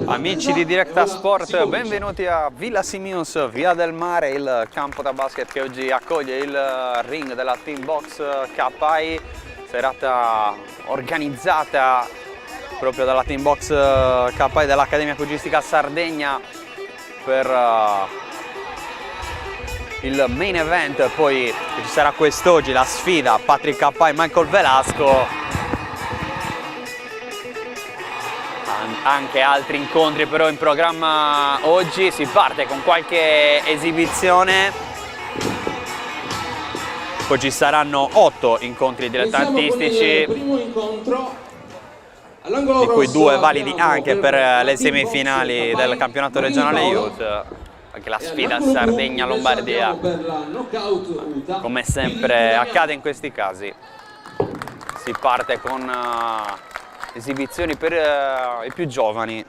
Amici di Directa Sport, benvenuti a Villa Simius, Via del Mare, il campo da basket che oggi accoglie il ring della Team Box KI, serata organizzata proprio dalla Team Box KI dell'Accademia Agogistica Sardegna per il main event. Poi ci sarà quest'oggi la sfida Patrick KI Michael Velasco. Anche altri incontri però in programma oggi. Si parte con qualche esibizione, poi ci saranno 8 incontri dilettantistici, di cui 2 validi anche per le semifinali del campionato regionale Youth, anche la sfida Sardegna-Lombardia, come sempre accade in questi casi. Si parte con esibizioni per i più giovani.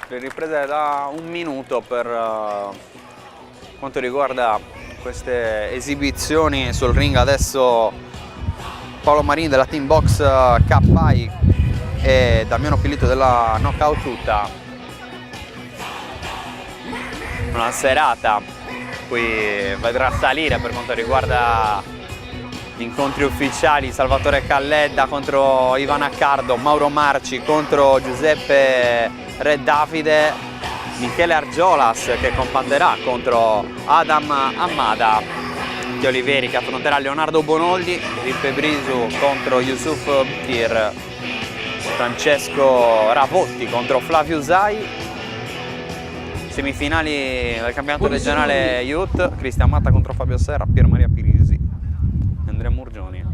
Le riprese da 1 minuto per quanto riguarda queste esibizioni sul ring. Adesso Paolo Marini della Team Box KI e Damiano Pillito della Knockout Tutta. Una serata qui vedrà salire per quanto riguarda gli incontri ufficiali: Salvatore Calledda contro Ivan Accardo, Mauro Marci contro Giuseppe Re Davide, Michele Argiolas che combatterà contro Adam Ammada, Di Oliveri che affronterà Leonardo Bonoldi, Rippe Brisu contro Yusuf Tir, Francesco Ravotti contro Flavio Usai. Semifinali del campionato regionale Youth: Cristian Matta contro Fabio Serra, Pier Maria Pirisi, Andrea Murgioni.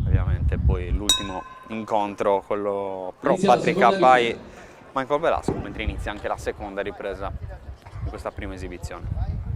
Ovviamente poi l'ultimo incontro, quello pro Patrick KI Michael Velasco, mentre inizia anche la seconda ripresa di questa prima esibizione.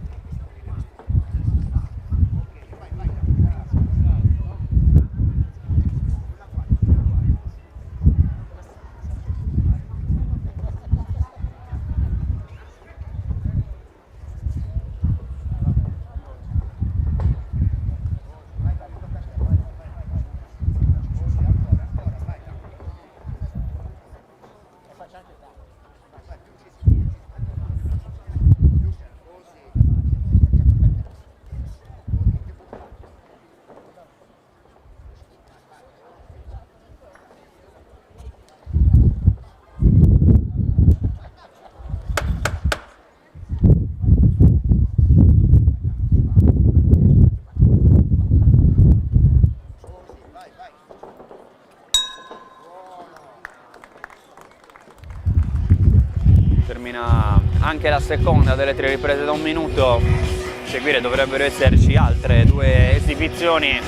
Termina anche la seconda delle 3 riprese da 1 minuto. A seguire dovrebbero esserci altre 2 esibizioni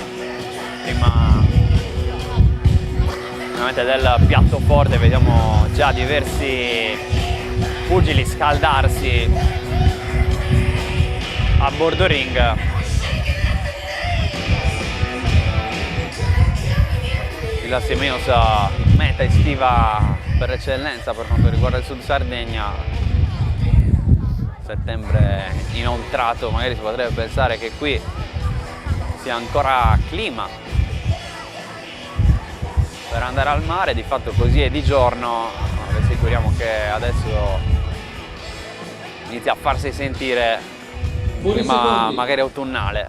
prima ovviamente del piatto forte. Vediamo già diversi pugili scaldarsi a bordo ring. Villa Simius, meta estiva per eccellenza per quanto riguarda il Sud Sardegna. Settembre inoltrato, magari si potrebbe pensare che qui sia ancora clima per andare al mare, di fatto così è di giorno. Vi assicuriamo che adesso inizia a farsi sentire clima magari autunnale,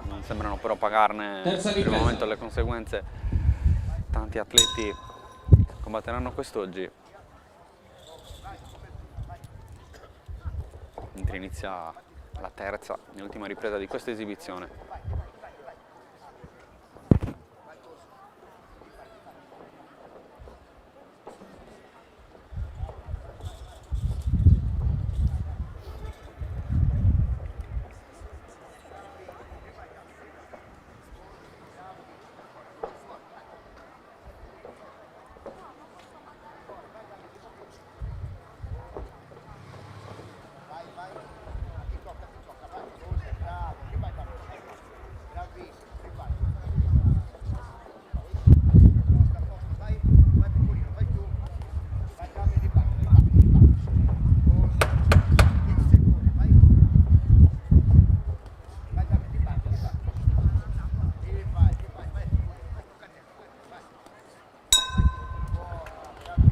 non sembrano però pagarne per il momento le conseguenze. Tanti atleti combatteranno quest'oggi, mentre inizia la terza e ultima ripresa di questa esibizione.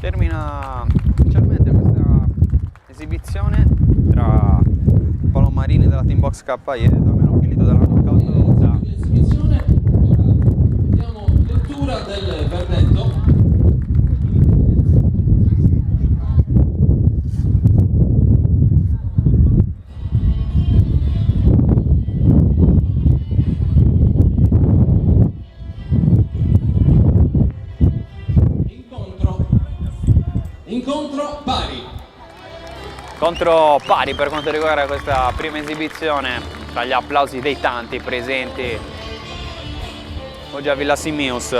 Termina ufficialmente questa esibizione tra Paolo Marini della Team Box KI e Damiano Pilito della Knockout. Esibizione, ora diamo lettura del verdetto. Incontro pari. Incontro pari per quanto riguarda questa prima esibizione, tra gli applausi dei tanti presenti oggi a Villa Simius.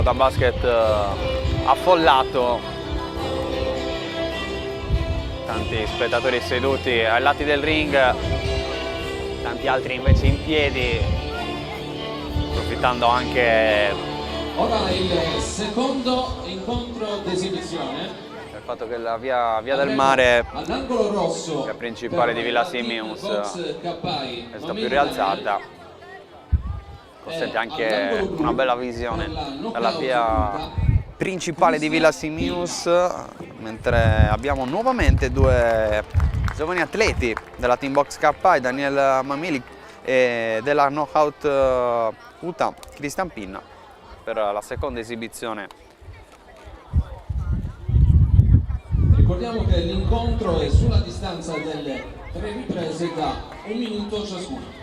Da basket affollato, tanti spettatori seduti ai lati del ring, tanti altri invece in piedi, approfittando anche ora il secondo incontro d'esibizione del fatto che la via del mare, all'angolo rosso, via principale di Villa Simius, è stata più rialzata. Consente anche una bella visione dalla via principale di Villa Simius, mentre abbiamo nuovamente due giovani atleti della Team Box KI, Daniel Mamili e della Knockout UTA, Cristian Pinna, per la seconda esibizione. Ricordiamo che l'incontro è sulla distanza delle 3 riprese da 1 minuto ciascuno.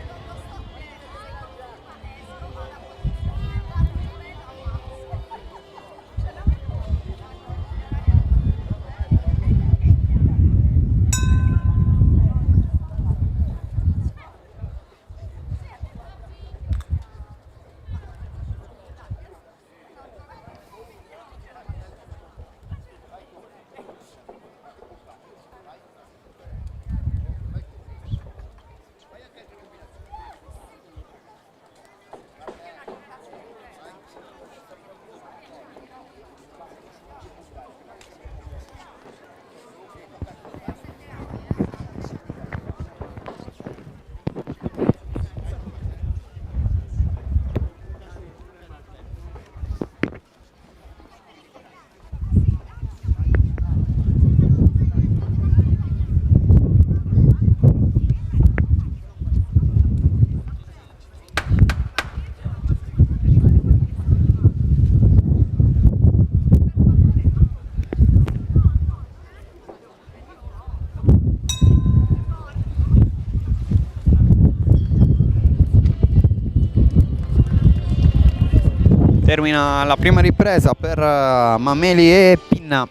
Termina la prima ripresa per Mameli e Pinna.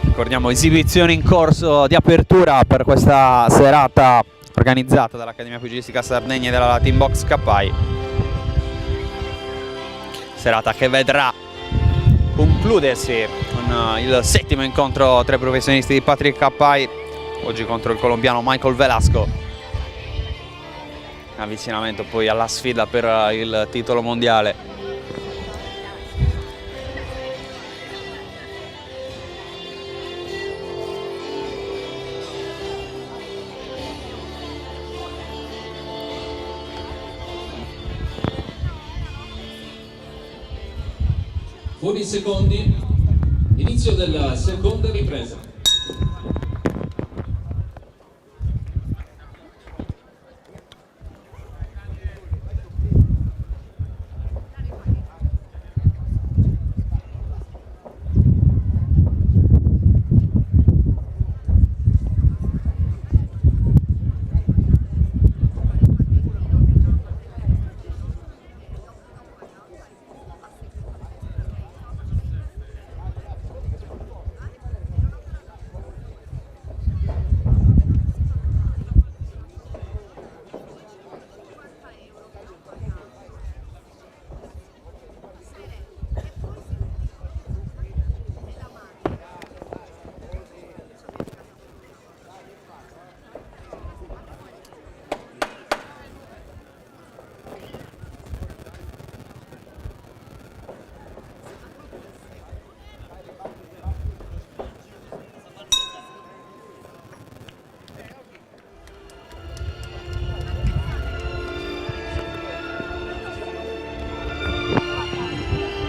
Ricordiamo esibizione in corso di apertura per questa serata organizzata dall'Accademia Pugilistica Sardegna e dalla Team Box KI. Serata che vedrà concludersi con il settimo incontro tra i professionisti di Patrick KI, oggi contro il colombiano Michael Velasco. Avvicinamento poi alla sfida per il titolo mondiale. Fuori secondi, inizio della seconda ripresa.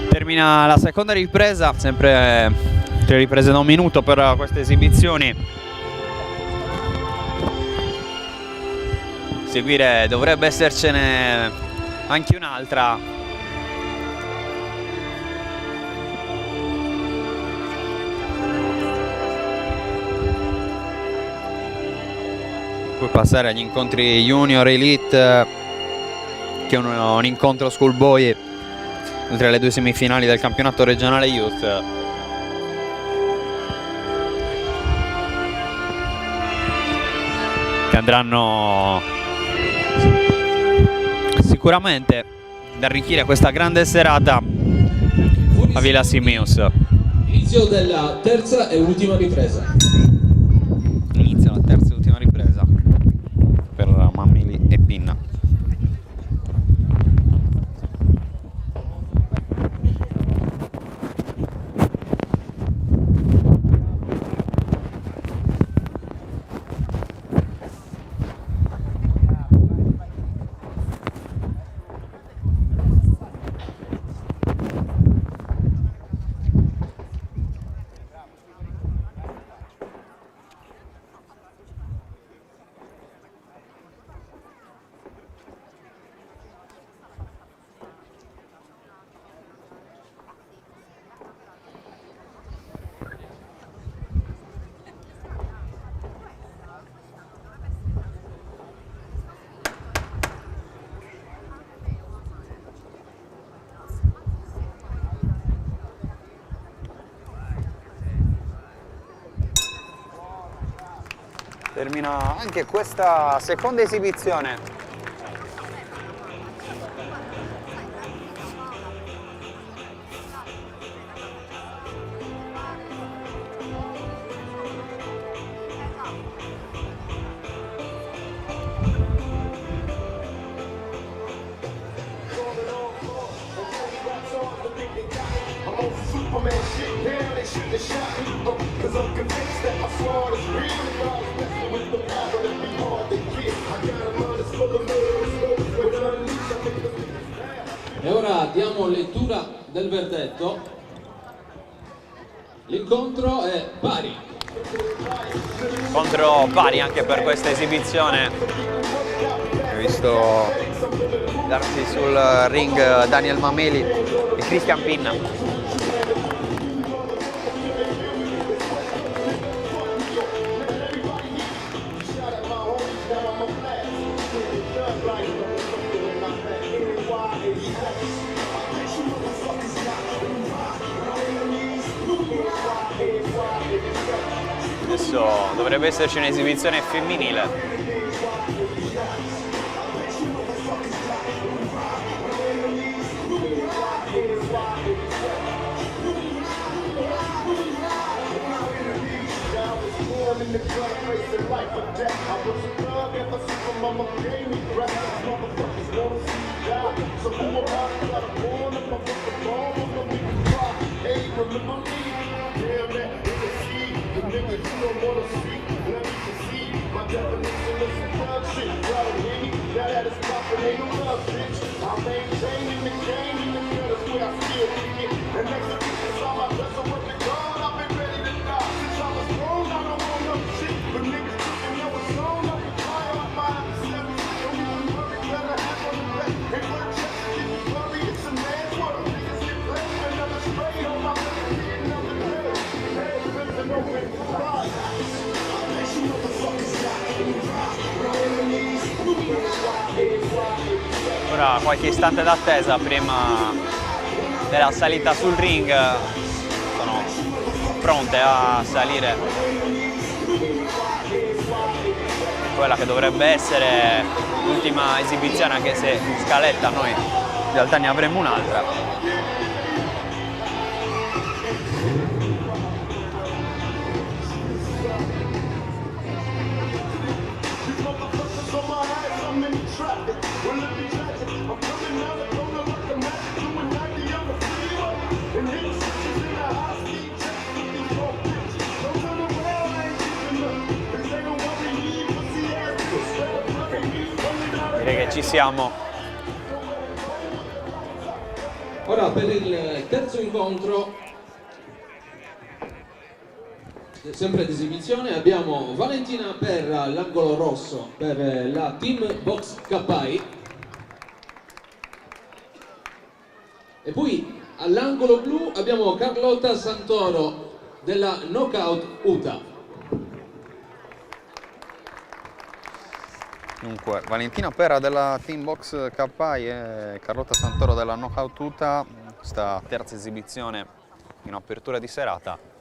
Termina la seconda ripresa, sempre 3 riprese da 1 minuto per queste esibizioni. Seguire dovrebbe essercene anche un'altra. Poi passare agli incontri Junior Elite, che è un incontro schoolboy, oltre alle 2 semifinali del campionato regionale Youth. Che andranno sicuramente ad arricchire questa grande serata a Villa Simius. Inizio della terza e ultima ripresa. Inizia la terza e ultima ripresa per Mammili e Pinna. Termina anche questa seconda esibizione. E ora diamo lettura del verdetto. L'incontro è pari. Incontro pari anche per questa esibizione. Ho visto darsi sul ring Daniel Mameli e Cristian Pinna. Adesso dovrebbe esserci un'esibizione femminile. I'm maintaining the game in the middle where I feel it. And next Ora qualche istante d'attesa prima della salita sul ring, sono pronte a salire quella che dovrebbe essere l'ultima esibizione, anche se in scaletta noi in realtà ne avremo un'altra. Direi che ci siamo. Ora per il terzo incontro, sempre di esibizione, abbiamo Valentina per l'angolo rosso per la Team Box Kappai e poi all'angolo blu abbiamo Carlotta Santoro della Knockout Uta. Dunque, Valentina Pera della Team Box Kappai e Carlotta Santoro della Knockout Uta, questa terza esibizione in apertura di serata.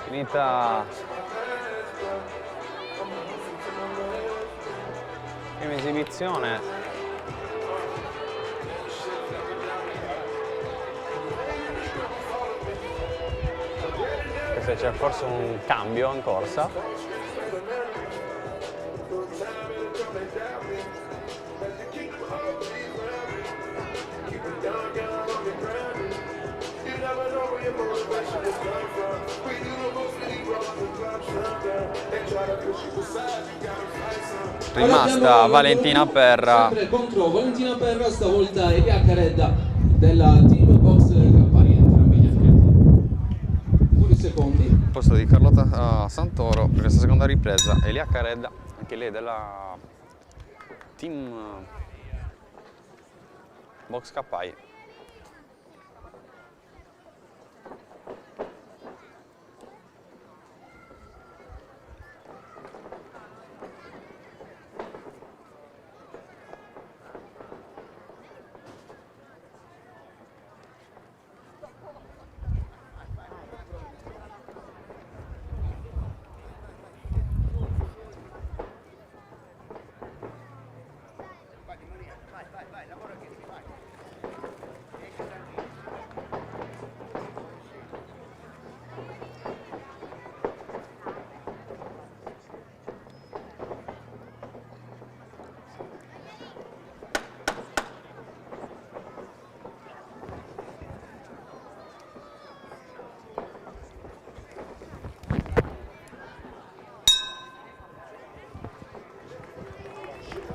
Finita prima esibizione, se c'è forse un cambio in corsa. Rimasta Valentina Perra. Sempre contro Valentina Perra, stavolta Elia Caredda della Team Box Kappai, entrambi gli atleti. Pure i secondi. Al posto di Carlotta Santoro per questa seconda ripresa, Elia Caredda, anche lei della Team Box Kappai.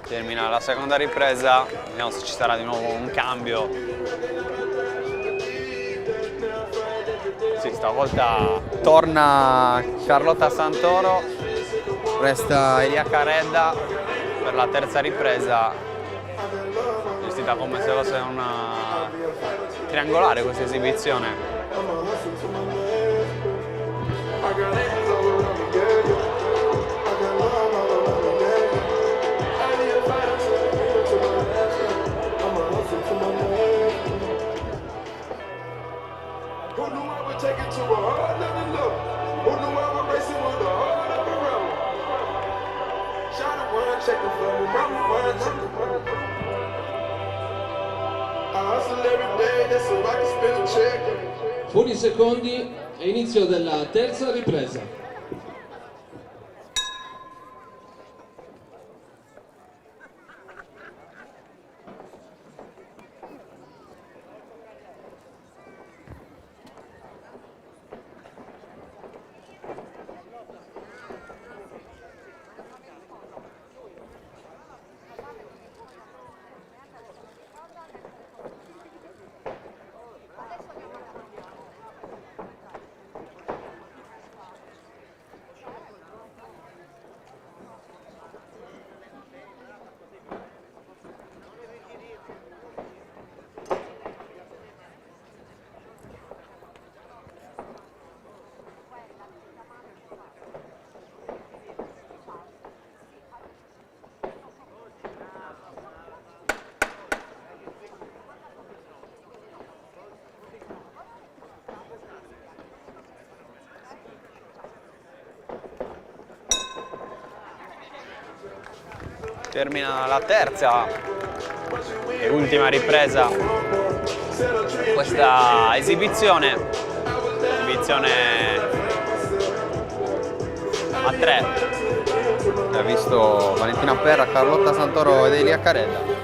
Termina la seconda ripresa, vediamo se ci sarà di nuovo un cambio. Sì, stavolta torna Carlotta Santoro, resta Elia Caredda per la terza ripresa, gestita come se fosse una triangolare questa esibizione. Who knew I would take it to a whole nother level? Who knew I would race it with a whole other rebel? Shot a one, check the flow, mama one, check the flow. I hustle every day just so I can spend a check. Fuori secondi e inizio della terza ripresa. Termina la terza e ultima ripresa di questa esibizione a 3 che ha visto Valentina Perra, Carlotta Santoro ed Elia Carella.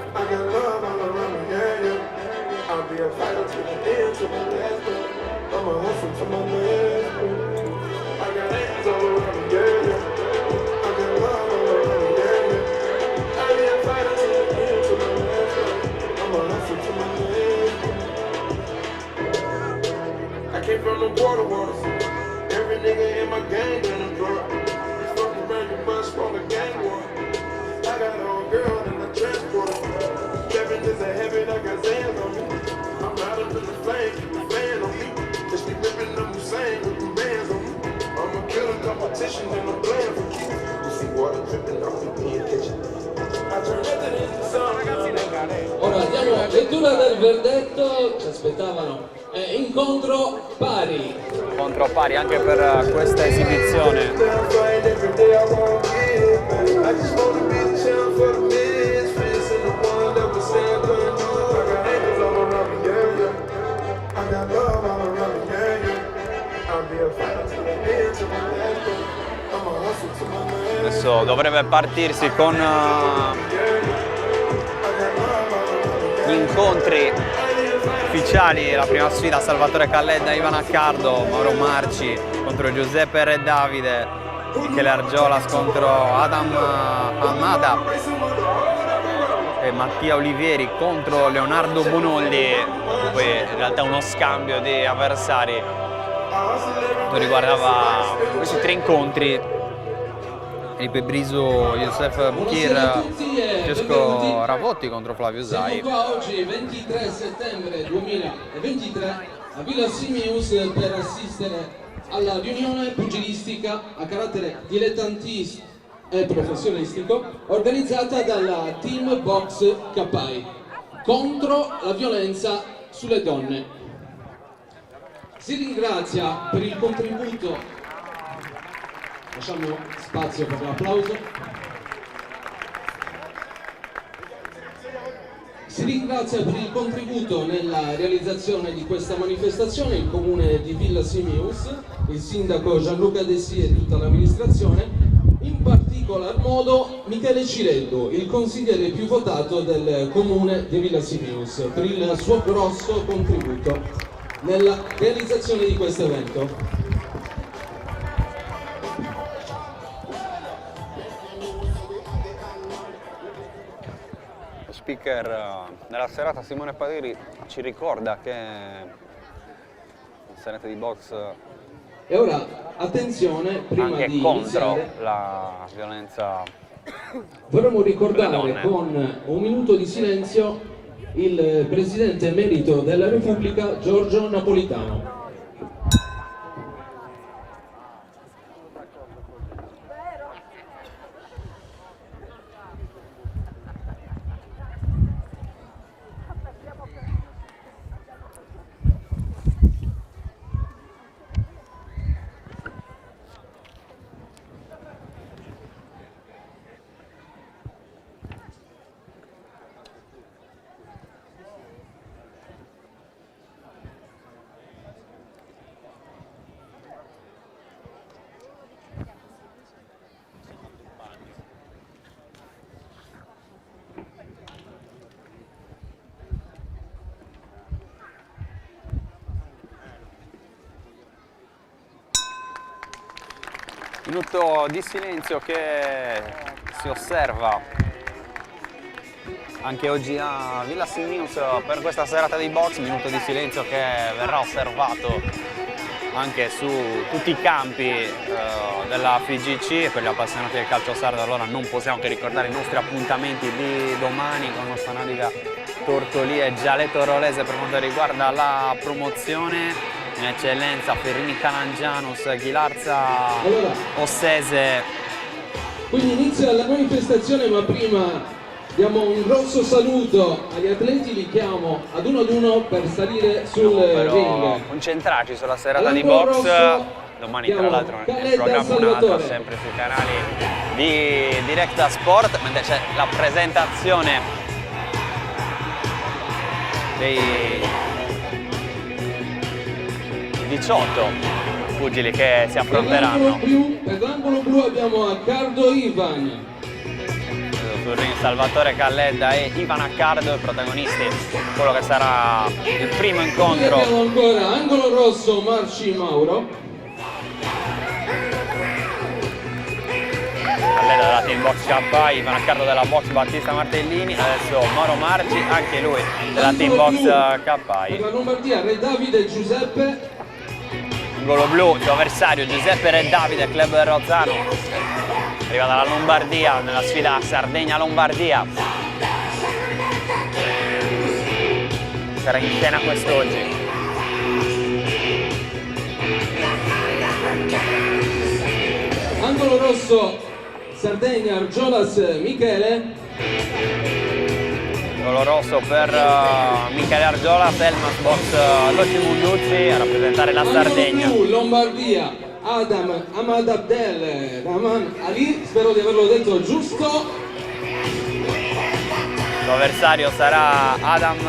From the water waters, every nigga in my gang gonna drop. It's fucking around you much from the gang war. I got an old girl in the transporter. Kevin is a habit, I got Zans on me. I'm out up in the flame, keep the fan on me. Just be ripping them Hussein with the bands on me. I'm a killer competition and I'm playing for keeps. You see water dripping off me in the kitchen. I turn nothing into something. Ora diamo lettura del verdetto, ci aspettavano incontro pari. Incontro pari anche per questa esibizione. Adesso dovrebbe partirsi con gli incontri ufficiali. La prima sfida: Salvatore Calledda, Ivan Accardo, Mauro Marci contro Giuseppe Re Davide, Michele Argiolas contro Adam Hamada e Mattia Olivieri contro Leonardo Bonoldi. Poi in realtà uno scambio di avversari che riguardava questi 3 incontri: Felipe Briso, Youssef Bukir, Francesco Ravotti contro Flavio Zai. Siamo qua oggi 23 settembre 2023 a Villa Simius per assistere alla riunione pugilistica a carattere dilettantistico e professionistico organizzata dalla Team Box Capai contro la violenza sulle donne. Si ringrazia per il contributo, lasciamo spazio per l'applauso. Si ringrazia per il contributo nella realizzazione di questa manifestazione il comune di Villa Simius, il sindaco Gianluca Dessì e tutta l'amministrazione, in particolar modo Michele Cirello, il consigliere più votato del comune di Villa Simius, per il suo grosso contributo nella realizzazione di questo evento. Speaker della serata Simone Padiri ci ricorda che in serata di box E ora attenzione, prima anche di contro iniziare, la violenza vorremmo sulle ricordare donne. con un minuto di silenzio il presidente emerito della Repubblica Giorgio Napolitano. Minuto di silenzio che si osserva anche oggi a Villa Simius per questa serata di box, minuto di silenzio che verrà osservato anche su tutti i campi della FIGC. Per gli appassionati del calcio sardo allora non possiamo che ricordare i nostri appuntamenti di domani con la Stanaviga Tortolì e Gialetto Orolese per quanto riguarda la promozione. In eccellenza Ferrini Calangianus, Ghilarza Ossese. Quindi inizia la manifestazione, ma prima diamo un grosso saluto agli atleti, li chiamo ad uno per salire sul ring. Concentrarci sulla serata di All'angolo box. rosso Domani tra l'altro nel Calledda programma un'altra Salvatore. sempre sui canali di Directa Sport, mentre c'è la presentazione dei 18 pugili che si affronteranno. Per l'angolo blu abbiamo Accardo Ivan. Sul ring Salvatore Calledda e Ivan Accardo, i protagonisti, quello che sarà il primo Poi incontro. abbiamo ancora angolo rosso Marci Mauro. Calledda della Team Box K, Ivan Accardo della Box Battista Martellini, adesso Mauro Marci, anche lui della Team Box Per K. la Lombardia Re Davide Giuseppe. Angolo blu, suo avversario Giuseppe Re Davide, Club del Rozzano, arriva dalla Lombardia nella sfida Sardegna-Lombardia. Sarà in scena quest'oggi. Angolo rosso Sardegna Argiolas Michele. Angolo rosso per Michele Argiola, Selmas Box Locci Munduzzi a rappresentare la Sardegna. Angolo blu Lombardia Adam Ahmad Abdel Rahman Ali, spero di averlo detto giusto. L'avversario sarà Adam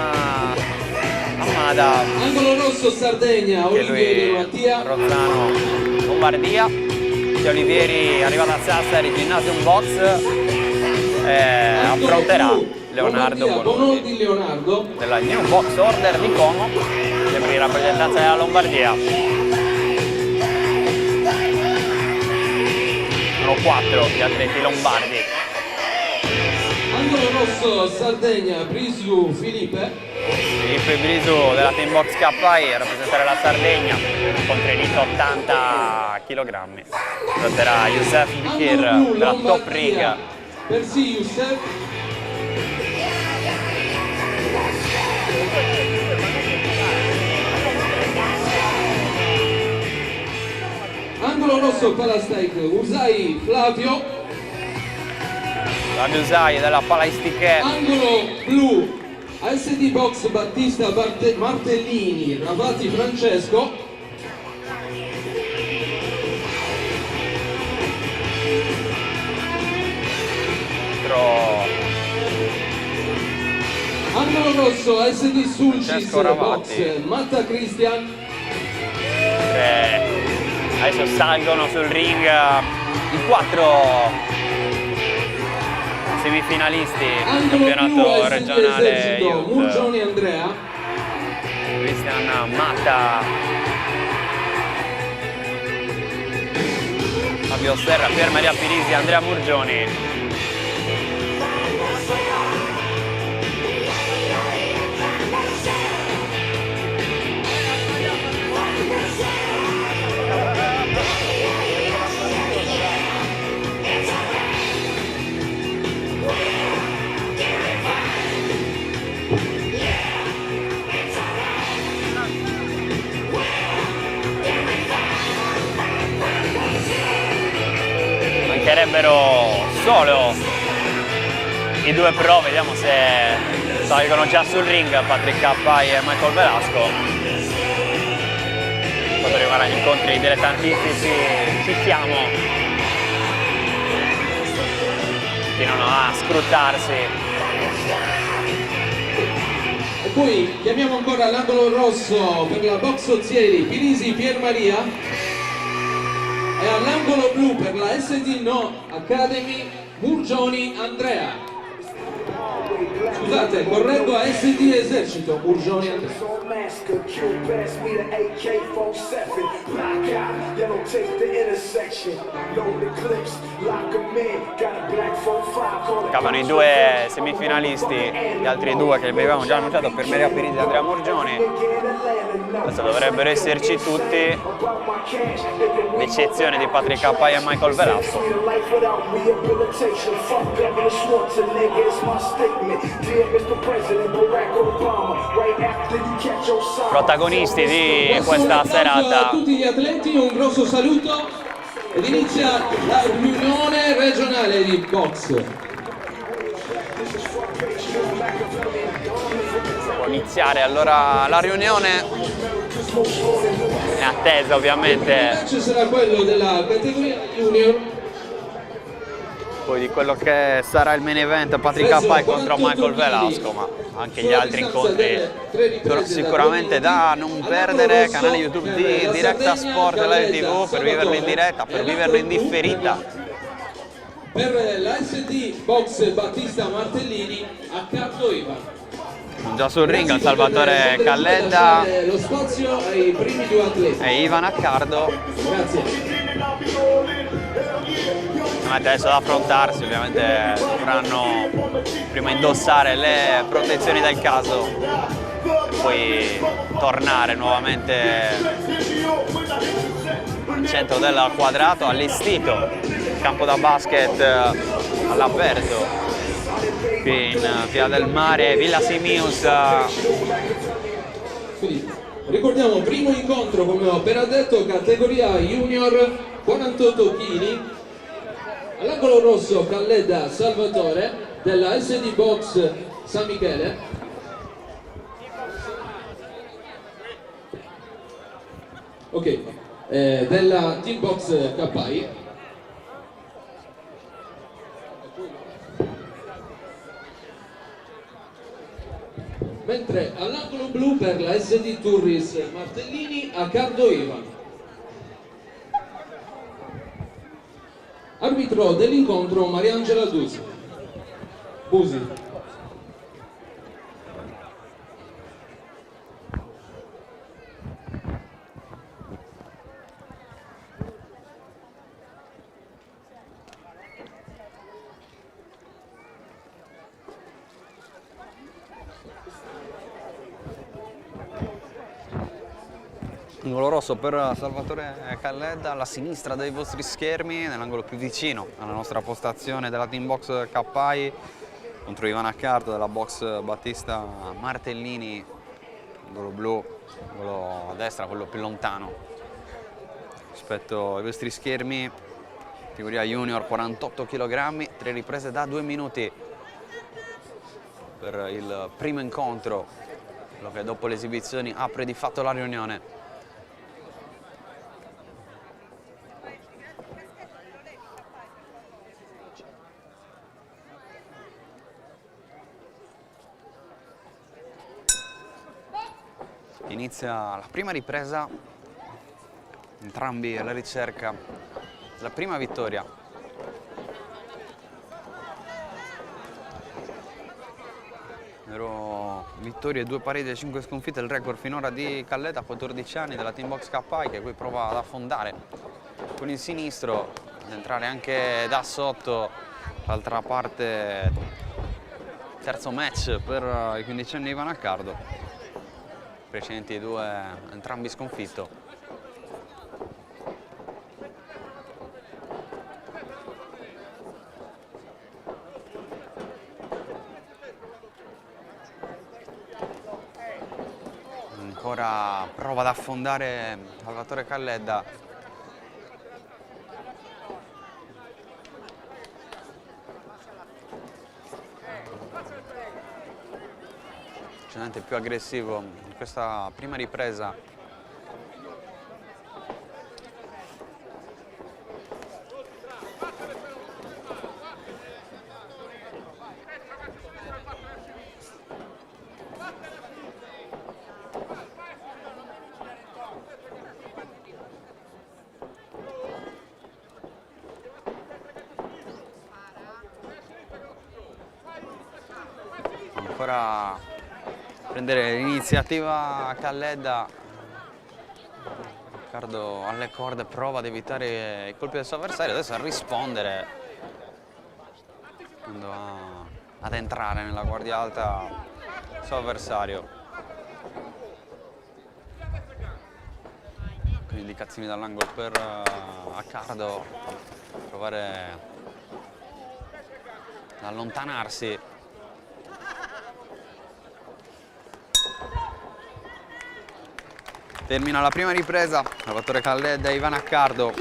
Amada, Angolo rosso Sardegna che Olivieri lui Mattia. Rozzano Lombardia. Che Olivieri arriva da Sassari Gymnasium Box e affronterà Leonardo Bonoldi Leonardo. della New Box Order di Como, sempre in rappresentanza della Lombardia. Sono 4 gli atleti lombardi. Angolo rosso Sardegna Brisu Filipe. Filippo Brisu della Team Box KI a rappresentare la Sardegna con 80 kg. Tratterà Youssef Bikir Angolo blu della Top Lombardia Rig. Persi Youssef. Angolo rosso Palastaic Usai Flavio. La Usai della Palaistiche. Angolo blu ASD Box Battista Martellini Ravati Francesco. Angolo rosso ASD Sulcis Francesco Ravati. Box Matta Cristian. Adesso salgono sul ring i 4 semifinalisti del Angolo blu campionato ASD regionale Esercito Youth. Murgioni Andrea. Cristian Matta, Fabio Serra, Pier Maria Pirisi, Andrea Murgioni. Mancherebbero solo i 2 pro, vediamo se salgono già sul ring Patrick Cappai e Michael Velasco. Quando riguarda gli incontri dilettantistici ci siamo, continuano a scrutarsi. E poi chiamiamo ancora l'angolo rosso per la Box Ozieri Pirisi Pier Maria. E all'angolo blu per la SD No Academy Murgioni Andrea. Scusate, correggo a SD Esercito, Urgioni Andrea. Masker, kill pass me the AK-47. Black out, yellow take the intersection. Load the clips, lock 'em in. Got a black 45. Mancavano i due semifinalisti, gli altri due che vi avevamo già annunciato per Maria Piriti e Andrea Morgioni. Adesso dovrebbero esserci tutti, l'eccezione di Patrick Cappai e Michael Velasco. Protagonisti di questa A serata. tutti gli atleti un grosso saluto ed inizia la riunione regionale di box. Può iniziare allora la riunione, in attesa Il ovviamente match sarà quello della categoria junior. poi di quello che sarà il main event, Patrick Cappai contro Michael Velasco, ma anche gli altri incontri sono sicuramente da non perdere. Canale YouTube di Diretta Sport Live TV per viverlo in diretta, per viverlo in differita. Per la SD Box Battista Martellini a Carlo Ivan. Già sul ring Salvatore Calledda Lo spazio ai primi due atleti. e Ivan Accardo. Grazie. Adesso da affrontarsi, ovviamente dovranno prima indossare le protezioni del caso, poi tornare nuovamente al centro del quadrato, allestito il campo da basket all'aperto qui in Via del Mare, Villa Simius. Quindi, ricordiamo primo incontro, come ho appena detto, categoria junior 48 kg. All'angolo rosso Calledda Salvatore della SD Box San Michele. Ok, della Team Box Cappai. Mentre all'angolo blu per la SD Turris Martellini a Cardo Ivan. Arbitro dell'incontro Mariangela Busi. Angolo rosso per Salvatore Calledda, alla sinistra dei vostri schermi, nell'angolo più vicino alla nostra postazione della Team Box Cappai, contro Ivan Accardo della Box Battista Martellini, angolo blu, angolo a destra, quello più lontano rispetto ai vostri schermi, categoria junior 48 kg, 3 riprese da 2 minuti per il primo incontro, quello che dopo le esibizioni apre di fatto la riunione. Inizia la prima ripresa, entrambi alla ricerca della prima vittoria. Vittorie, 2 pareggi e 5 sconfitte, il record finora di Calledda, 14 anni, della Team Box Cappai, che qui prova ad affondare con il sinistro, ad entrare anche da sotto. D'altra parte, terzo match per i 15 anni Ivan Accardo. Precedenti due entrambi sconfitto. Ancora prova ad affondare Salvatore Calledda. Decisamente più aggressivo in questa prima ripresa. ancora prendere l'iniziativa Calledda. Riccardo alle corde prova ad evitare i colpi del suo avversario, adesso a rispondere, andando ad entrare nella guardia alta il suo avversario. Con indicazioni dall'angolo per Accardo, provare ad allontanarsi. Termina la prima ripresa, Salvatore Calledda e Ivan Accardo.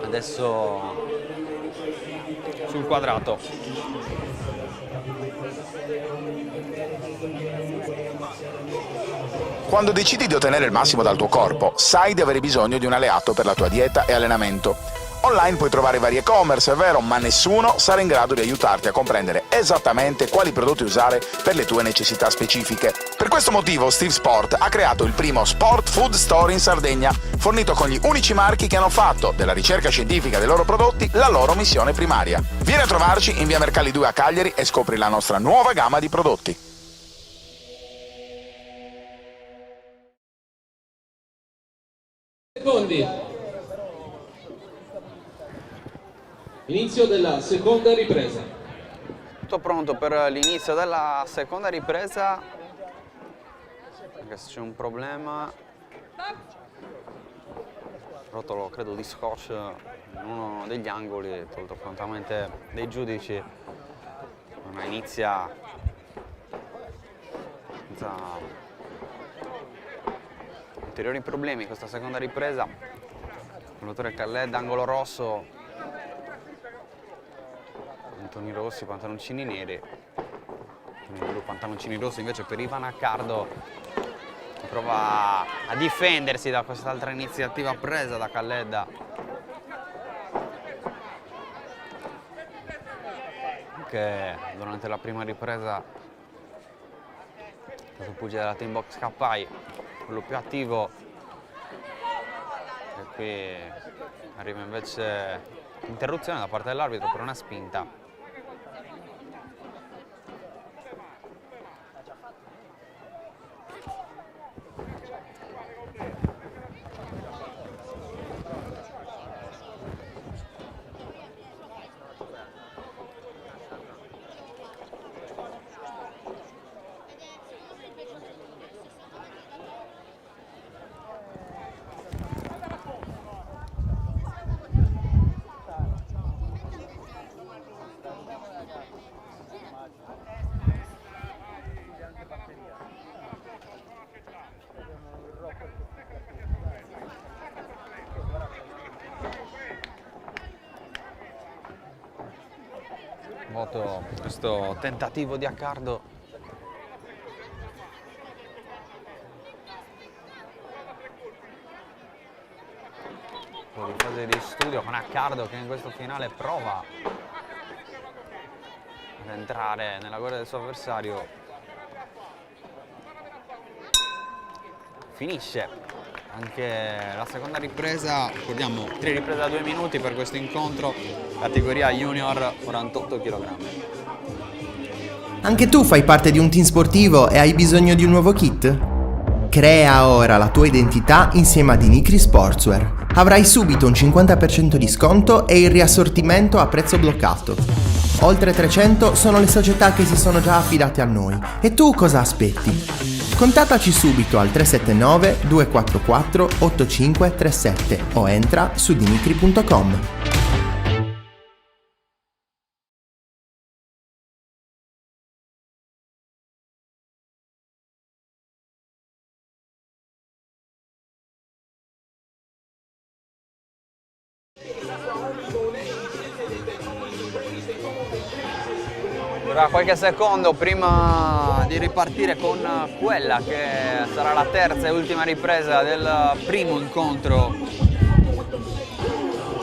Adesso sul quadrato. Quando decidi di ottenere il massimo dal tuo corpo, sai di avere bisogno di un alleato per la tua dieta e allenamento. Online puoi trovare vari e-commerce, è vero, ma nessuno sarà in grado di aiutarti a comprendere esattamente quali prodotti usare per le tue necessità specifiche. Per questo motivo Steve Sport ha creato il primo Sport Food Store in Sardegna, fornito con gli unici marchi che hanno fatto della ricerca scientifica dei loro prodotti la loro missione primaria. Vieni a trovarci in via Mercalli 2 a Cagliari e scopri la nostra nuova gamma di prodotti. Secondi. Inizio della seconda ripresa. Tutto pronto per l'inizio della seconda ripresa. Anche se c'è un problema. Rotolo, credo, di scotch in uno degli angoli, tolto prontamente dai giudici. Ma inizia senza ulteriori problemi questa seconda ripresa. Salvatore Calledda, angolo rosso. Pantoni rossi, pantaloncini neri. Pantaloncini rossi invece per Ivan Accardo, che prova a difendersi da quest'altra iniziativa presa da Calledda. Che durante la prima ripresa il pugile della team box Capai, quello più attivo, e qui arriva invece interruzione da parte dell'arbitro per una spinta. Voto questo tentativo di Accardo. Un po' di fase di studio con Accardo che in questo finale prova ad entrare nella guardia del suo avversario. Finisce anche la seconda ripresa, ricordiamo 3 riprese da 2 minuti per questo incontro, categoria junior 48 kg. Anche tu fai parte di un team sportivo e hai bisogno di un nuovo kit? Crea ora la tua identità insieme a Dinicri Sportswear. Avrai subito un 50% di sconto e il riassortimento a prezzo bloccato. Oltre 300 sono le società che si sono già affidate a noi. E tu cosa aspetti? Contattaci subito al 379 244 8537 o entra su dinicri.com. Tra qualche secondo prima di ripartire con quella che sarà la terza e ultima ripresa del primo incontro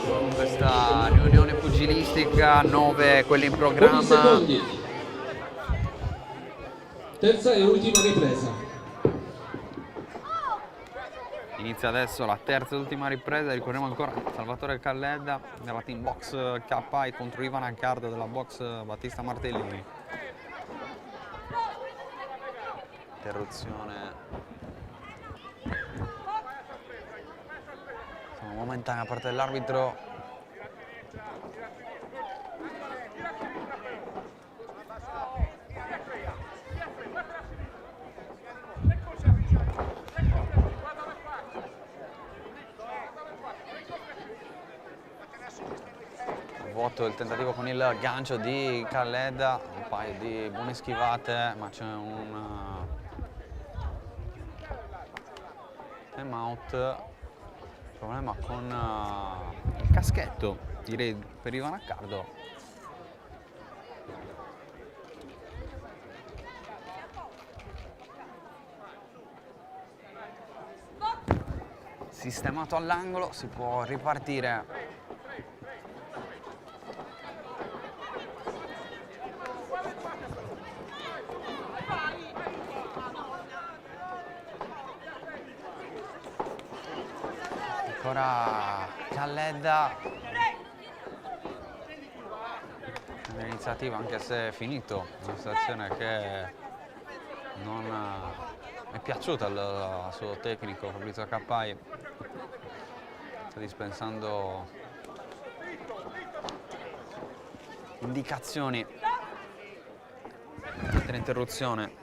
con questa riunione pugilistica, 9 quelli in programma. Secondi. Terza e ultima ripresa. Inizia adesso la terza ed ultima ripresa, ricordiamo ancora Salvatore Calledda della Team Box KI contro Ivan Accardo della Box Battista Martellini. Interruzione momentanea da parte dell'arbitro. Vuoto il tentativo con il gancio di Calledda, un paio di buone schivate, ma c'è un time out. Problema con il caschetto, direi, per Ivan Accardo. Sistemato all'angolo, si può ripartire. Ancora Calledda, l'iniziativa, anche se è finito, una situazione che non è piaciuta al suo tecnico Fabrizio Cappai, sta dispensando indicazioni dell'interruzione.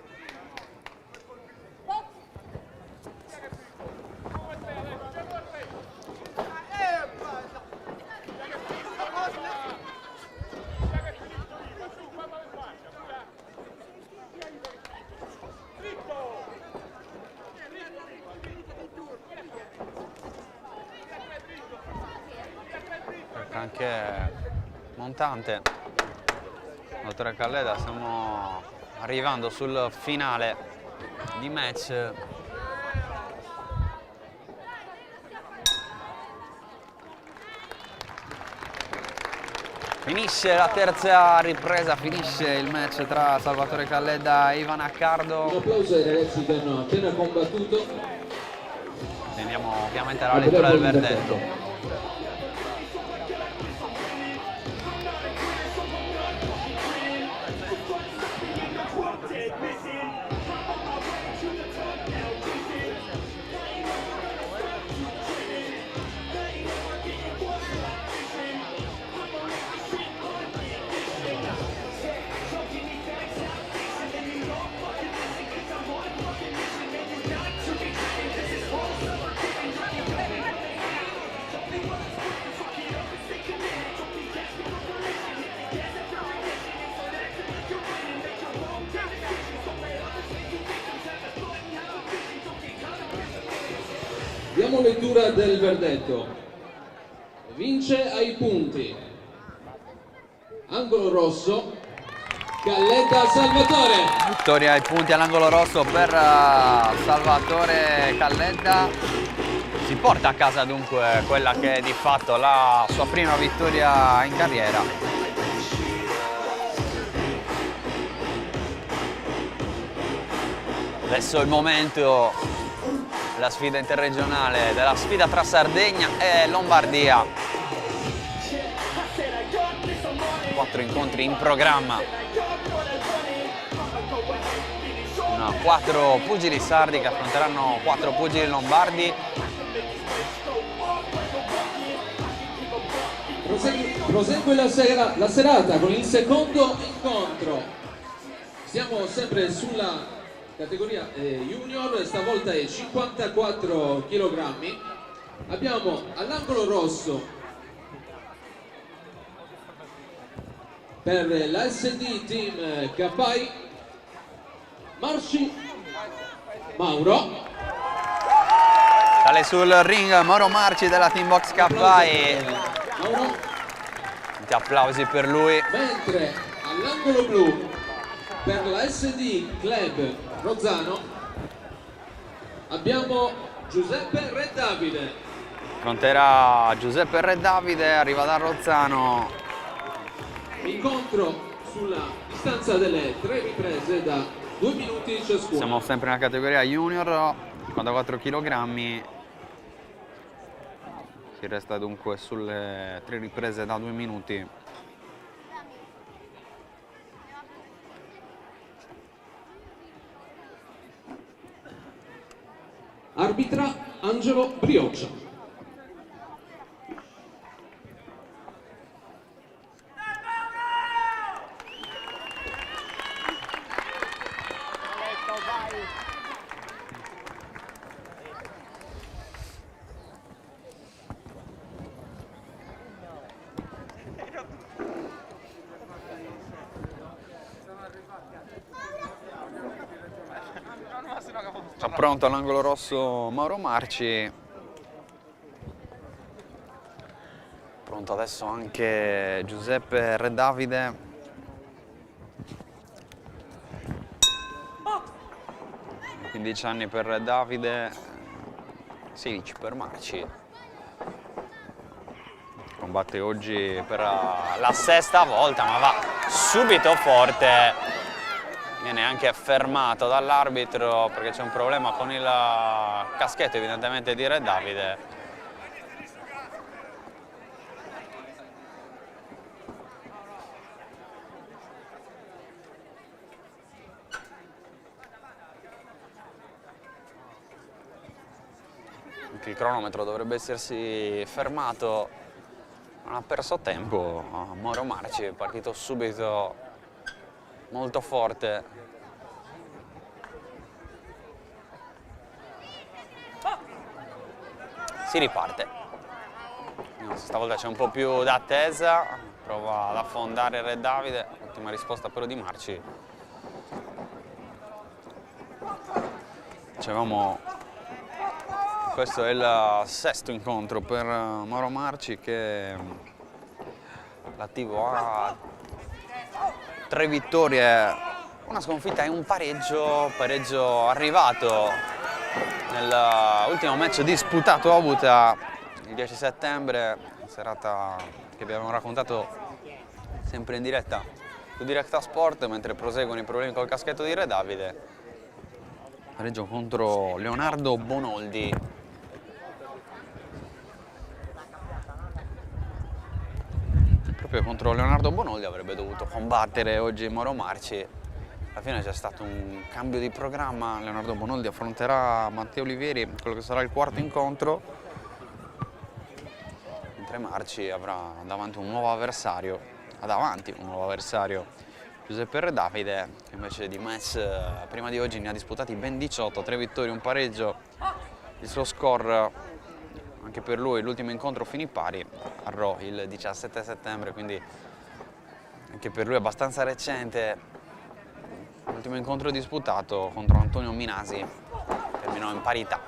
Anche montante, oltre a Calledda, stiamo arrivando sul finale di match. Finisce la terza ripresa, finisce il match tra Salvatore Calledda e Ivan Accardo. Un applauso ai ragazzi che hanno appena combattuto. Andiamo ovviamente alla lettura del verdetto. Diamo lettura del verdetto. Vince ai punti. Angolo rosso, Calledda Salvatore. Vittoria ai punti all'angolo rosso per Salvatore Calledda. Si porta a casa dunque quella che è di fatto la sua prima vittoria in carriera. Adesso è il momento della sfida interregionale, della sfida tra Sardegna e Lombardia. 4 incontri in programma. 4 pugili sardi che affronteranno 4 pugili lombardi. Prosegue la serata con il secondo incontro. Siamo sempre sulla categoria junior, stavolta è 54 kg. Abbiamo all'angolo rosso per la SD Team KI Marci Mauro. Sale sul ring Mauro Marci della Team Box KI. Mauro. Tanti applausi per lui. Mentre all'angolo blu per la SD Club Rozzano abbiamo Giuseppe Re Davide. Affronterà Giuseppe Re Davide, arriva da Rozzano. Incontro sulla distanza delle 3 riprese da 2 minuti ciascuno. Siamo sempre nella categoria junior, 54 kg. Si resta dunque sulle 3 riprese da 2 minuti. Arbitra Angelo Brioccia. Già pronto all'angolo rosso Mauro Marci. Pronto adesso anche Giuseppe Re Davide. – 15 anni per Re Davide, 16 per Marci. Combatte oggi per la 6ª volta, ma va subito forte. Viene anche fermato dall'arbitro perché c'è un problema con il caschetto evidentemente di Re Davide. Anche il cronometro dovrebbe essersi fermato, non ha perso tempo Mauro Marci, è partito subito molto forte. Si riparte. Stavolta c'è un po' più d'attesa, prova ad affondare Re Davide, ottima risposta però di Marci. Dicevamo, questo è il 6º incontro per Mauro Marci, che l'attivo ha 3 vittorie, una sconfitta e un pareggio arrivato nell'ultimo match disputato a Avuta il 10 settembre, serata che vi abbiamo raccontato sempre in diretta su Directa Sport, mentre proseguono i problemi col caschetto di Re Davide. Pareggio contro Leonardo Bonoldi. Proprio contro Leonardo Bonoldi avrebbe dovuto combattere oggi Mauro Marci. Alla fine c'è stato un cambio di programma, Leonardo Bonoldi affronterà Matteo Olivieri, quello che sarà il 4º incontro, mentre Marci avrà davanti un nuovo avversario, Giuseppe Re Davide, che invece di match prima di oggi ne ha disputati ben 18, 3 vittorie, un pareggio. Il suo score, anche per lui, l'ultimo incontro finì pari a Rho il 17 settembre, quindi anche per lui abbastanza recente. L'ultimo incontro disputato contro Antonio Minasi terminò in parità.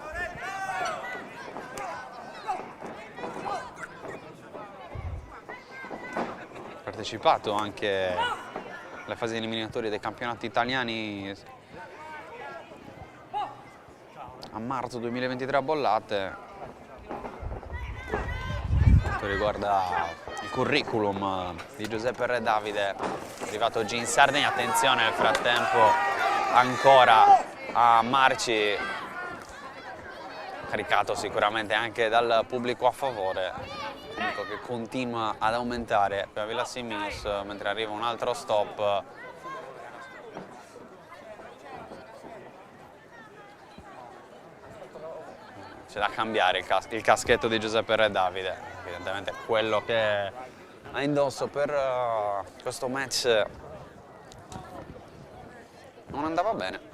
Ha partecipato anche alle fasi eliminatorie dei campionati italiani a marzo 2023 a Bollate. Questo riguarda il curriculum di Giuseppe Re Davide, arrivato oggi in Sardegna. Attenzione nel frattempo ancora a Marci, caricato sicuramente anche dal pubblico a favore, pubblico che continua ad aumentare per Villa Simius, mentre arriva un altro stop. C'è da cambiare il caschetto di Giuseppe Re Davide, evidentemente quello che ha indosso per questo match non andava bene.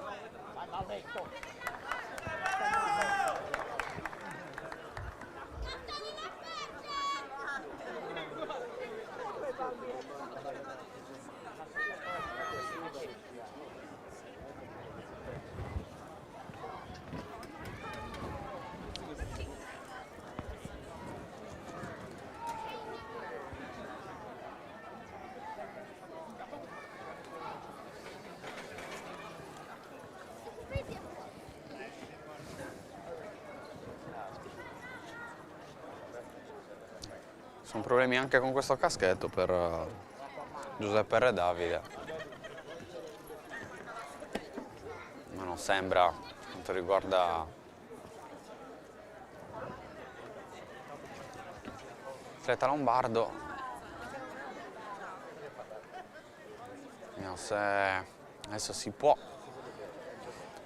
Sono problemi anche con questo caschetto per Giuseppe Re Davide, ma non sembra, per quanto riguarda atleta lombardo. Vediamo se adesso si può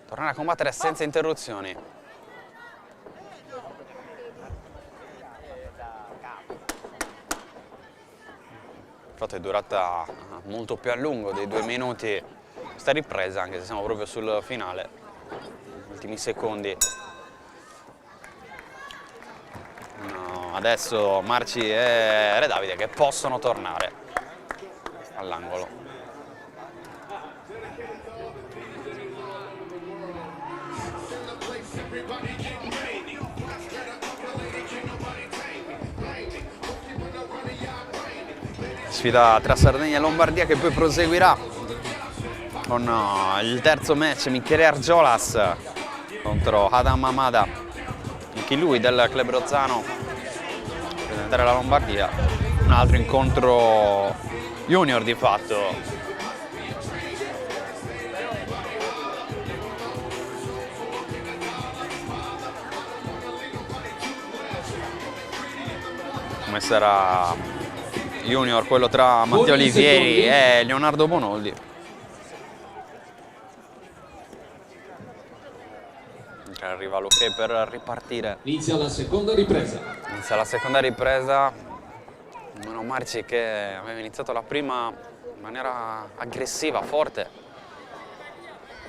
tornare a combattere senza interruzioni. Infatti è durata molto più a lungo dei 2 minuti questa ripresa, anche se siamo proprio sul finale, ultimi secondi. No, adesso Marci e Re Davide che possono tornare all'angolo. Sfida tra Sardegna e Lombardia che poi proseguirà con il terzo match, Michele Argiolas contro Adam Amada, anche lui del Club Rozzano, per rappresentare la Lombardia. Un altro incontro junior di fatto. Come sarà junior quello tra Matteo Olivieri e Leonardo Bonoldi. Arriva l'ok per ripartire. Inizia la seconda ripresa. Inizia la seconda ripresa. Meno Marci che aveva iniziato la prima in maniera aggressiva, forte.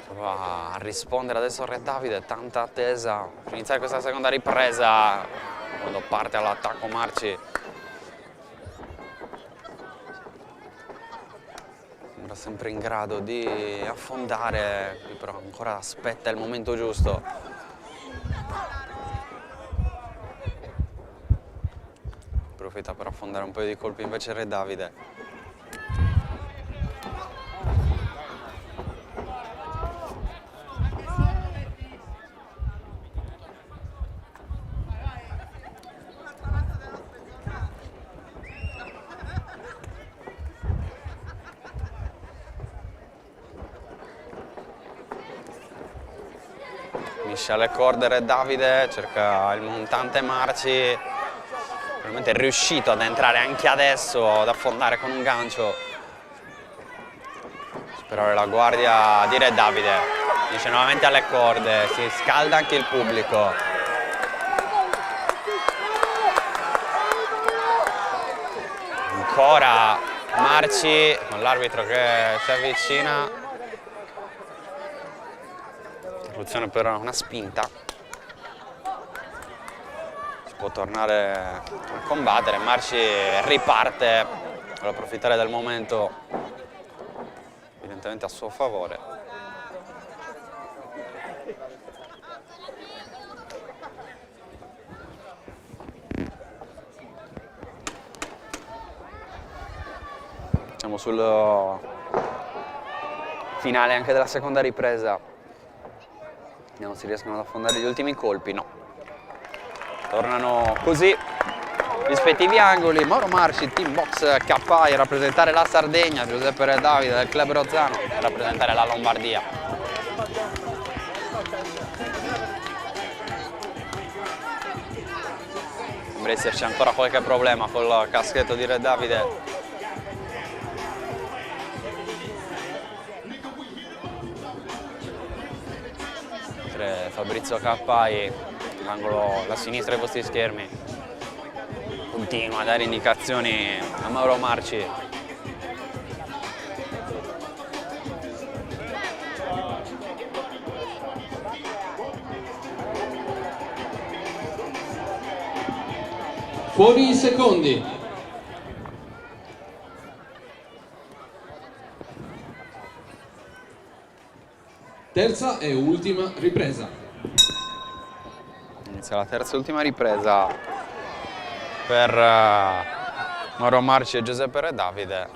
Prova a rispondere adesso Re Davide, tanta attesa per iniziare questa seconda ripresa. Quando parte all'attacco Marci sembra sempre in grado di affondare, però ancora aspetta il momento giusto. Approfitta per affondare un paio di colpi invece Re Davide. Finisce alle corde Re Davide, cerca il montante Marci, probabilmente è riuscito ad entrare anche adesso, ad affondare con un gancio. Sperare la guardia di Re Davide, finisce nuovamente alle corde, si scalda anche il pubblico. Ancora Marci con l'arbitro che si avvicina. Soluzione per una spinta. Si può tornare a combattere. Marci riparte, vuole approfittare del momento evidentemente a suo favore. Siamo sul finale anche della seconda ripresa. Vediamo se riescono ad affondare gli ultimi colpi. No. Tornano così gli rispettivi angoli. Mauro Marci, Team Box KI a rappresentare la Sardegna, Giuseppe Re Davide del Club Rozzano a rappresentare la Lombardia. Sembra esserci ancora qualche problema col caschetto di Re Davide. Fabrizio Cappai, l'angolo da sinistra dei vostri schermi, continua a dare indicazioni a Mauro Marci. Fuori i secondi. Terza e ultima ripresa. Inizia la terza e ultima ripresa per Mauro Marci e Giuseppe Re Davide.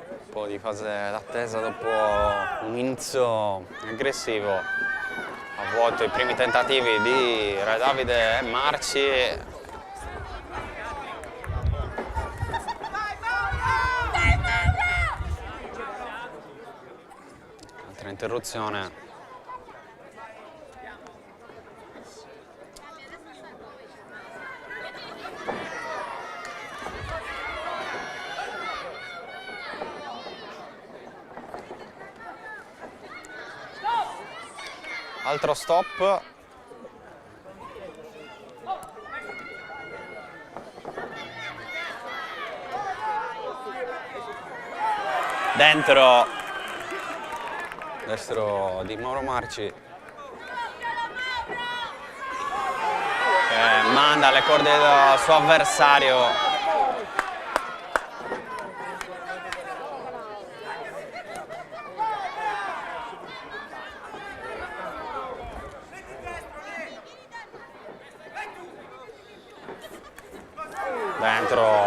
Un po' di fase d'attesa dopo un inizio aggressivo. A vuoto i primi tentativi di Re Davide e Marci. Interruzione. altro stop. Dentro, destro di Mauro Marci, che manda alle corde del suo avversario. Dentro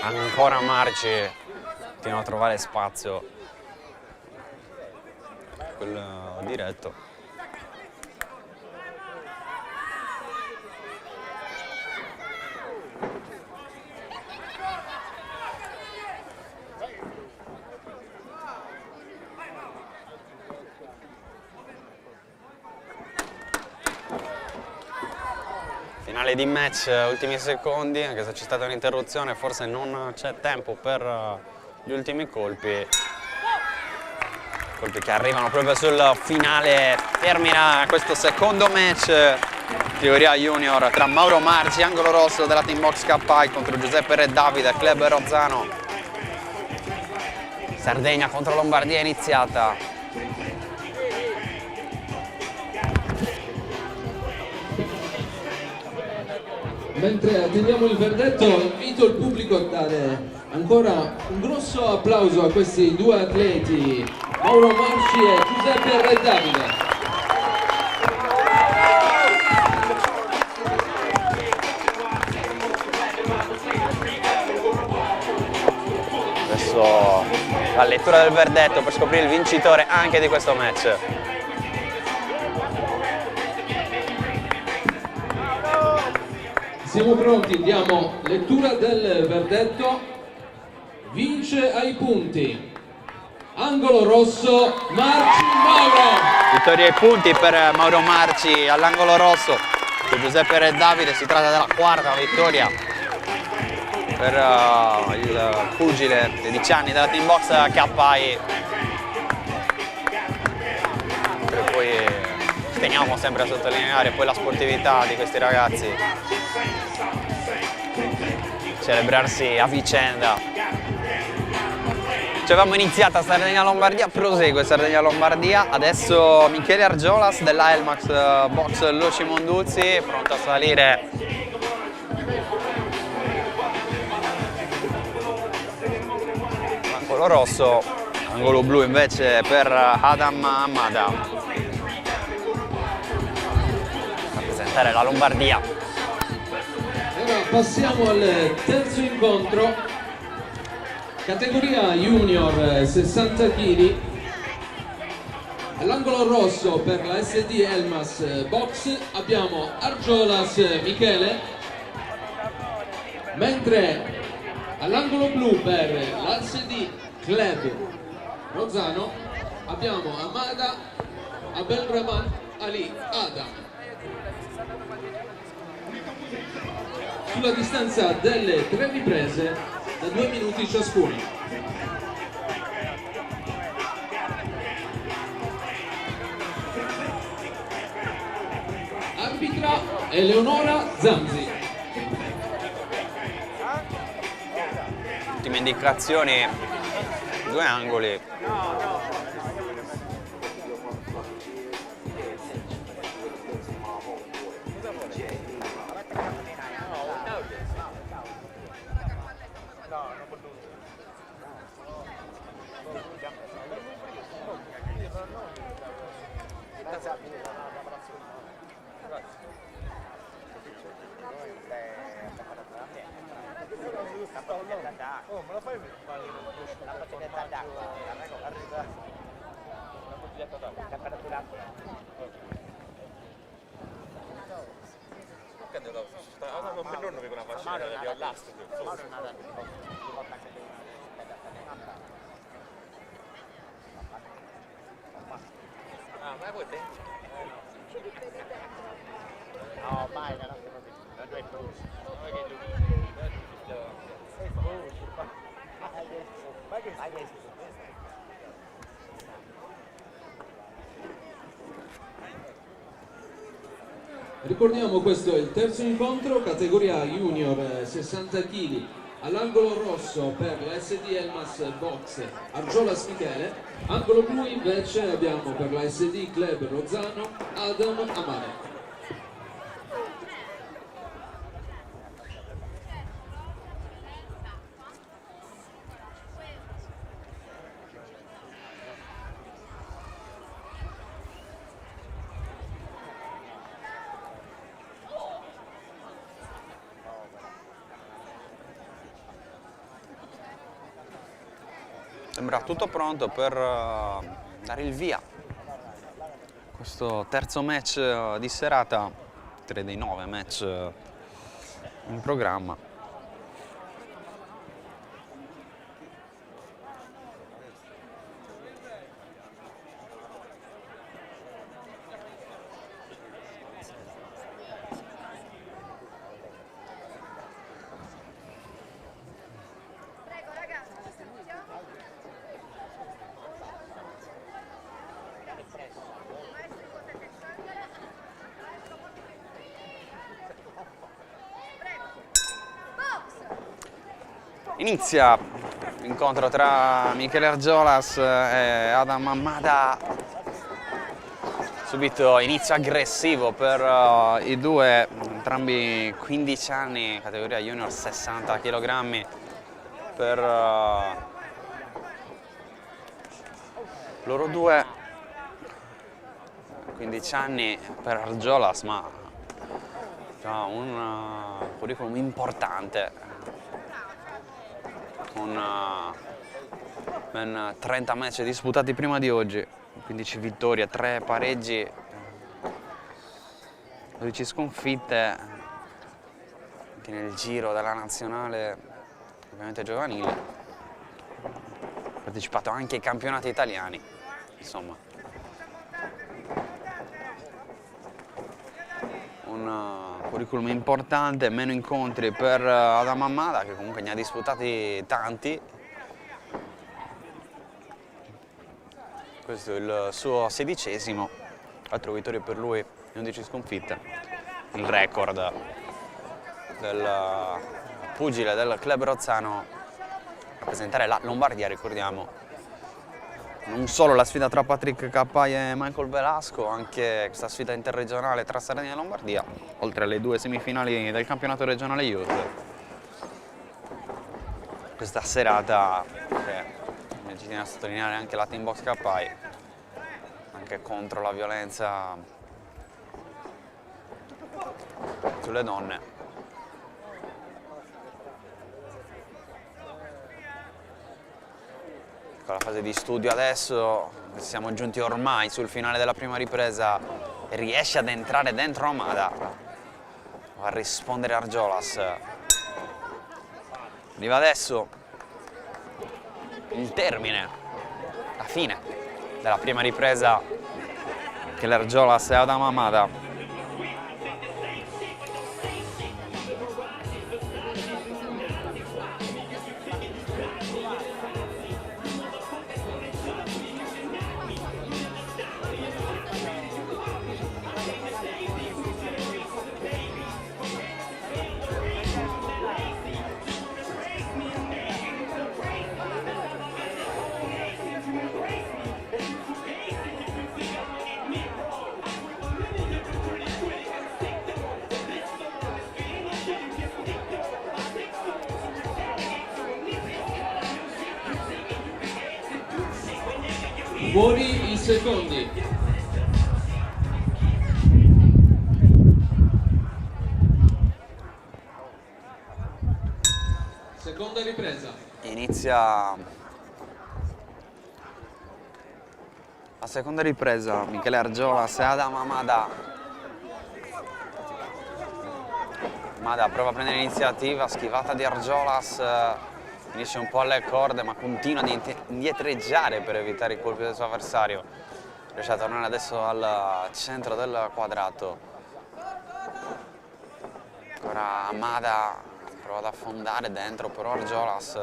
ancora Marci, continua a trovare spazio, quel diretto. Finale di match, ultimi secondi, anche se c'è stata un'interruzione, forse non c'è tempo per gli ultimi colpi. Colpi che arrivano proprio sul finale. Termina questo secondo match categoria junior tra Mauro Marci, angolo rosso della Team Box KI, contro Giuseppe Re Davide, Club Rozzano. Sardegna contro Lombardia è iniziata. Mentre attendiamo il verdetto, invito il pubblico a dare ancora un grosso applauso a questi due atleti, Mauro Marci e Giuseppe Re Davide. Adesso la lettura del verdetto per scoprire il vincitore anche di questo match. Siamo pronti, diamo lettura del verdetto. Vince ai punti angolo rosso Marci Mauro. Vittoria ai punti per Mauro Marci all'angolo rosso con Giuseppe Re Davide. Si tratta della quarta vittoria per il pugile 16 anni della Team Box KI. E poi teniamo sempre a sottolineare poi la sportività di questi ragazzi, celebrarsi a vicenda. Ci avevamo iniziata Sardegna-Lombardia, prosegue Sardegna-Lombardia. Adesso Michele Argiolas della Elmax Box Loci Monduzzi, pronto a salire. Angolo rosso, angolo blu invece per Adam Amada. Rappresentare la Lombardia. Ora passiamo al terzo incontro, categoria junior 60 kg. All'angolo rosso per la SD Elmas Box abbiamo Argiolas Michele, mentre all'angolo blu per la SD Club Rozzano abbiamo Amada Abelrahman Ali Adam. Sulla distanza delle 3 riprese da 2 minuti ciascuno. Arbitra Eleonora Zanzi. Ultime indicazioni, 2 angoli. Oh, me la fai fare la bottiglietta d'acqua? Arriva la bottiglietta d'acqua. La temperatura acqua. Non mi nonno con una fascina di all'astro. Ah, ma vuoi te? No, vai, non è così. Ricordiamo, questo è il terzo incontro, categoria junior 60 kg. All'angolo rosso per la SD Elmas Box Argiolas Michele, angolo blu invece abbiamo per la SD Club Rozzano Adam Amare. Sembra tutto pronto per dare il via. Questo terzo match di serata, 3 dei 9 match in programma. Inizia l'incontro tra Michele Argiolas e Adam Amada. Subito inizio aggressivo per i due, entrambi 15 anni, categoria junior 60 kg per loro due. 15 anni per Argiolas, ma ha un curriculum importante, con ben 30 match disputati prima di oggi, 15 vittorie, 3 pareggi, 12 sconfitte, anche nel giro della nazionale, ovviamente giovanile, ha partecipato anche ai campionati italiani, insomma. Un curriculum importante, meno incontri per Adam Amada, che comunque ne ha disputati tanti. Questo è il suo 16°, 4 vittorie per lui e 11 sconfitte. Il record del pugile del Club Rozzano a rappresentare la Lombardia, ricordiamo. Non solo la sfida tra Patrick Cappai e Michael Velasco, anche questa sfida interregionale tra Sardegna e Lombardia, oltre alle 2 semifinali del campionato regionale Youth. Questa serata, che ci tiene a sottolineare anche la Team Box Cappai, anche contro la violenza sulle donne. La fase di studio adesso, siamo giunti ormai sul finale della prima ripresa, riesce ad entrare dentro Amada, a rispondere Argiolas. Arriva adesso il termine, la fine della prima ripresa, che l'Argiolas e Adam Amada. Fuori i secondi. Seconda ripresa. Inizia la seconda ripresa, Michele Argiolas e Adam Amada. Amada prova a prendere l'iniziativa, schivata di Argiolas, finisce un po' alle corde, ma continua ad indietreggiare per evitare i colpi del suo avversario. Riesce a tornare adesso al centro del quadrato. Ancora Amada prova ad affondare dentro, però Argiolas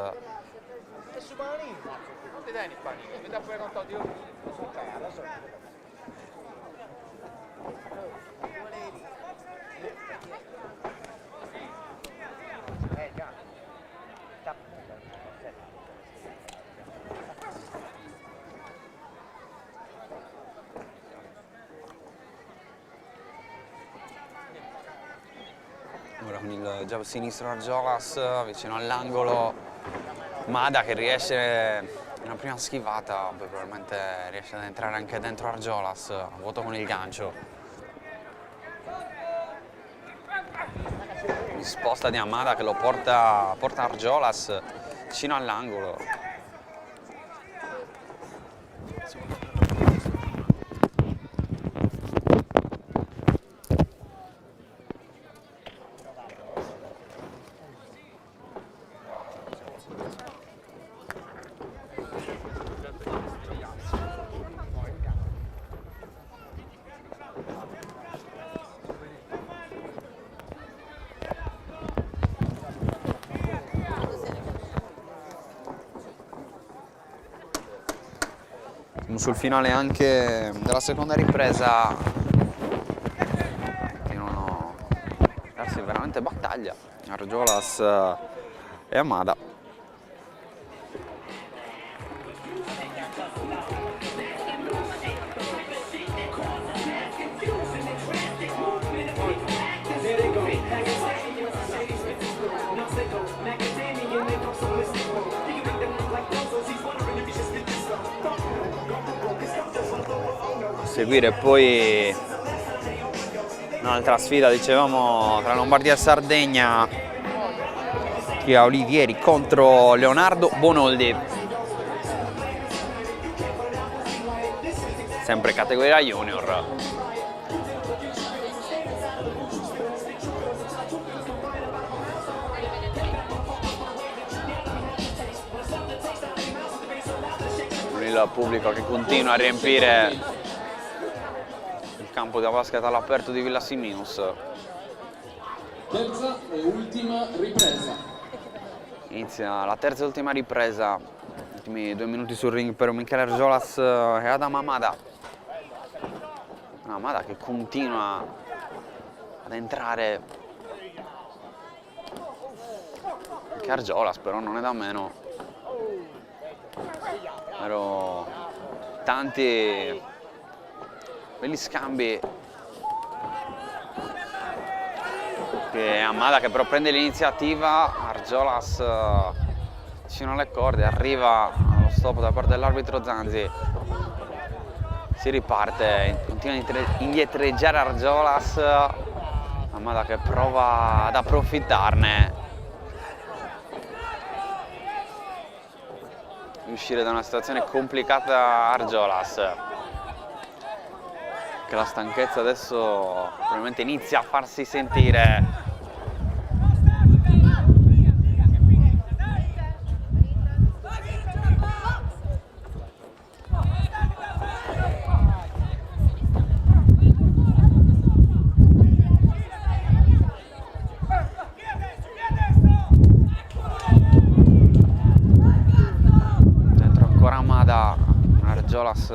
Ora con il jab sinistro Argiolas vicino all'angolo, Mada che riesce in una prima schivata, poi probabilmente riesce ad entrare anche dentro Argiolas, a vuoto con il gancio. Risposta di Amada che lo porta Argiolas vicino all'angolo. Sul finale anche della seconda ripresa continuano a darsi veramente battaglia Argiolas e Amada. Seguire poi un'altra sfida, dicevamo, tra Lombardia e Sardegna, Chia Olivieri contro Leonardo Bonoldi, sempre categoria junior. Il pubblico che continua a riempire campo da basket all'aperto di Villa Simius. Terza e ultima ripresa. Inizia la terza e ultima ripresa. Ultimi 2 minuti sul ring per Michele Argiolas e Adam Amada. Amada che continua ad entrare. Anche Argiolas però non è da meno. Ero tanti belli scambi che Amada che però prende l'iniziativa, Argiolas vicino alle corde, arriva allo stop da parte dell'arbitro Zanzi, si riparte, continua a indietreggiare Argiolas, Amada che prova ad approfittarne, uscire da una situazione complicata Argiolas, che la stanchezza adesso probabilmente inizia a farsi sentire. Dentro ancora Amada, Argiolas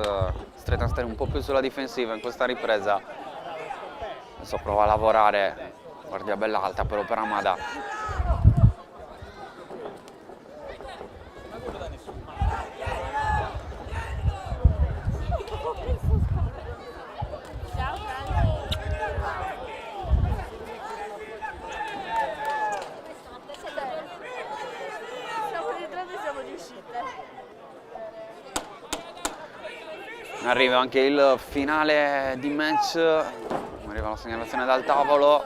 stretta a stare un po' più sulla difensiva in questa ripresa. Adesso prova a lavorare, guardia bella alta però per Amada. Arriva anche il finale di match, arriva la segnalazione dal tavolo.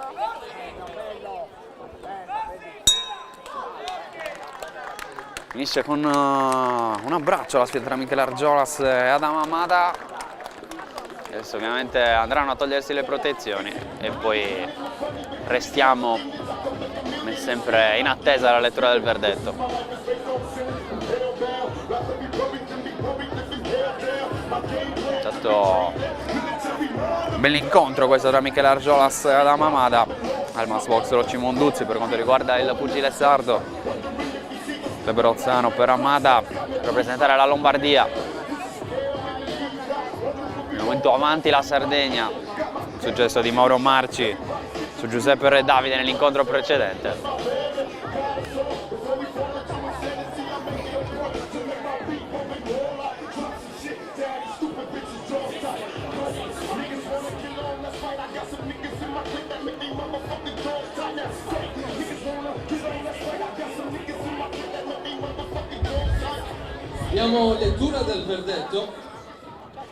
Finisce con un abbraccio la sfida tra Michele Argiolas e Adam Amada. Adesso ovviamente andranno a togliersi le protezioni e poi restiamo come sempre in attesa della lettura del verdetto. Bell'incontro questo tra Michele Argiolas e Adam Amada al Mass Box lo Cimonduzzi per quanto riguarda il pugile sardo. Peperozzano per Amada per rappresentare la Lombardia. Nel momento avanti la Sardegna, successo di Mauro Marci su Giuseppe Re Davide nell'incontro precedente. Diamo lettura del verdetto.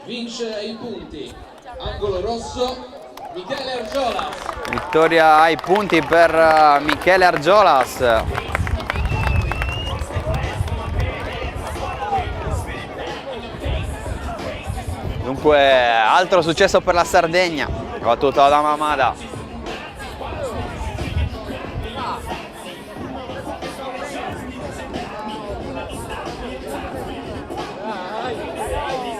Vince ai punti angolo rosso Michele Argiolas. Vittoria ai punti per Michele Argiolas. Dunque altro successo per la Sardegna, battuta da Mamada.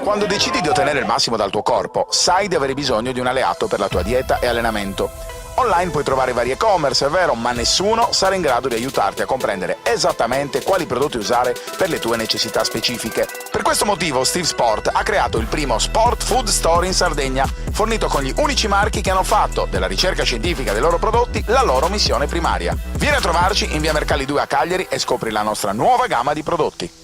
Quando decidi di ottenere il massimo dal tuo corpo, sai di avere bisogno di un alleato per la tua dieta e allenamento. Online puoi trovare vari e-commerce, è vero, ma nessuno sarà in grado di aiutarti a comprendere esattamente quali prodotti usare per le tue necessità specifiche. Per questo motivo Steve Sport ha creato il primo Sport Food Store in Sardegna, fornito con gli unici marchi che hanno fatto della ricerca scientifica dei loro prodotti la loro missione primaria. Vieni a trovarci in via Mercalli 2 a Cagliari e scopri la nostra nuova gamma di prodotti.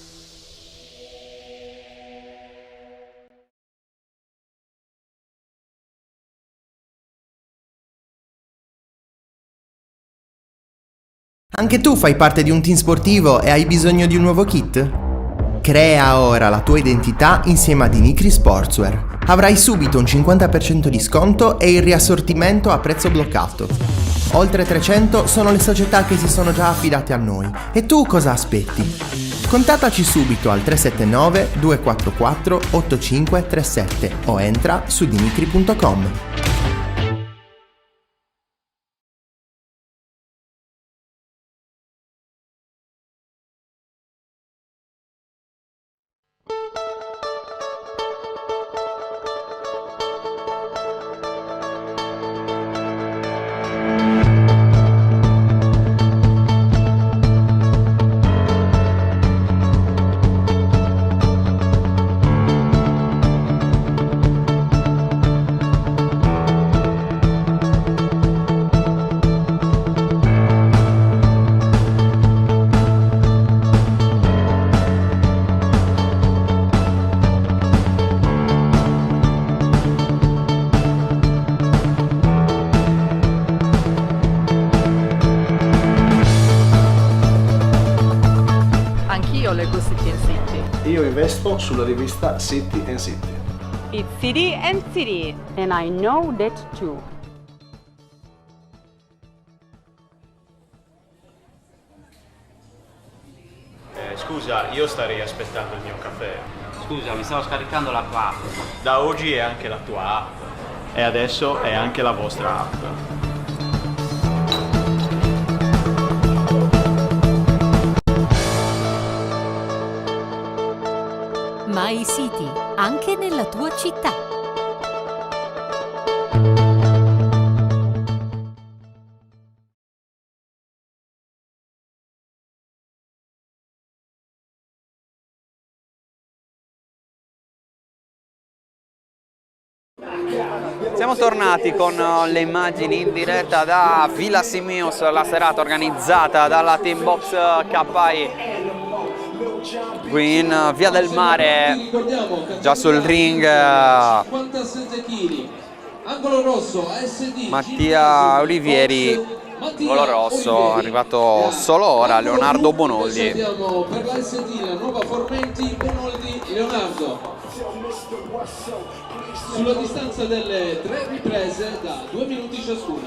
Anche tu fai parte di un team sportivo e hai bisogno di un nuovo kit? Crea ora la tua identità insieme a Dinicri Sportswear. Avrai subito un 50% di sconto e il riassortimento a prezzo bloccato. Oltre 300 sono le società che si sono già affidate a noi. E tu cosa aspetti? Contattaci subito al 379 244 8537 o entra su dinicri.com. Anch'io leggo City and City. Io investo sulla rivista City and City. It's City and City. And I know that too. Scusa, io starei aspettando il mio caffè. Scusa, mi stavo scaricando la tua app. Da oggi è anche la tua app. E adesso è anche la vostra app. My City, anche nella tua città. Siamo tornati con le immagini in diretta da Villa Simius, la serata organizzata dalla Team Box KI qui in Via del Mare, già sul ring 57 kg. Angolo rosso ASD Mattia Olivieri, angolo rosso, arrivato solo ora Leonardo Bonoldi. Abbiamo per la ASD la nuova Formenti, Bonoldi, Leonardo. Sulla distanza delle 3 riprese da 2 minuti ciascuna.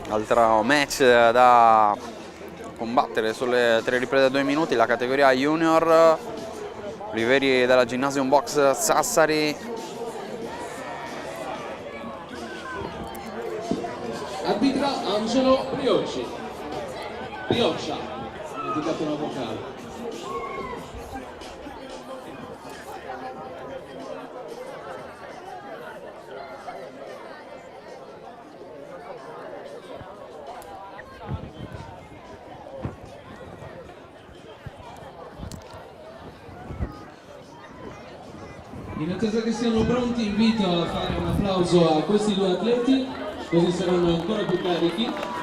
Altro match da combattere sulle 3 riprese da 2 minuti, la categoria junior. Oliveri della Gymnasium Box Sassari. Arbitra Angelo Briocci. Brioccia, ho dedicato una vocale. In attesa che siano pronti invito a fare un applauso a questi due atleti. così saranno ancora più carichi.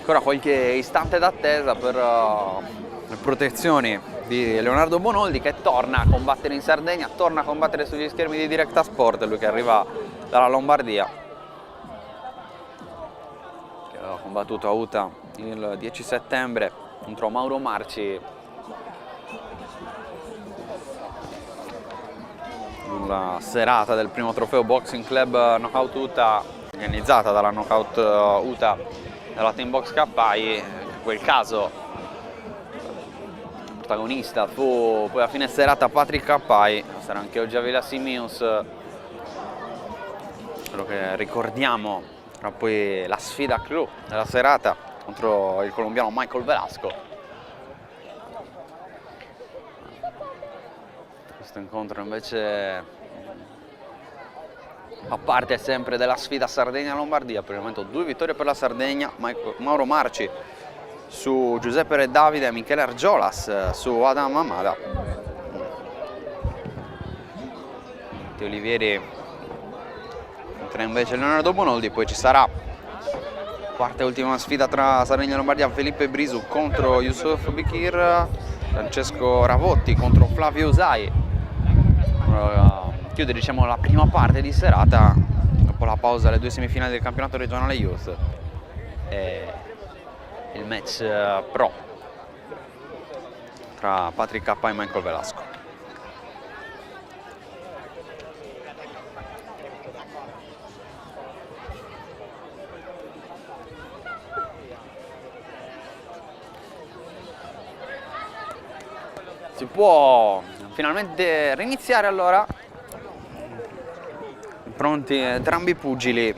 Ancora qualche istante d'attesa per le protezioni di Leonardo Bonoldi, che torna a combattere in Sardegna, torna a combattere sugli schermi di Directa Sport, lui che arriva dalla Lombardia, che aveva combattuto a Uta il 10 settembre contro Mauro Marci, la serata del primo trofeo Boxing Club Knockout Uta, organizzata dalla Knockout Uta della Team Box KI. In quel caso il protagonista fu poi a fine serata Patrick KI, sarà anche oggi a Villa Simius. Quello che ricordiamo era poi la sfida clou della serata contro il colombiano Michael Velasco. Questo incontro invece, a parte sempre della sfida Sardegna-Lombardia, per il momento 2 vittorie per la Sardegna, Mauro Marci su Giuseppe Re Davide e Michele Argiolas su Adam Amada. Di Olivieri entra invece Leonardo Bonoldi. Poi ci sarà quarta e ultima sfida tra Sardegna e Lombardia, Felipe Brisu contro Yusuf Bikir, Francesco Ravotti contro Flavio Usai. Chiude, diciamo, la prima parte di serata dopo la pausa alle 2 semifinali del campionato regionale Youth e il match pro tra Patrick K e Michael Velasco. Si può finalmente riniziare allora. Pronti entrambi i pugili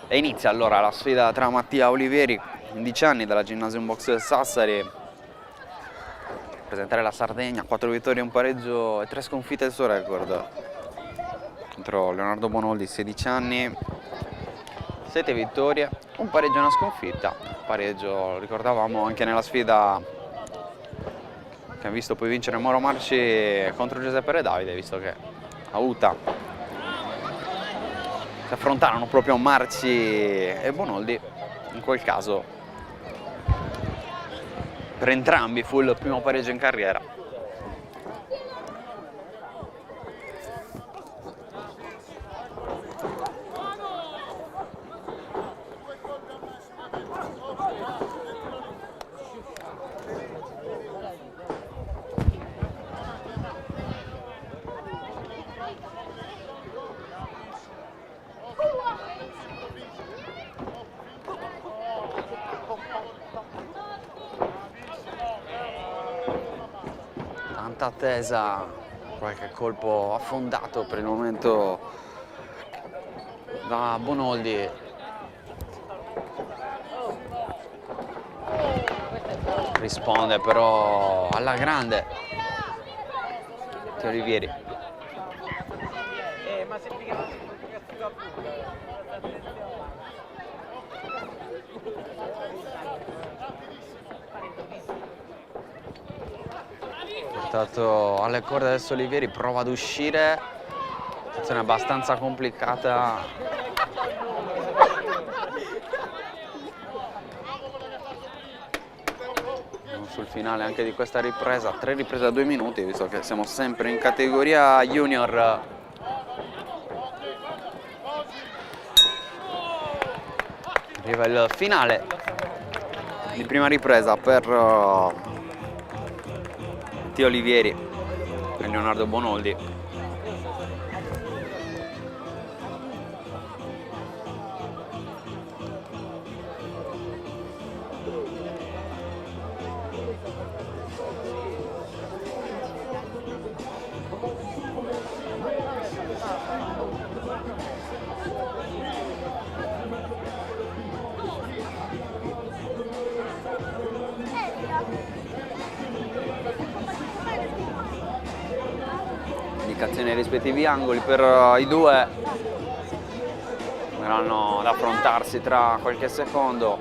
e inizia allora la sfida tra Mattia Olivieri, 15 anni, della Gymnasium Box Sassari, presentare la Sardegna, 4 vittorie, 1 pareggio e 3 sconfitte il suo record, contro Leonardo Bonoldi, 16 anni, 7 vittorie, 1 pareggio e 1 sconfitta. Pareggio, ricordavamo, anche nella sfida che ha visto poi vincere Mauro Marci contro Giuseppe Re Davide, visto che a Uta si affrontarono proprio Marci e Bonoldi. In quel caso per entrambi fu il primo pareggio in carriera. Tanta attesa, qualche colpo affondato per il momento da Bonoldi. Risponde però alla grande Di Olivieri. Portato alle corde adesso Olivieri, prova ad uscire, situazione abbastanza complicata. Sul finale anche di questa ripresa, 3 riprese a 2 minuti, visto che siamo sempre in categoria junior. Arriva il finale di prima ripresa per Di Olivieri e Leonardo Bonoldi. mettersi nei rispettivi angoli per i due. Verranno ad affrontarsi tra qualche secondo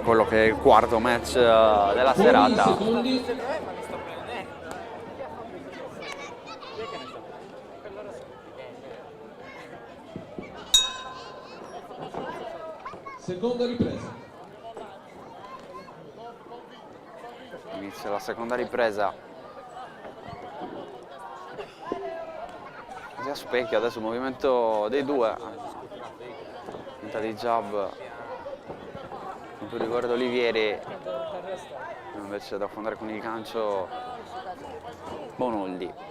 quello che è il quarto match della serata. Seconda ripresa. Inizia la seconda ripresa. Si specchia adesso il movimento dei due. Finta di jab. In più riguardo Olivieri. Invece da affrontare con il gancio Bonoldi.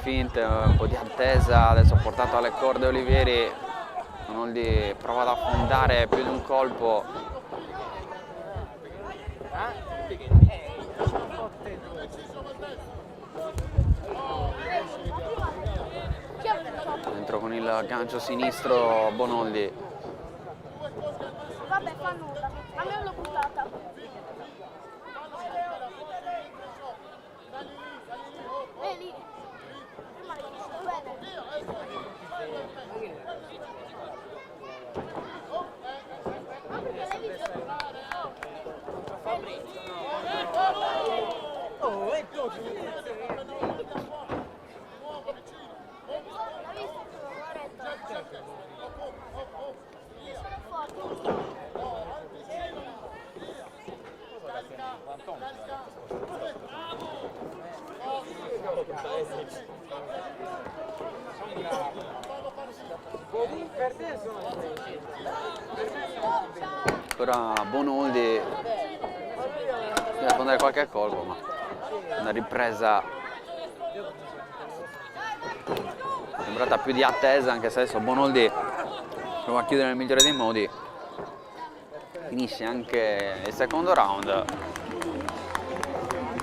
Finte, un po' di attesa, adesso ha portato alle corde Olivieri, Bonoldi prova ad affondare più di un colpo. Dentro con il gancio sinistro Bonoldi. Vabbè, fa nulla, a me l'ho buttata. Lì. Ancora Bonoldi deve affrontare qualche colpo, ma una ripresa sembrata più di attesa, anche se adesso Bonoldi prova a chiudere nel migliore dei modi. Finisce anche il secondo round.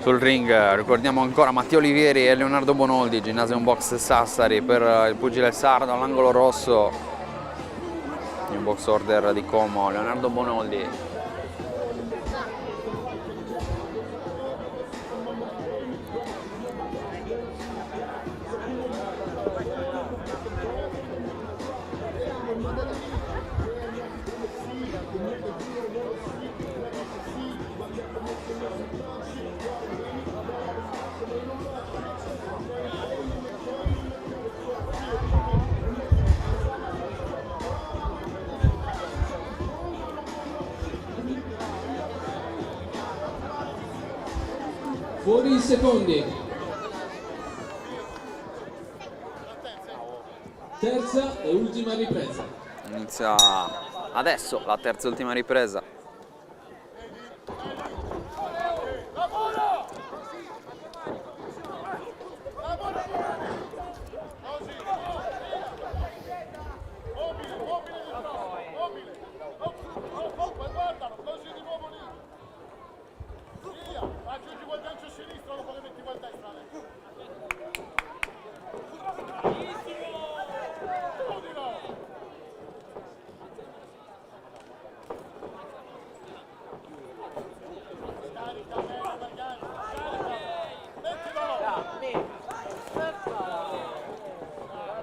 Sul ring ricordiamo ancora Matteo Olivieri e Leonardo Bonoldi, Gymnasium Box Sassari per il pugile sardo all'angolo rosso. In box order di Como, Leonardo Bonoldi. Fuori i secondi. Terza e ultima ripresa. Inizia adesso la terza e ultima ripresa.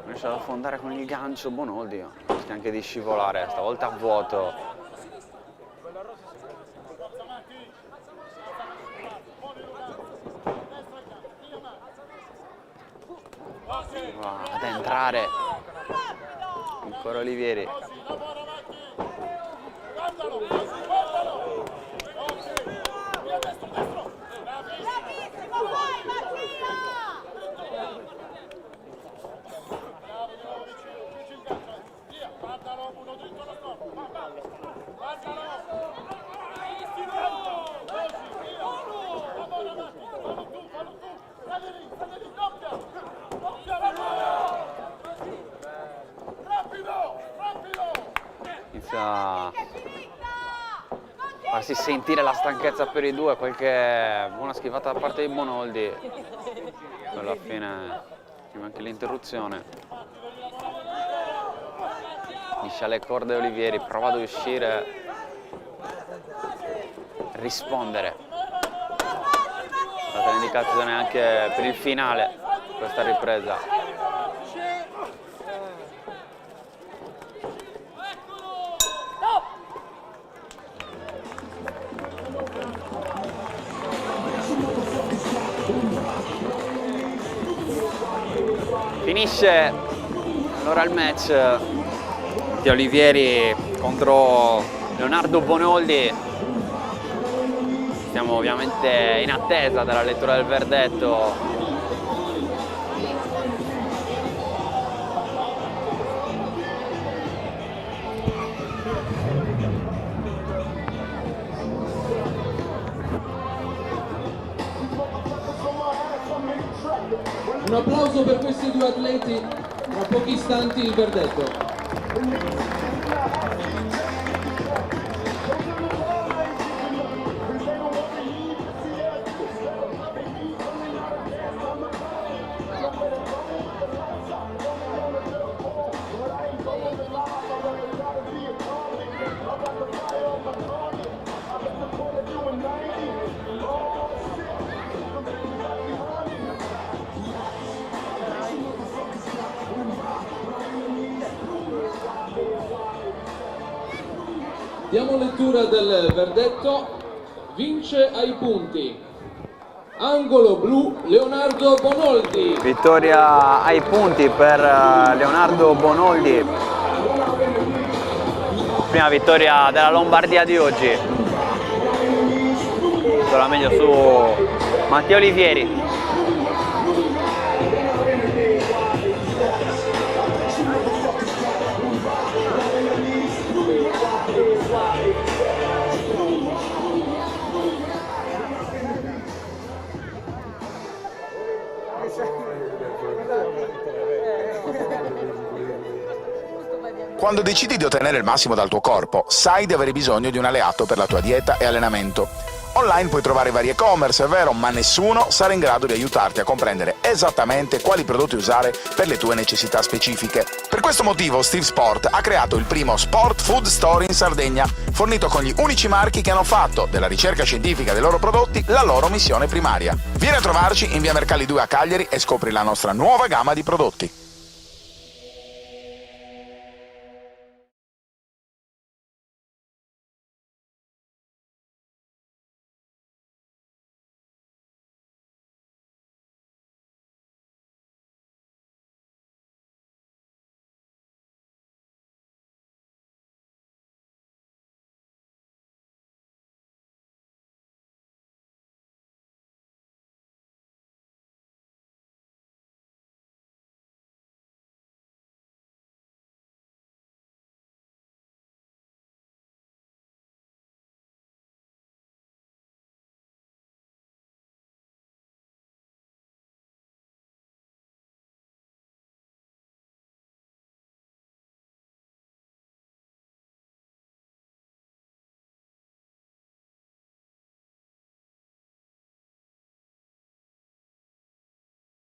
Riesce ad affondare con il gancio Bonoldi, rischia anche di scivolare, stavolta a vuoto. Va ad entrare ancora Olivieri. Inizia a farsi sentire la stanchezza per i due, qualche buona schivata da parte di Bonoldi. Alla fine Prima anche l'interruzione. Finisce alle corde Olivieri, prova ad uscire, rispondere. È stata l'indicazione anche per il finale questa ripresa. Finisce allora il match di Olivieri contro Leonardo Bonoldi. Siamo ovviamente in attesa della lettura del verdetto. Un applauso per questi due atleti, tra pochi istanti il verdetto. Diamo lettura del verdetto. Vince ai punti angolo blu Leonardo Bonoldi. Vittoria ai punti per Leonardo Bonoldi. Prima vittoria della Lombardia di oggi. Solo meglio su Matteo Olivieri. Quando decidi di ottenere il massimo dal tuo corpo, sai di avere bisogno di un alleato per la tua dieta e allenamento. Online puoi trovare vari e-commerce, è vero, ma nessuno sarà in grado di aiutarti a comprendere esattamente quali prodotti usare per le tue necessità specifiche. Per questo motivo Steve Sport ha creato il primo Sport Food Store in Sardegna, fornito con gli unici marchi che hanno fatto della ricerca scientifica dei loro prodotti la loro missione primaria. Vieni a trovarci in via Mercalli 2 a Cagliari e scopri la nostra nuova gamma di prodotti.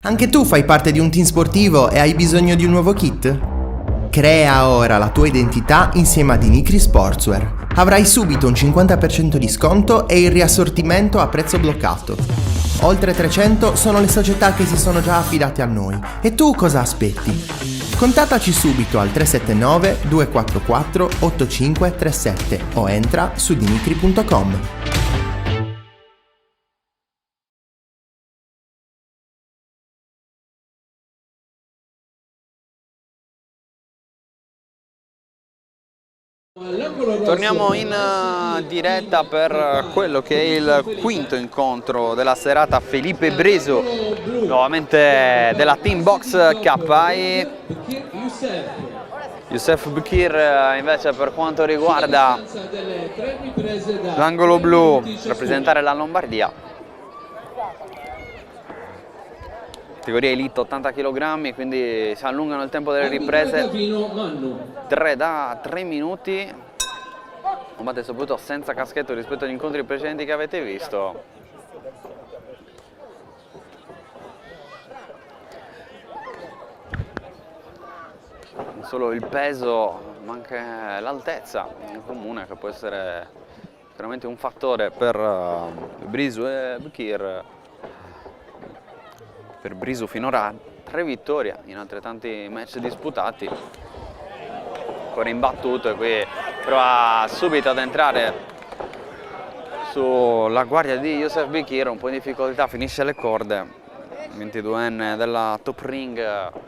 Anche tu fai parte di un team sportivo e hai bisogno di un nuovo kit? Crea ora la tua identità insieme a Dinicri Sportswear. Avrai subito un 50% di sconto e il riassortimento a prezzo bloccato. Oltre 300 sono le società che si sono già affidate a noi. E tu cosa aspetti? Contattaci subito al 379 244 8537 o entra su dinicri.com. Torniamo in diretta per quello che è il quinto incontro della serata. Felipe Breso, nuovamente della Team Box KAI. Youssef Bukir invece per quanto riguarda l'angolo blu, rappresentare la Lombardia. Categoria Elite 80 kg, quindi si allungano il tempo delle riprese. 3 minuti. Combatte soprattutto senza caschetto rispetto agli incontri precedenti che avete visto. solo il peso, ma anche l'altezza comune, che può essere sicuramente un fattore per Brisu e Bkir. Per Brisu finora 3 vittorie in altrettanti match disputati, ancora imbattuto, e qui prova subito ad entrare sulla guardia di Youssef Bkir, un po' in difficoltà, finisce le corde, 22enne della Top Ring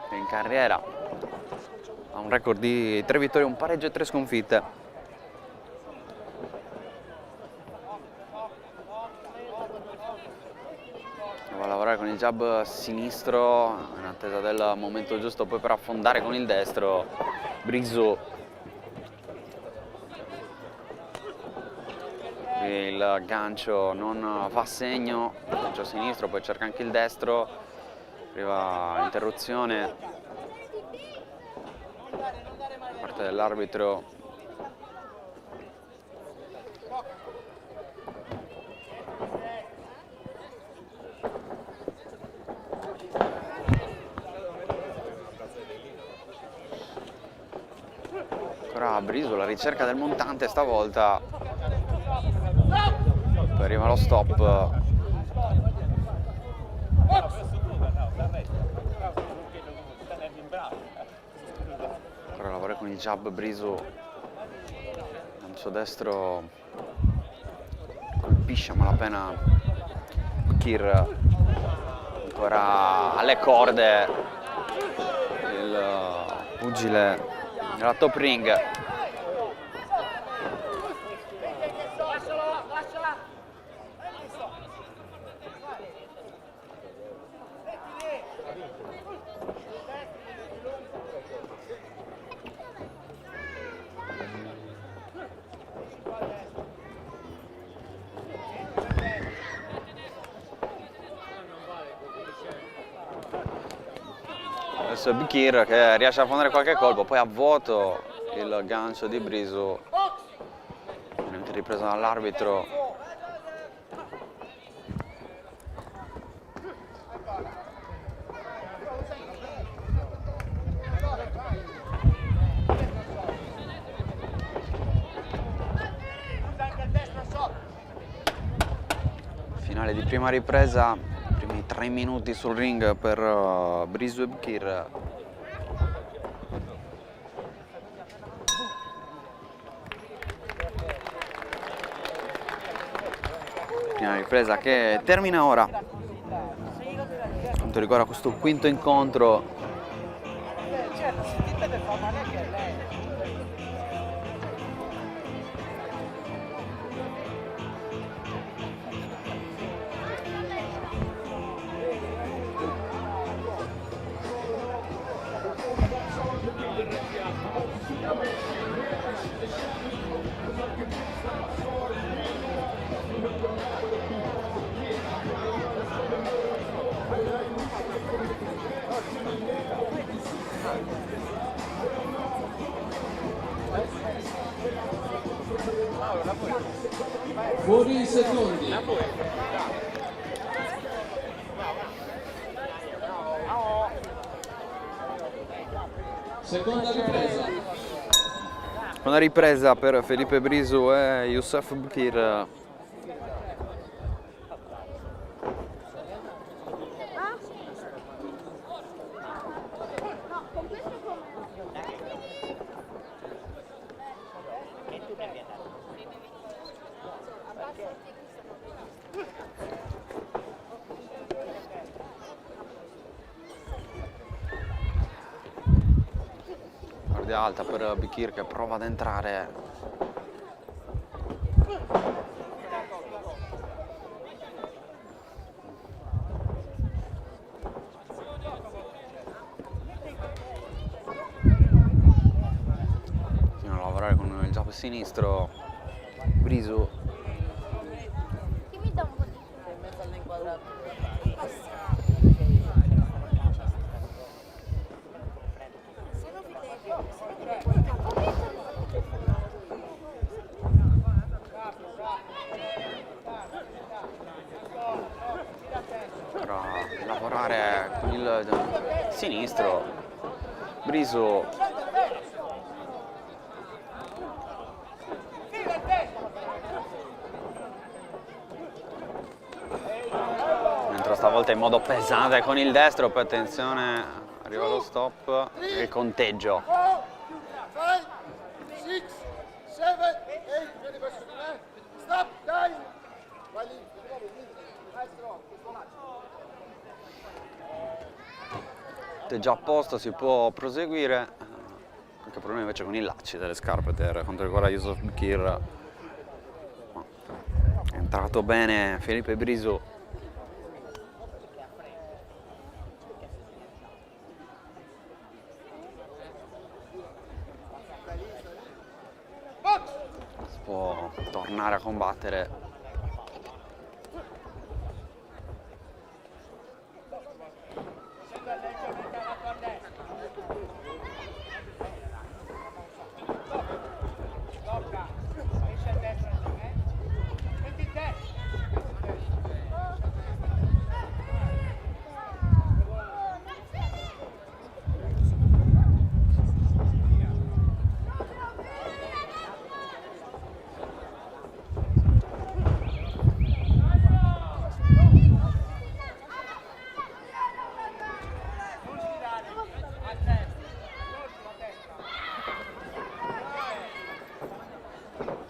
in carriera, ha un record di 3 vittorie, un pareggio e 3 sconfitte. Va a lavorare con il jab sinistro in attesa del momento giusto poi per affondare con il destro Brisu. Il gancio non fa segno, gancio sinistro, poi cerca anche il destro, arriva interruzione da parte dell'arbitro. Ancora Brisu, la ricerca del montante stavolta. Poi arriva lo stop. Ancora lavora con il jab Brisu. Lancio destro. Colpisce a malapena Bkir. Ancora alle corde il pugile della Top Ring. Adesso Bkir che riesce a fondere qualche colpo, poi a vuoto il gancio di Brisu, finalmente ripreso dall'arbitro. Finale di prima ripresa, primi 3 minuti sul ring per Brisu e Bkir. Prima ripresa che termina ora. Quanto riguarda questo quinto incontro, Fuori i secondi. Seconda ripresa. una ripresa per Felipe Brisu e Youssef Bkir. Guardia alta per Bkir che prova ad entrare. Continua a lavorare con il jab sinistro Brisu. Lavorare con il sinistro Brisu. Entra stavolta in modo pesante con il destro, poi attenzione, arriva lo stop e il conteggio. 5, 6, 7, 8, stop, dai! Vai lì, Già a posto, si può proseguire. Anche problemi invece con i lacci delle scarpe per quanto riguarda Yusuf Bikir. È entrato bene Felipe Brisu. Si può tornare a combattere.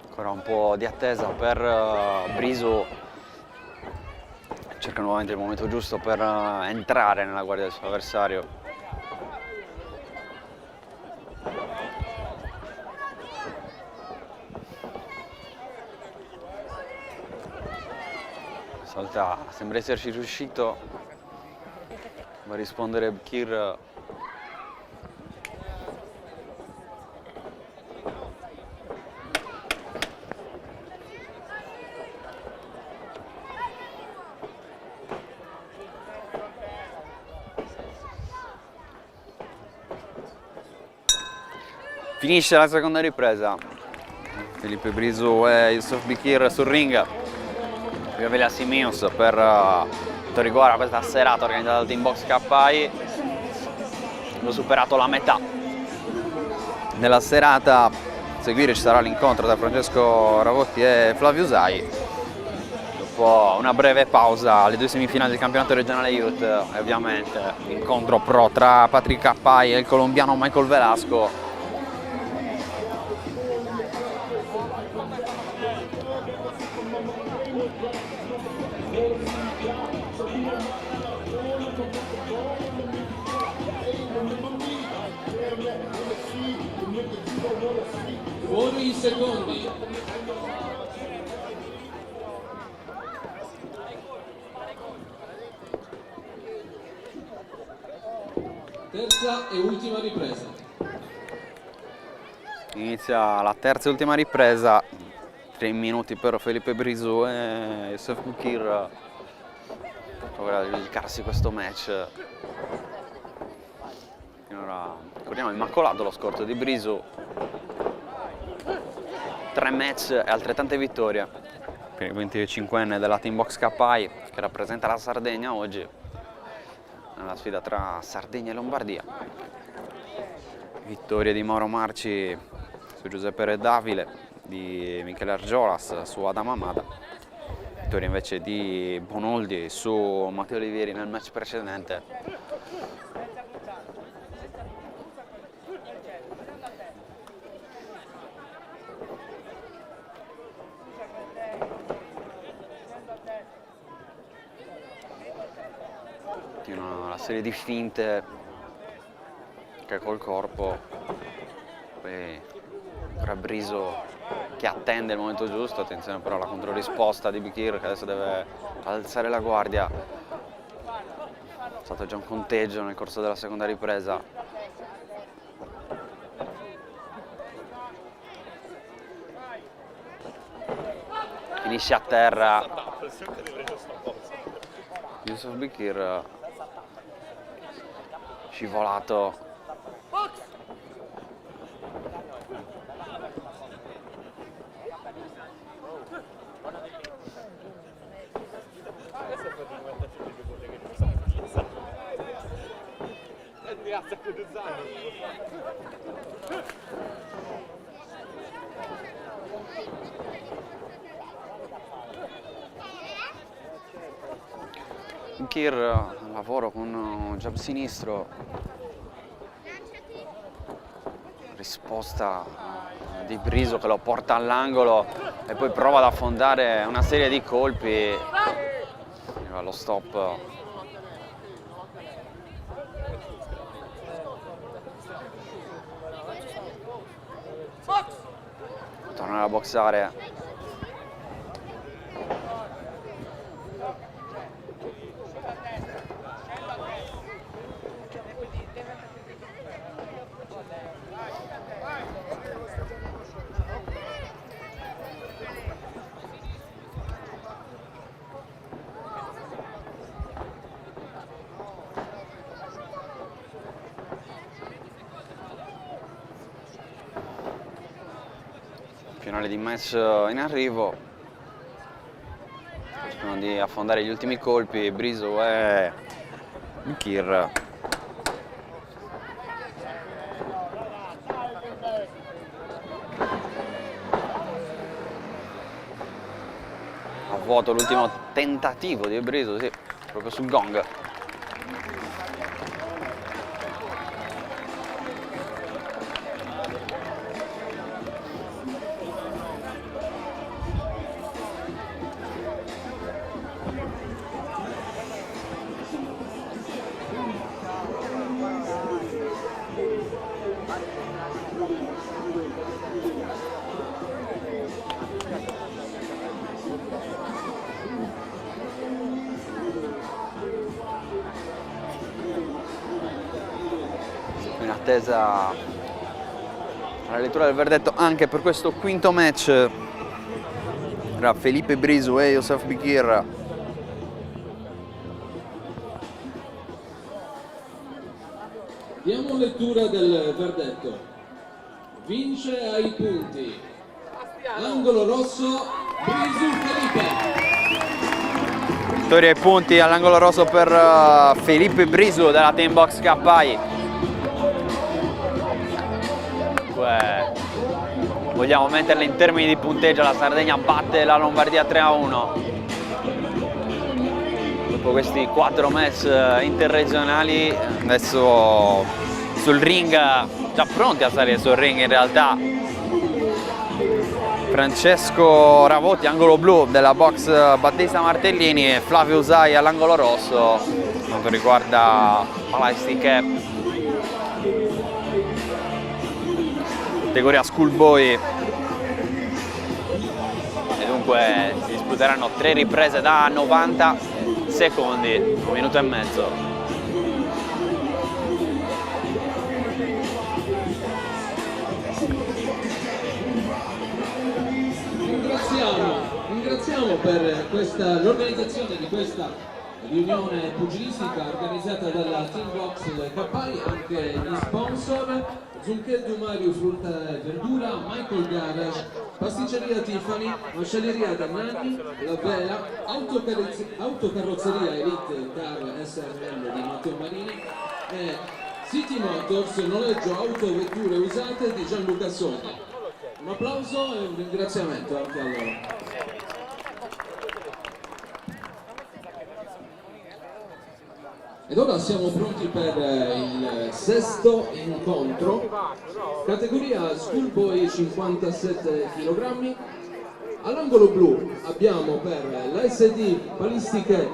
Ancora un po' di attesa per Brisu, cerca nuovamente il momento giusto per entrare nella guardia del suo avversario. Salta, sembra esserci riuscito, va a rispondere Bikir. Finisce la seconda ripresa. Felipe Brisu e Yusuf Bikir sul ring. Gabriele Simius per quanto riguarda questa serata organizzata dal Team Box KI. Hanno superato la metà della serata. A seguire ci sarà l'incontro tra Francesco Ravotti e Flavio Usai. Dopo una breve pausa alle due semifinali del campionato regionale Youth e ovviamente l'incontro pro tra Patrick KI e il colombiano Michael Velasco. Buoni secondi. Terza e ultima ripresa. Inizia la terza e ultima ripresa. 3 minuti per Felipe Brisu e Yusuf Bikir. Proverà a dedicarsi questo match. Finora, ricordiamo, immacolato lo scorto di Brisu. 3 match e altrettante vittorie per il 25enne della Team Box KI che rappresenta la Sardegna oggi nella sfida tra Sardegna e Lombardia. Vittorie di Mauro Marci su Giuseppe Redavile, di Michele Argiolas su Adam Amada. Vittoria invece di Bonoldi su Matteo Olivieri nel match precedente. Una serie di finte che col corpo, poi ancora Brisu che attende il momento giusto. Attenzione però alla controrisposta di Bikir che adesso deve alzare la guardia. È stato già un conteggio nel corso della seconda ripresa. Finisce a terra Yusuf Bikir, scivolato. Kir al lavoro con un jab sinistro, risposta di Briso che lo porta all'angolo e poi prova ad affondare una serie di colpi, arriva allo stop. Tornare a boxare. Finale di match in arrivo, cercano di affondare gli ultimi colpi Briso e Kir. A vuoto l'ultimo tentativo di Briso, sì, proprio sul gong. In attesa la lettura del verdetto anche per questo quinto match tra Felipe Briso e Youssef Bikir. Diamo lettura del verdetto. Vince ai punti angolo rosso Briso Felipe. Vittoria ai punti all'angolo rosso per Felipe Briso della Team Box KI. Vogliamo metterla in termini di punteggio, la Sardegna batte la Lombardia 3-1. Dopo questi 4 match interregionali, adesso sul ring, già pronti a salire sul ring in realtà, Francesco Ravotti, angolo blu della box Battista Martellini, e Flavio Usai all'angolo rosso, per quanto riguarda palastiche, categoria schoolboy. E dunque si disputeranno 3 riprese da 90 secondi, 1 minuto e mezzo. Ringraziamo per l'organizzazione di questa riunione pugilistica organizzata dalla Team Box KI, anche gli sponsor Zuncher Dumario Frutta e Verdura, Michael Garage, Pasticceria Tiffany, Macelleria Dannani, La Vela, Autocarrozzeria Elite Car SRL di Matteo Marini e City Motors, noleggio auto vetture usate di Gianluca Sogni. Un applauso e un ringraziamento anche a loro. Ed ora siamo pronti per il sesto incontro, categoria Schoolboy 57 kg. All'angolo blu abbiamo per la SD Palistiche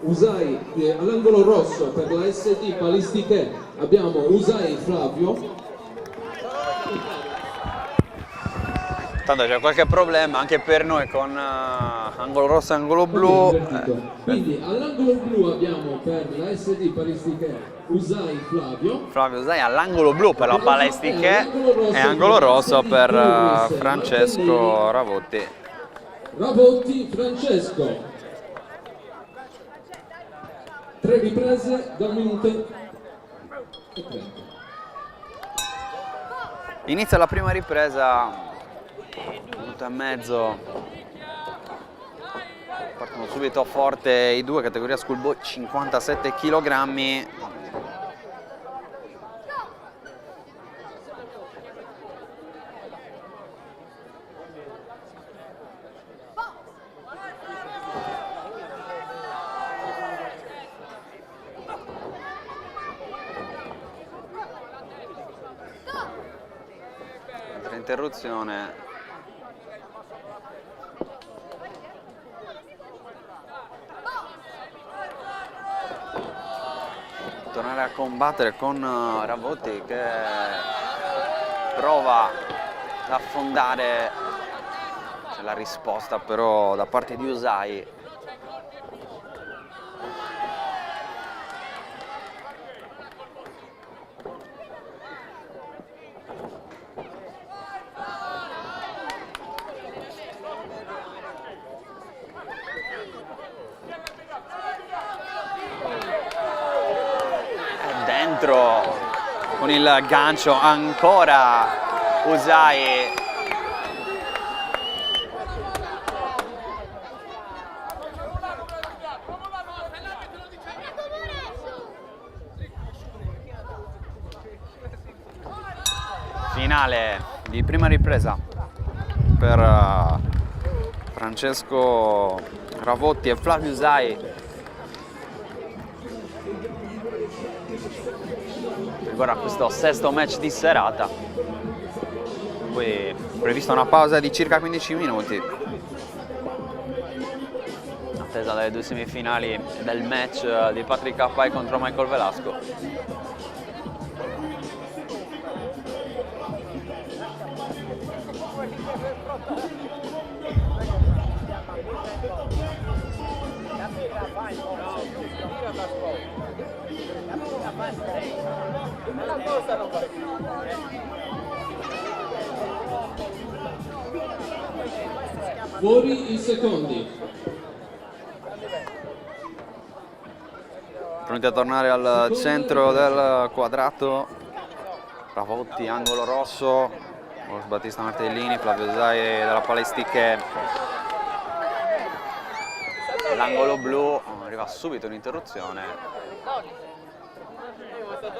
Usai, all'angolo rosso per la SD Palistiche abbiamo Usai Flavio. Tanto c'è qualche problema anche per noi con angolo rosso e angolo blu. Quindi all'angolo blu abbiamo per la SD Palistiche Usai Flavio. Flavio Usai all'angolo blu per la Palastiche e angolo rosso per Francesco Ravotti. Ravotti Francesco. 3 riprese da 1 minuto e 30. Inizia la prima ripresa. 1 minuto e mezzo, partono subito forte i due, categoria schoolboy 57 kg. interruzione. Tornare a combattere con Ravotti che prova ad affondare. C'è la risposta però da parte di Usai. Con il gancio ancora Usai. Finale di prima ripresa per Francesco Ravotti e Flavio Usai. Riguarda questo sesto match di serata. Poi è prevista una pausa di circa 15 minuti. Attesa dalle due semifinali del match di Patrick Capai contro Michael Velasco. Fuori i secondi. Pronti a tornare al centro del quadrato. Ravotti, angolo rosso. Battista Martellini, Flavio Usai dalla Palestiche. L'angolo blu. Arriva subito un'interruzione.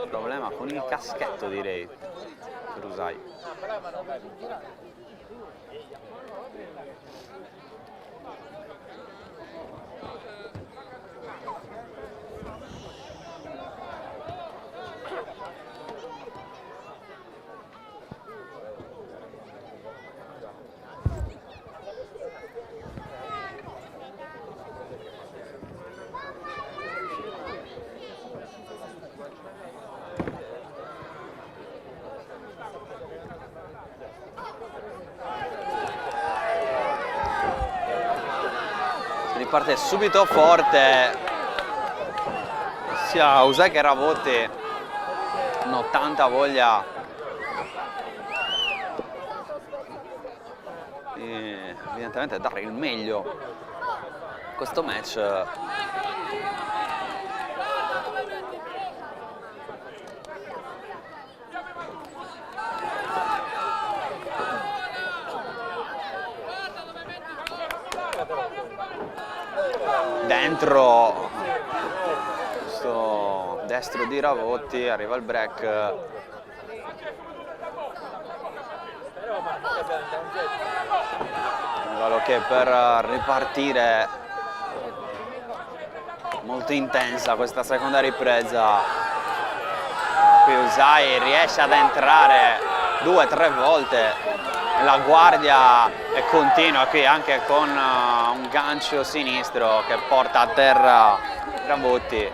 Problema con il caschetto, direi, per Usai. Parte subito forte sia Usai che Ravotti, hanno tanta voglia di evidentemente dare il meglio a questo match. Dentro questo destro di Ravotti, arriva il break. Valo che per ripartire molto intensa questa seconda ripresa. Qui Usai riesce ad entrare 2-3 volte. La guardia è continua qui anche con un gancio sinistro che porta a terra Ravotti. È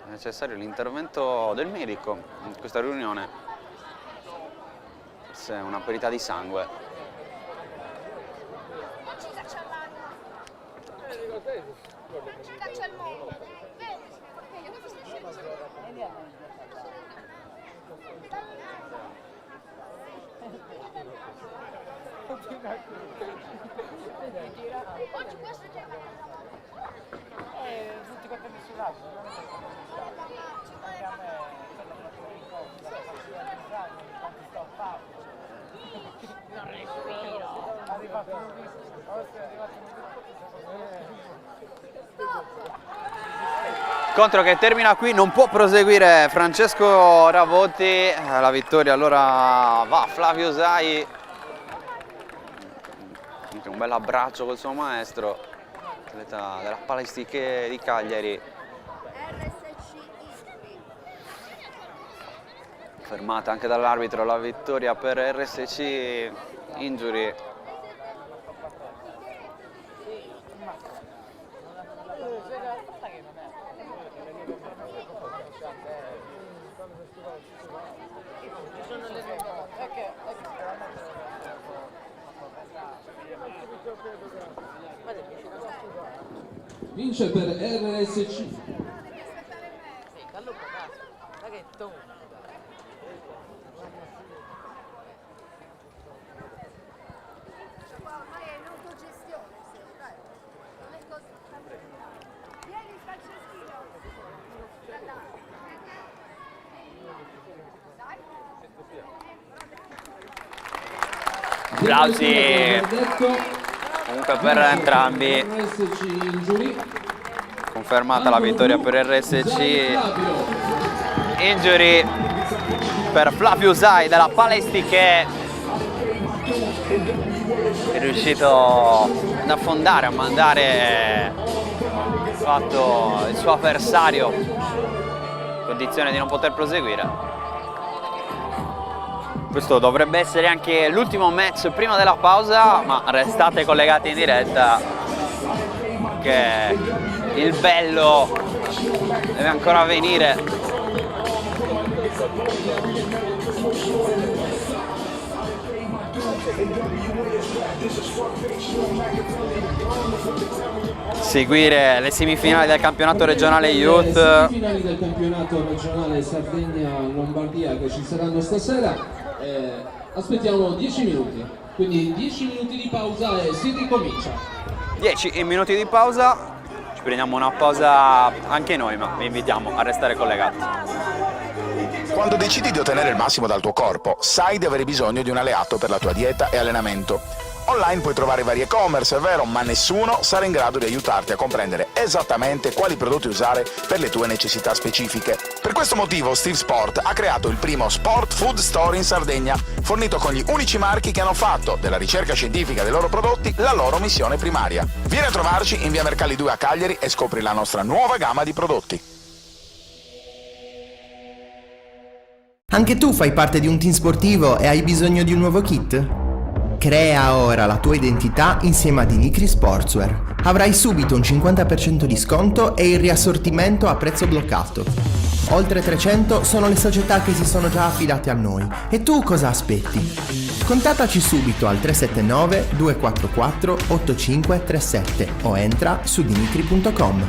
necessario l'intervento del medico in questa riunione. Forse una perità di sangue. Oggi questo è tutti contenti sull'altro. Scontro che termina qui, non può proseguire Francesco Ravotti, la vittoria allora va a Flavio Usai. Anche un bel abbraccio col suo maestro, atleta della Palestiche di Cagliari. Fermata anche dall'arbitro la vittoria per RSC Injury. Vince per RSC. Applausi comunque per entrambi. Confermata la vittoria per RSC. Injury per Flavio Usai della Palestiche, è riuscito ad affondare, a mandare il suo avversario in condizione di non poter proseguire. Questo dovrebbe essere anche l'ultimo match prima della pausa, ma restate collegati in diretta che il bello deve ancora venire. Seguire le semifinali del campionato regionale Youth. Le semifinali del campionato regionale Sardegna-Lombardia che ci saranno stasera. Aspettiamo 10 minuti, quindi 10 minuti di pausa e si ricomincia. 10 minuti di pausa, ci prendiamo una pausa anche noi, ma vi invitiamo a restare collegati. Quando decidi di ottenere il massimo dal tuo corpo, sai di avere bisogno di un alleato per la tua dieta e allenamento. Online puoi trovare vari e-commerce, è vero, ma nessuno sarà in grado di aiutarti a comprendere esattamente quali prodotti usare per le tue necessità specifiche. Per questo motivo Steve Sport ha creato il primo Sport Food Store in Sardegna, fornito con gli unici marchi che hanno fatto della ricerca scientifica dei loro prodotti la loro missione primaria. Vieni a trovarci in via Mercalli 2 a Cagliari e scopri la nostra nuova gamma di prodotti. Anche tu fai parte di un team sportivo e hai bisogno di un nuovo kit? Crea ora la tua identità insieme a Dinicri Sportswear. Avrai subito un 50% di sconto e il riassortimento a prezzo bloccato. Oltre 300 sono le società che si sono già affidate a noi. E tu cosa aspetti? Contattaci subito al 379 244 8537 o entra su dinicri.com.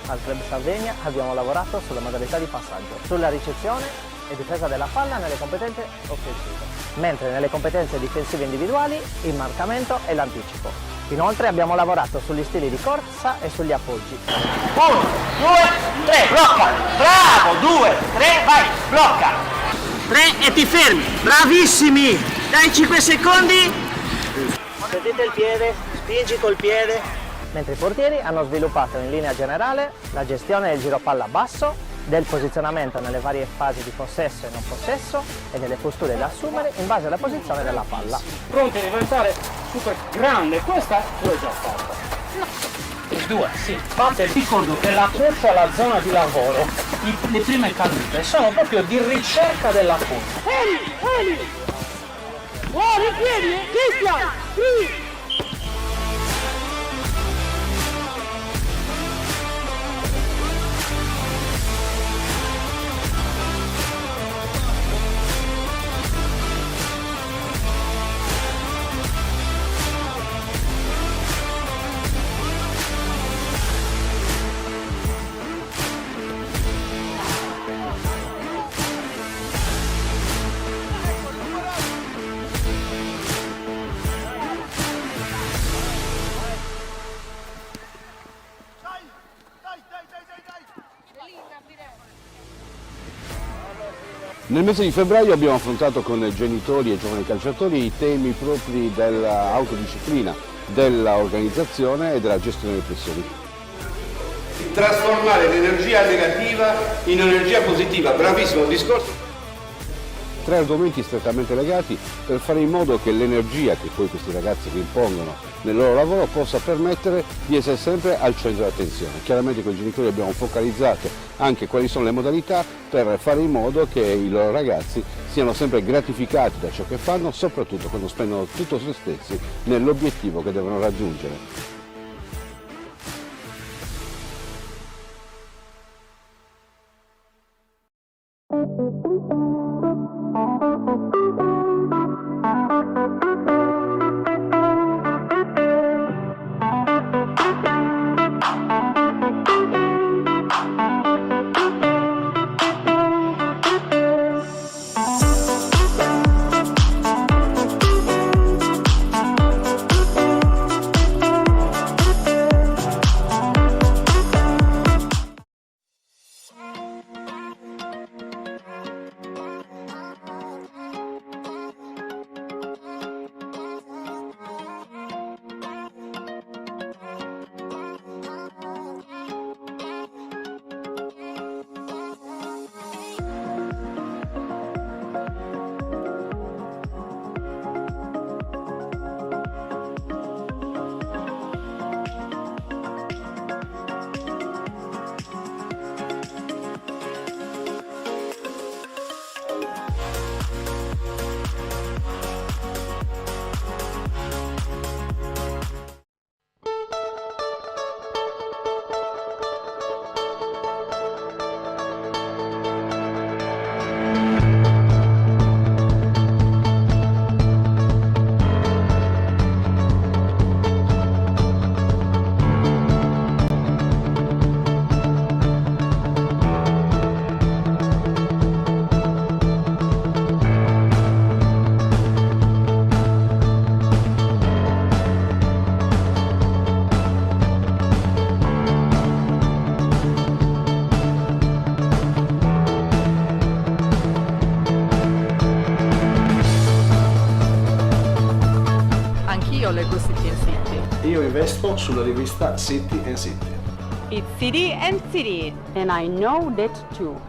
Al Club Sardegna abbiamo lavorato sulla modalità di passaggio, sulla ricezione e difesa della palla nelle competenze offensive, mentre nelle competenze difensive individuali il marcamento e l'anticipo. Inoltre abbiamo lavorato sugli stili di corsa e sugli appoggi. 1, 2, 3, blocca! Bravo! 2, 3, vai! Blocca! 3 e ti fermi! Bravissimi! Dai 5 secondi! Sentite il piede, spingi col piede. Mentre i portieri hanno sviluppato in linea generale la gestione del giro palla basso, del posizionamento nelle varie fasi di possesso e non possesso e delle posture da assumere in base alla posizione della palla. Pronti a diventare super grande, questa l'ho già fatta. No. 2, sì. Ma ti ricordo che la corsa alla zona di lavoro, le prime cadute sono proprio di ricerca della corsa. Eli! Oh, ripiedi, Cristian! Sì! Nel mese di febbraio abbiamo affrontato con genitori e giovani calciatori i temi propri dell'autodisciplina, dell'organizzazione e della gestione delle pressioni. Trasformare l'energia negativa in energia positiva, bravissimo discorso. 3 argomenti strettamente legati per fare in modo che l'energia che poi questi ragazzi rimpongono nel loro lavoro possa permettere di essere sempre al centro dell'attenzione. Chiaramente con i genitori abbiamo focalizzato anche quali sono le modalità per fare in modo che i loro ragazzi siano sempre gratificati da ciò che fanno, soprattutto quando spendono tutto se stessi nell'obiettivo che devono raggiungere. Io leggo City and City. Io investo sulla rivista City and City. It's City and City. And I know that too.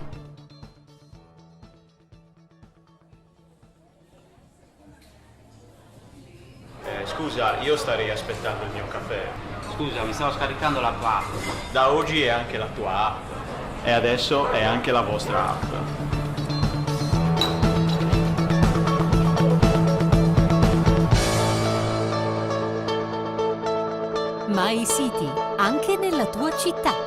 Scusa, io starei aspettando il mio caffè. Scusa, mi stavo scaricando la tua app. Da oggi è anche la tua app. E adesso è anche la vostra app. My City, anche nella tua città.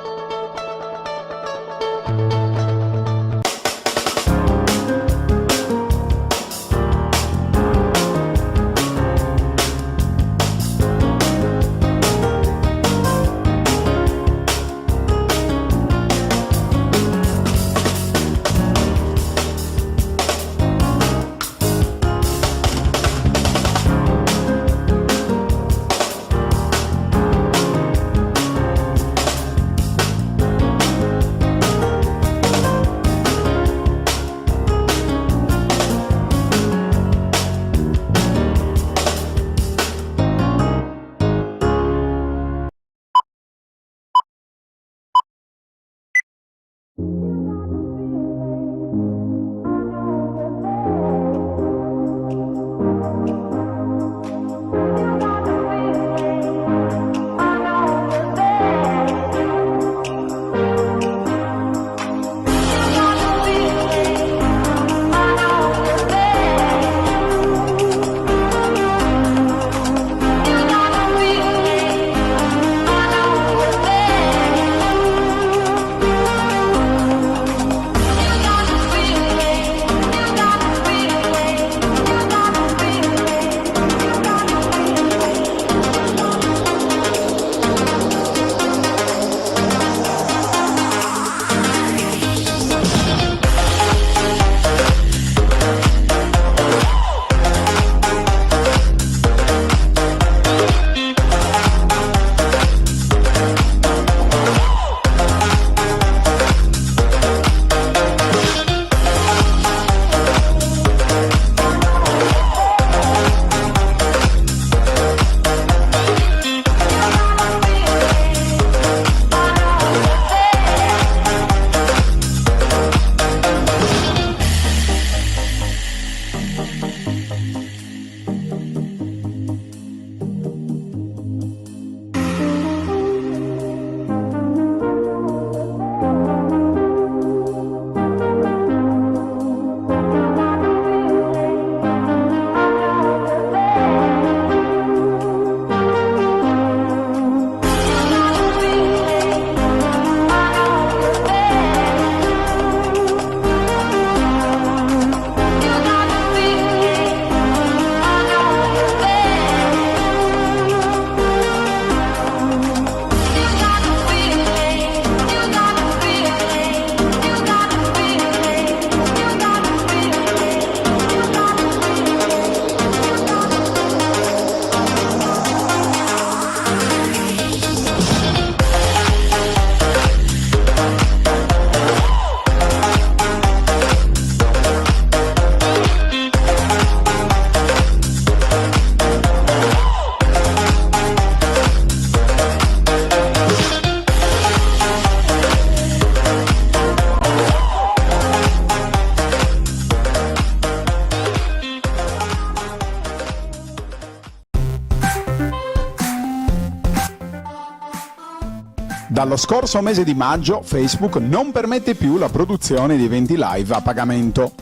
Dallo scorso mese di maggio Facebook non permette più la produzione di eventi live a pagamento.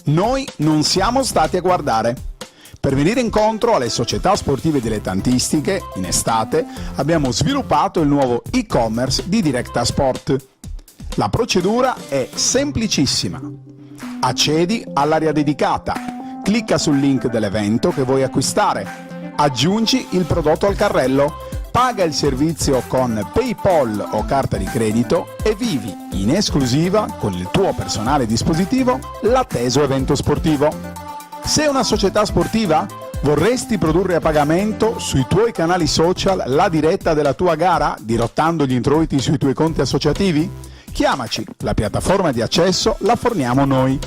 Noi non siamo stati a guardare. Per venire incontro alle società sportive dilettantistiche, in estate abbiamo sviluppato il nuovo e-commerce di Directa Sport. La procedura è semplicissima. Accedi all'area dedicata, clicca sul link dell'evento che vuoi acquistare, aggiungi il prodotto al carrello, paga il servizio con PayPal o carta di credito e vivi in esclusiva con il tuo personale dispositivo l'atteso evento sportivo. Sei una società sportiva? Vorresti produrre a pagamento sui tuoi canali social la diretta della tua gara, dirottando gli introiti sui tuoi conti associativi? Chiamaci, la piattaforma di accesso la forniamo noi.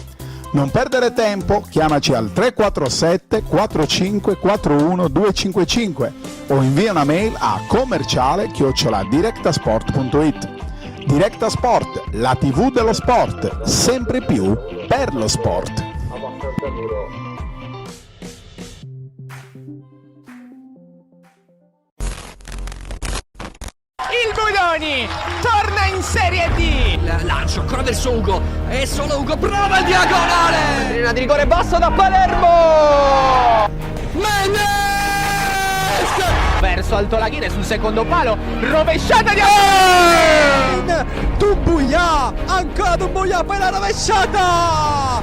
Non perdere tempo, chiamaci al 347 45 41 255 o invia una mail a commerciale@directasport.it. Directa Sport, la TV dello sport, sempre più per lo sport. Il Budoni torna in Serie D. Lancio ancora verso Ugo. E solo Ugo prova il diagonale. Linea di rigore basso da Palermo. Mendes! Verso Altolaghire sul secondo palo. Rovesciata di Dumbuya! Ancora Dumbuya per la rovesciata!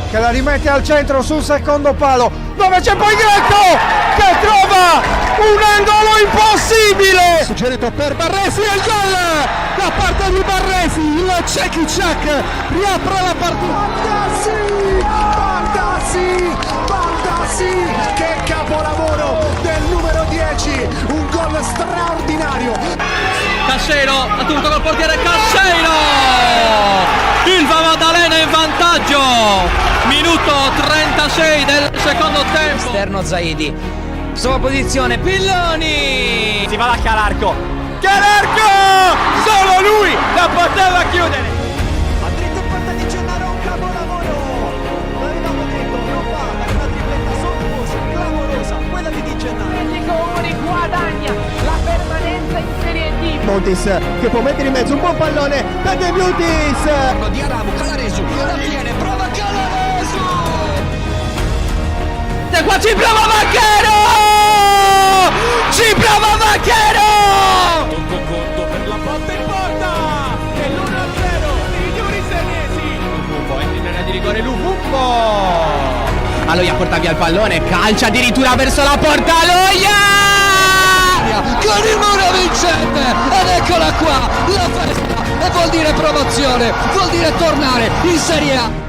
Che la rimette al centro sul secondo palo, dove c'è poi Greco che trova un angolo impossibile. Suggerito per Barresi e il gol da parte di Barresi, il Cekic riapre la partita. Baldassi, che capolavoro del numero 10, un gol straordinario. Cascelo ha tutto col portiere Cascelo. Il Maddalena in vantaggio. Minuto 36 del secondo tempo. Esterno Zaidi. Sua posizione Pilloni. Si va da Calarco. Calarco! Solo lui la poteva chiudere. A dritto in porta di Gennaro, un capolavoro. L'avevamo detto, non fa una tripletta sontuosa, clamorosa, quella di Di Gennaro. Il Comuni guadagna la permanenza in Serie D. Montis che può mettere in mezzo un buon pallone per De Beautis. Di Aramu, Calaresu, la tiene, prova Calaresu. E qua ci prova Macchero! Ci prova Macchero! Un concordo per la botta in porta. E l'1-0 di Yuri Senesi. Lufumbo, entra in area di rigore Lufumbo. Aloia porta via il pallone, calcia addirittura verso la porta Aloia! Con il muro vincente ed eccola qua la festa e vuol dire promozione, vuol dire tornare in Serie A.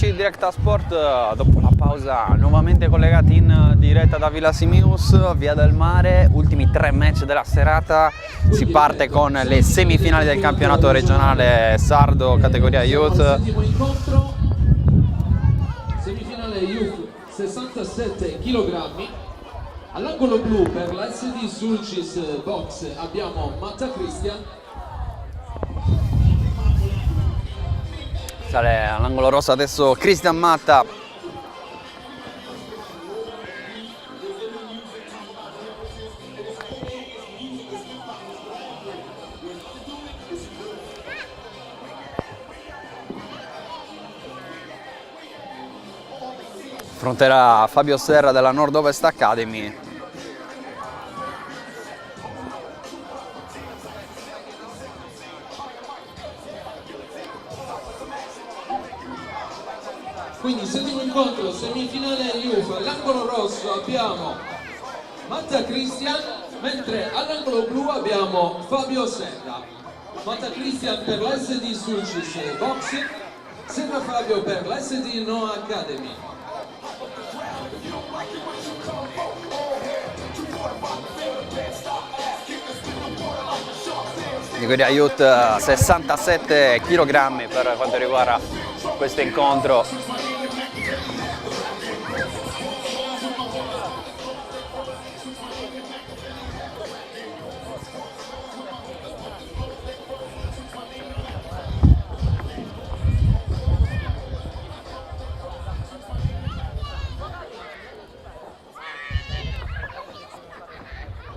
amici di Directa Sport, dopo la pausa nuovamente collegati in diretta da Villa Simius, Via del Mare, ultimi 3 match della serata. Si parte con le semifinali del campionato regionale sardo categoria Youth. Settimo incontro, semifinale Youth 67 kg. All'angolo blu per la SD Sulcis Box abbiamo Matta Cristian. Sale all'angolo rosso adesso Cristian Matta. Affronterà Fabio Serra della Nord Ovest Academy. Quindi settimo incontro, semifinale Youth. All'angolo rosso abbiamo Matta Cristian, mentre all'angolo blu abbiamo Fabio Serra. Matta Cristian per la SD Sulcis Box, Serra Fabio per la SD Noah Academy. Categoria Youth 67 kg per quanto riguarda questo incontro.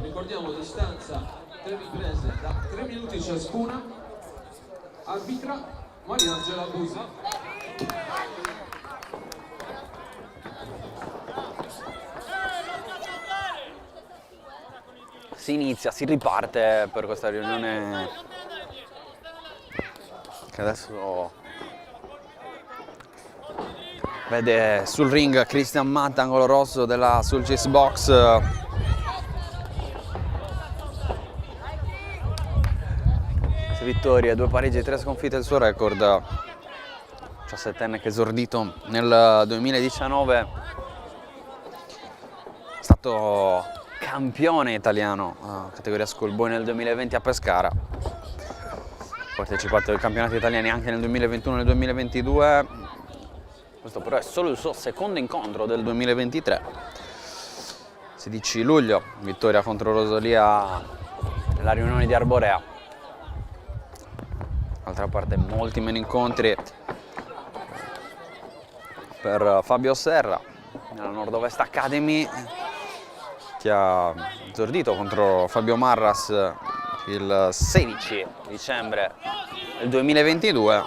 Ricordiamo distanza 3 riprese da 3 minuti ciascuna. Arbitra Mariangela Busa. Si inizia, si riparte per questa riunione che adesso vede sul ring Cristian Matta, angolo rosso della Sulcis Box. Vittorie, 2 pareggi e 3 sconfitte il suo record. 17enne che esordito nel 2019, è stato campione italiano categoria schoolboy nel 2020 a Pescara, ha partecipato ai campionati italiani anche nel 2021 e nel 2022. Questo però è solo il suo secondo incontro del 2023. 16 luglio, vittoria contro Rosolia nella riunione di Arborea. D'altra parte molti meno incontri per Fabio Serra nella Nord Ovest Academy, che ha esordito contro Fabio Marras il 16 dicembre del 2022.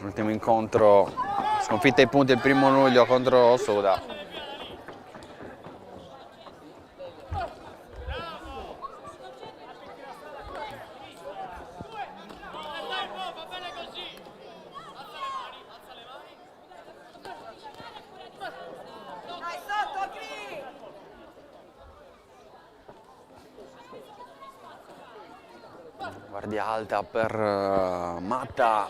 L'ultimo incontro, sconfitta ai punti il 1° luglio contro Soda. Guardia alta per Matta,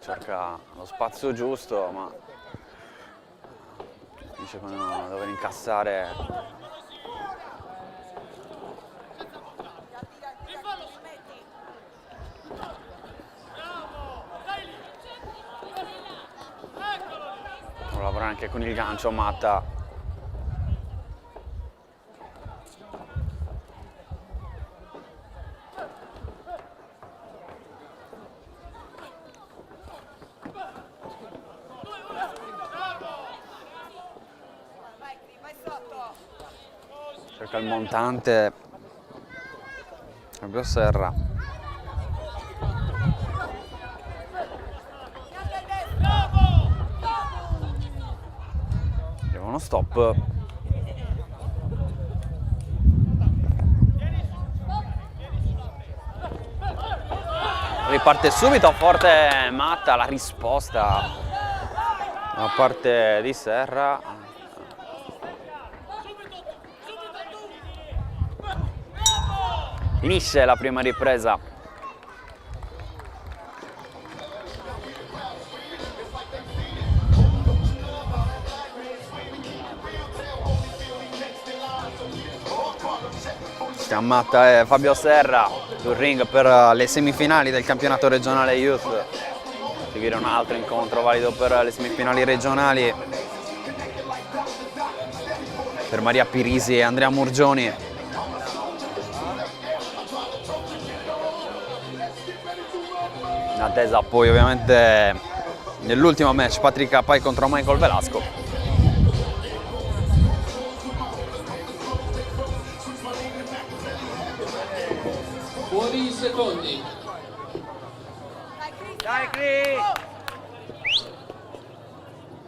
cerca lo spazio giusto ma dice di non dover incassare. Può lavorare anche con il gancio Matta. Cerca il montante Fabio Serra. Arriva uno stop. Riparte subito forte Matta, la risposta da parte di Serra. Finisce la prima ripresa. Matta e Fabio Serra sul ring per le semifinali del campionato regionale Youth. Seguire un altro incontro valido per le semifinali regionali per Maria Pirisi e Andrea Murgioni. In attesa poi ovviamente nell'ultimo match Patrick Pai contro Michael Velasco. Fuori i secondi. Dai Cri!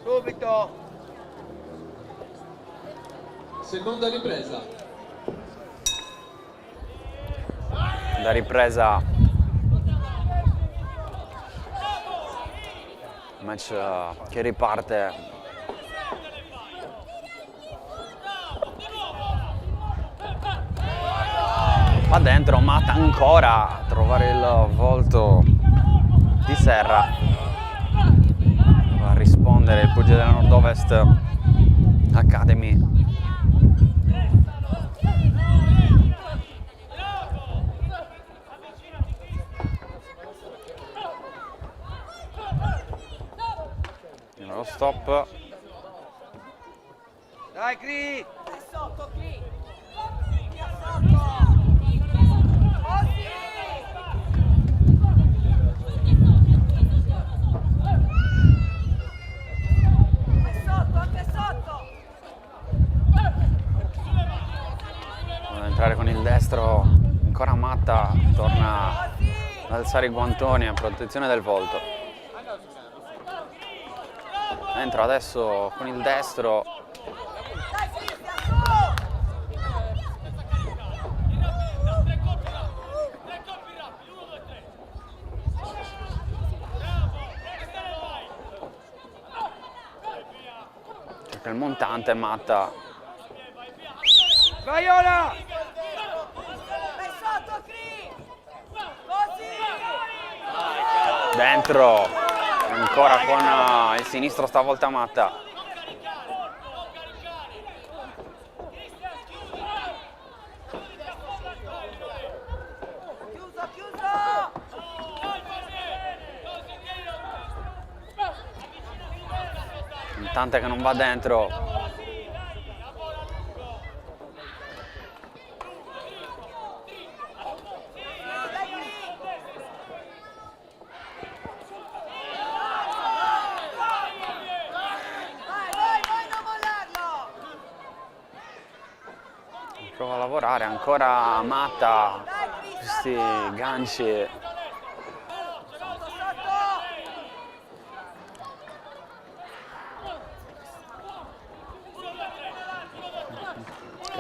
Subito! Seconda ripresa. La ripresa. Match che riparte. Va dentro, Matta ancora a trovare il volto di Serra. Va a rispondere il pugile della Nord-Ovest Academy. Lo stop. Dai Cri! Sotto Cri! Entrare con il destro, ancora Matta, torna ad alzare i guantoni a protezione del volto. Entra adesso con il destro. Cerca il montante, Matta. Vai ora! Dentro, ancora con il sinistro stavolta Matta. Tante che non va dentro. Prova a lavorare, ancora Matta, questi ganci.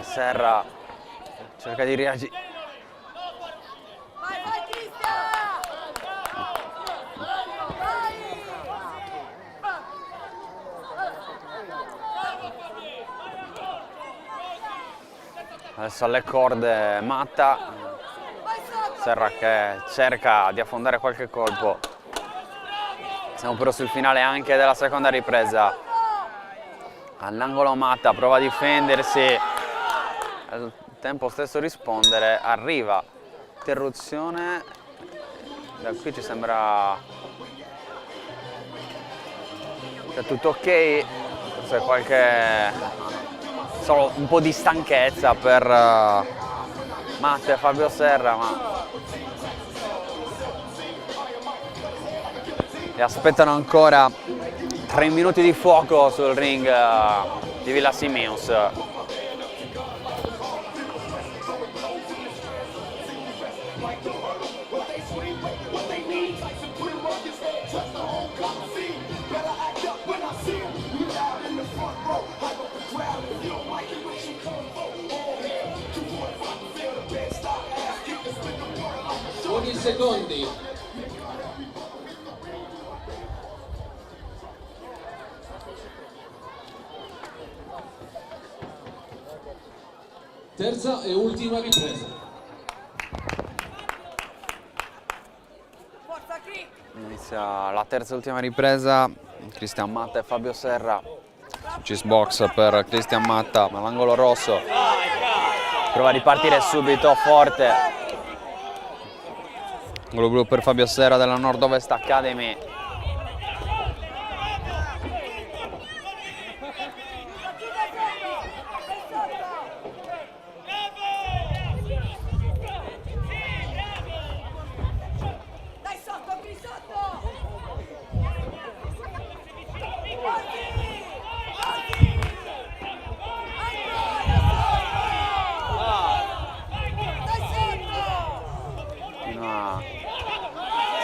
Serra cerca di reagire. Adesso alle corde Matta. Serra che cerca di affondare qualche colpo. Siamo però sul finale anche della seconda ripresa. All'angolo Matta prova a difendersi. Al tempo stesso rispondere, arriva interruzione, da qui ci sembra che è tutto ok, forse qualche, solo un po' di stanchezza per Matta e Fabio Serra, ma li aspettano ancora 3 minuti di fuoco sul ring di Villa Simius. Buoni secondi. Terza e ultima ripresa. Inizia la terza e ultima ripresa, Cristian Matta e Fabio Serra. Cheese box per Cristian Matta, ma l'angolo rosso. Prova a ripartire subito forte. Angolo blu per Fabio Serra della Nord-Ovest Academy.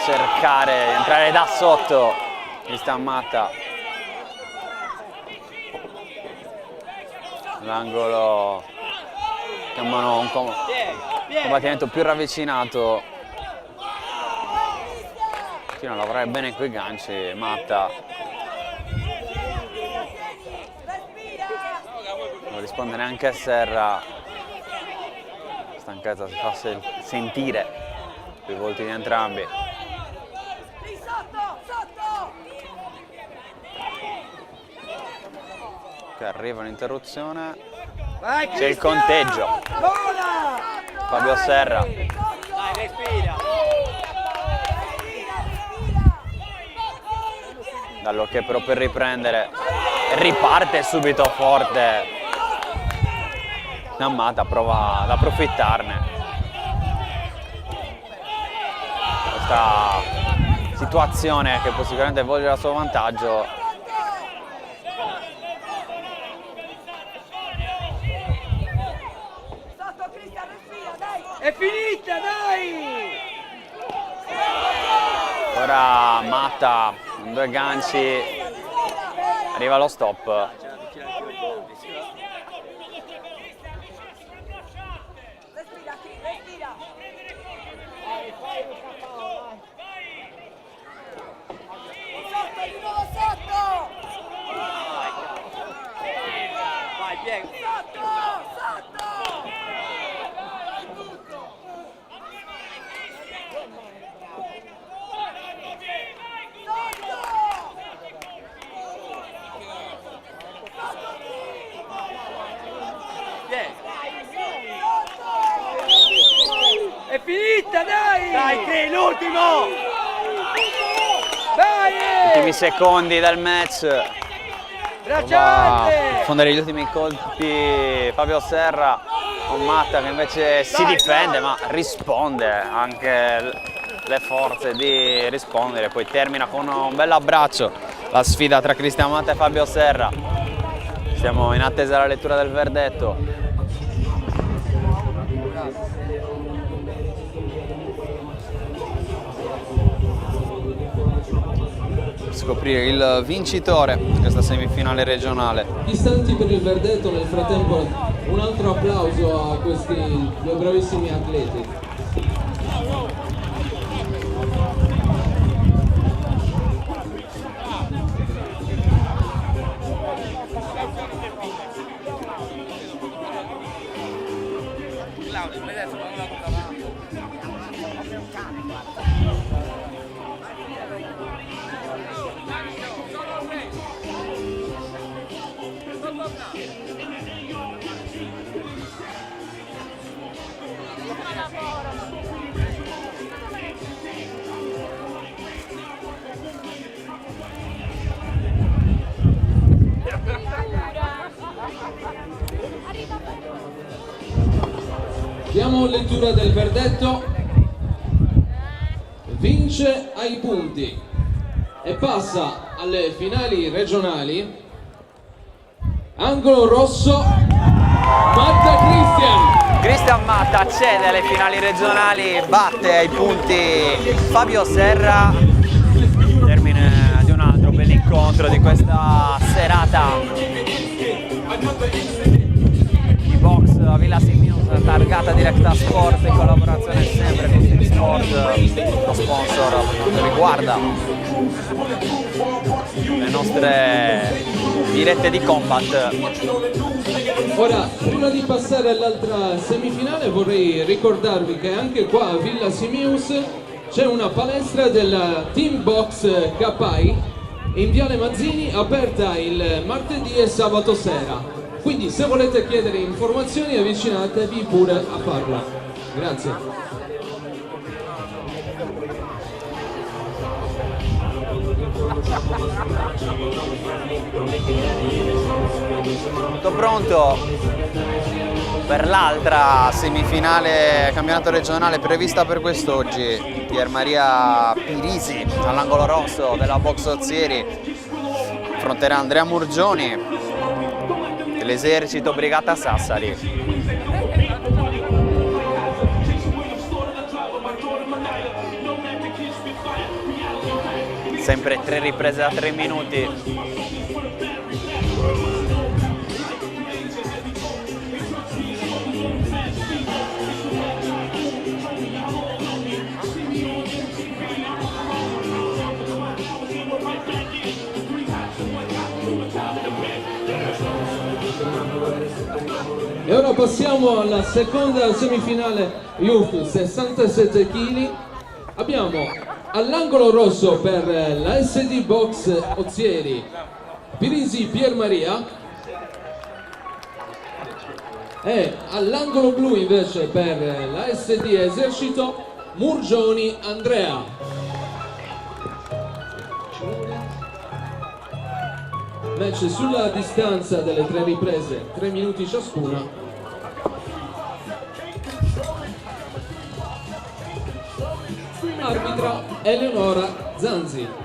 Cercare di entrare da sotto Cristian Matta. L'angolo, chiamano un combattimento più ravvicinato. Continua a lavorare bene coi ganci Matta. Non risponde neanche Serra. Stanchezza si fa sentire sui volti di entrambi. Che arriva un'interruzione, c'è il conteggio. Fabio Serra. Dai, respira. Dall'ok però per riprendere, riparte subito forte. Matta prova ad approfittarne. Questa situazione che può sicuramente volgere a suo vantaggio. È finita, dai! Ora Matta con due ganci, arriva allo stop. Vai, piega! È finita, dai! Dai, che è l'ultimo! Dai! Ultimi secondi del match. Va a fondere gli ultimi colpi Fabio Serra con Matta che invece si difende ma risponde, anche le forze di rispondere. Poi termina con un bel abbraccio la sfida tra Cristian Matta e Fabio Serra. Siamo in attesa della lettura del verdetto. Scoprire il vincitore di questa semifinale regionale. Istanti per il verdetto, nel frattempo un altro applauso a questi due bravissimi atleti. Diamo lettura del verdetto. Vince ai punti e passa alle finali regionali angolo rosso Matta Cristian. Cristian Matta accede alle finali regionali, batte ai punti Fabio Serra. Termine di un altro bell'incontro di questa serata di box a Villa Simius, targata Directa Sport in collaborazione sempre con City Sport, lo sponsor per quanto riguarda le nostre dirette di combat. Ora, prima di passare all'altra semifinale, vorrei ricordarvi che anche qua a Villa Simius c'è una palestra del Team Box KAI in Viale Mazzini, aperta il martedì e sabato sera. Quindi se volete chiedere informazioni avvicinatevi pure a farla. Grazie. Tutto pronto per l'altra semifinale campionato regionale prevista per quest'oggi. Pier Maria Pirisi all'angolo rosso della Box Ozieri affronterà Andrea Murgioni dell'Esercito Brigata Sassari. Sempre 3 riprese da 3 minuti. E ora passiamo alla seconda semifinale Youth 67 kg. Abbiamo all'angolo rosso per la SD Box Ozieri Pirisi Pier Maria e all'angolo blu invece per la SD Esercito Murgioni Andrea. Match sulla distanza delle 3 riprese, 3 minuti ciascuna. Arbitra Eleonora Zanzi.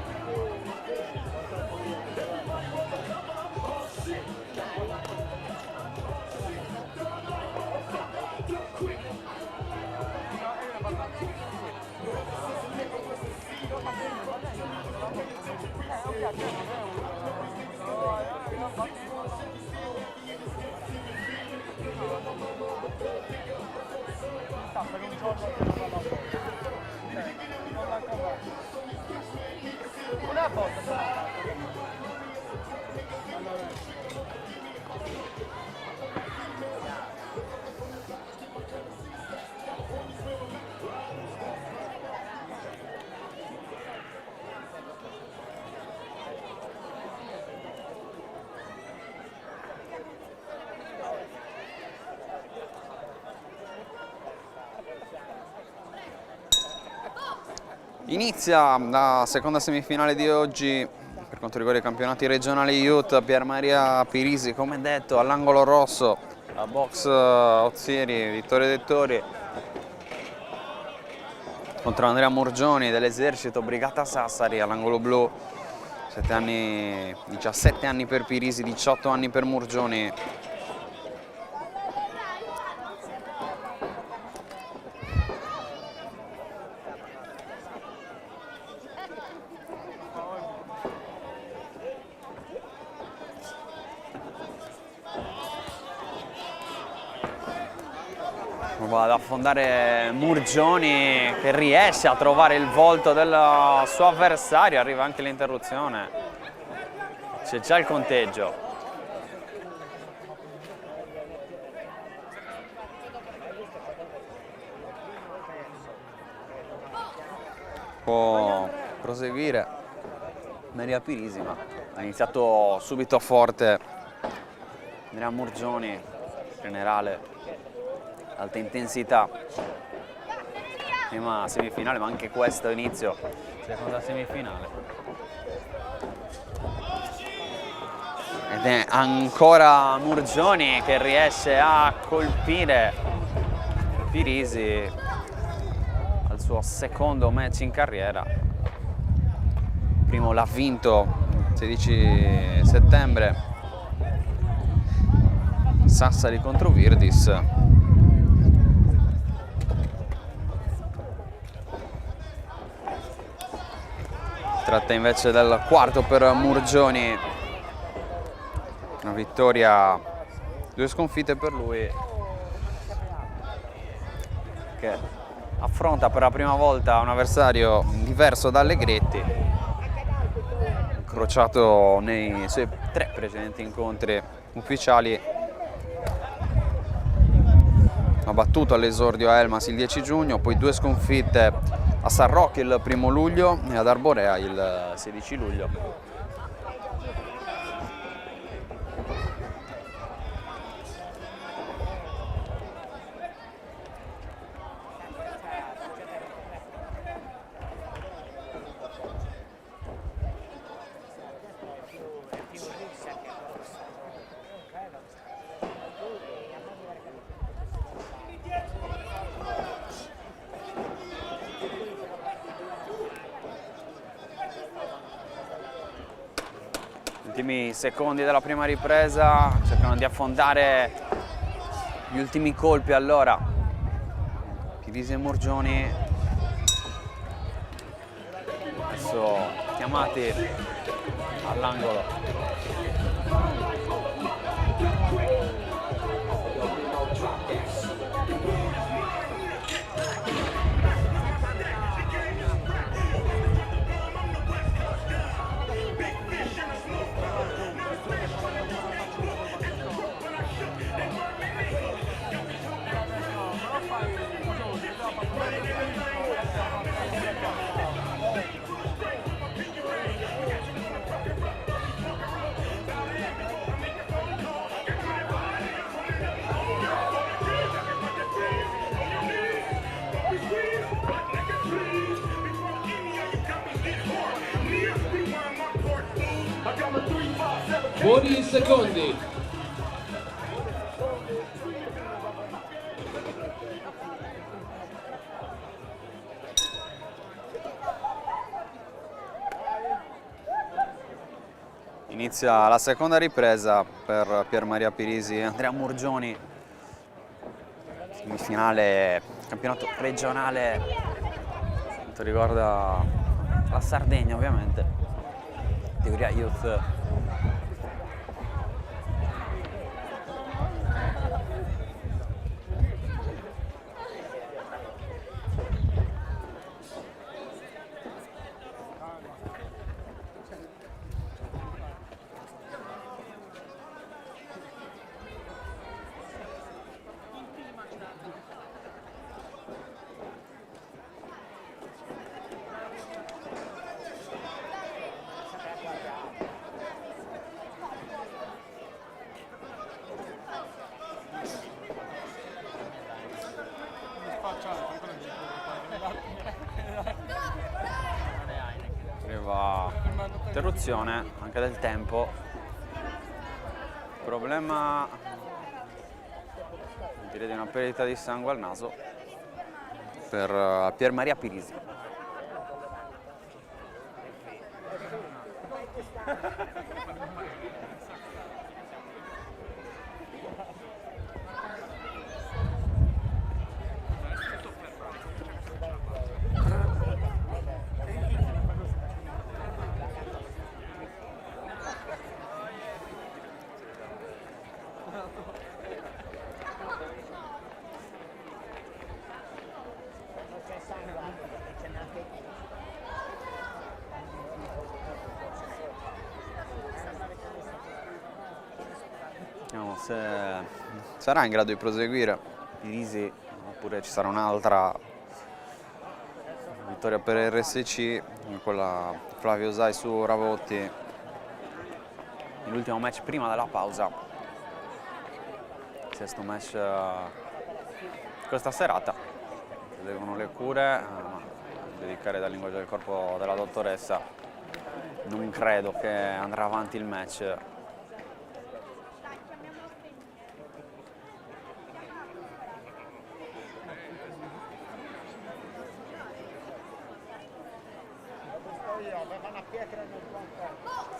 Inizia la seconda semifinale di oggi per quanto riguarda i campionati regionali Youth. Pier Maria Pirisi, come detto, all'angolo rosso, la Box Ozieri Vittorio Dettori contro Andrea Murgioni dell'Esercito Brigata Sassari all'angolo blu. 17 anni per Pirisi, 18 anni per Murgioni. Va ad affondare Murgioni, che riesce a trovare il volto del suo avversario. Arriva anche l'interruzione, c'è già il conteggio. Può proseguire Maria Pirisi, ma ha iniziato subito forte Andrea Murgioni, generale, alta intensità, prima semifinale, ma anche questo inizio, seconda semifinale. Ed è ancora Murgioni che riesce a colpire Pirisi al suo secondo match in carriera. Il primo l'ha vinto il 16 settembre, Sassari contro Virdis. Tratta invece del quarto per Murgioni, una vittoria, 2 sconfitte per lui, che affronta per la prima volta un avversario diverso da Allegretti, incrociato nei suoi 3 precedenti incontri ufficiali. Ha battuto all'esordio a Elmas il 10 giugno, poi 2 sconfitte a San Roque il 1 luglio e ad Arborea il 16 luglio. Ultimi secondi della prima ripresa, cercano di affondare gli ultimi colpi. Allora Pirisi e Murgioni adesso chiamati all'angolo. Buoni secondi. Inizia la seconda ripresa per Pier Maria Pirisi e Andrea Murgioni. Semifinale campionato regionale, quanto riguarda la Sardegna ovviamente, categoria Youth. Arriva interruzione anche del tempo. Problema, direi, di una perdita di sangue al naso per Pier Maria Pirisi. Vediamo se sarà in grado di proseguire Pirisi oppure ci sarà un'altra vittoria per il RSC, quella Flavio Zai su Ravotti, l'ultimo match prima della pausa, sesto match questa serata. Seguono le cure, dedicare dal linguaggio del corpo della dottoressa. Non credo che andrà avanti il match.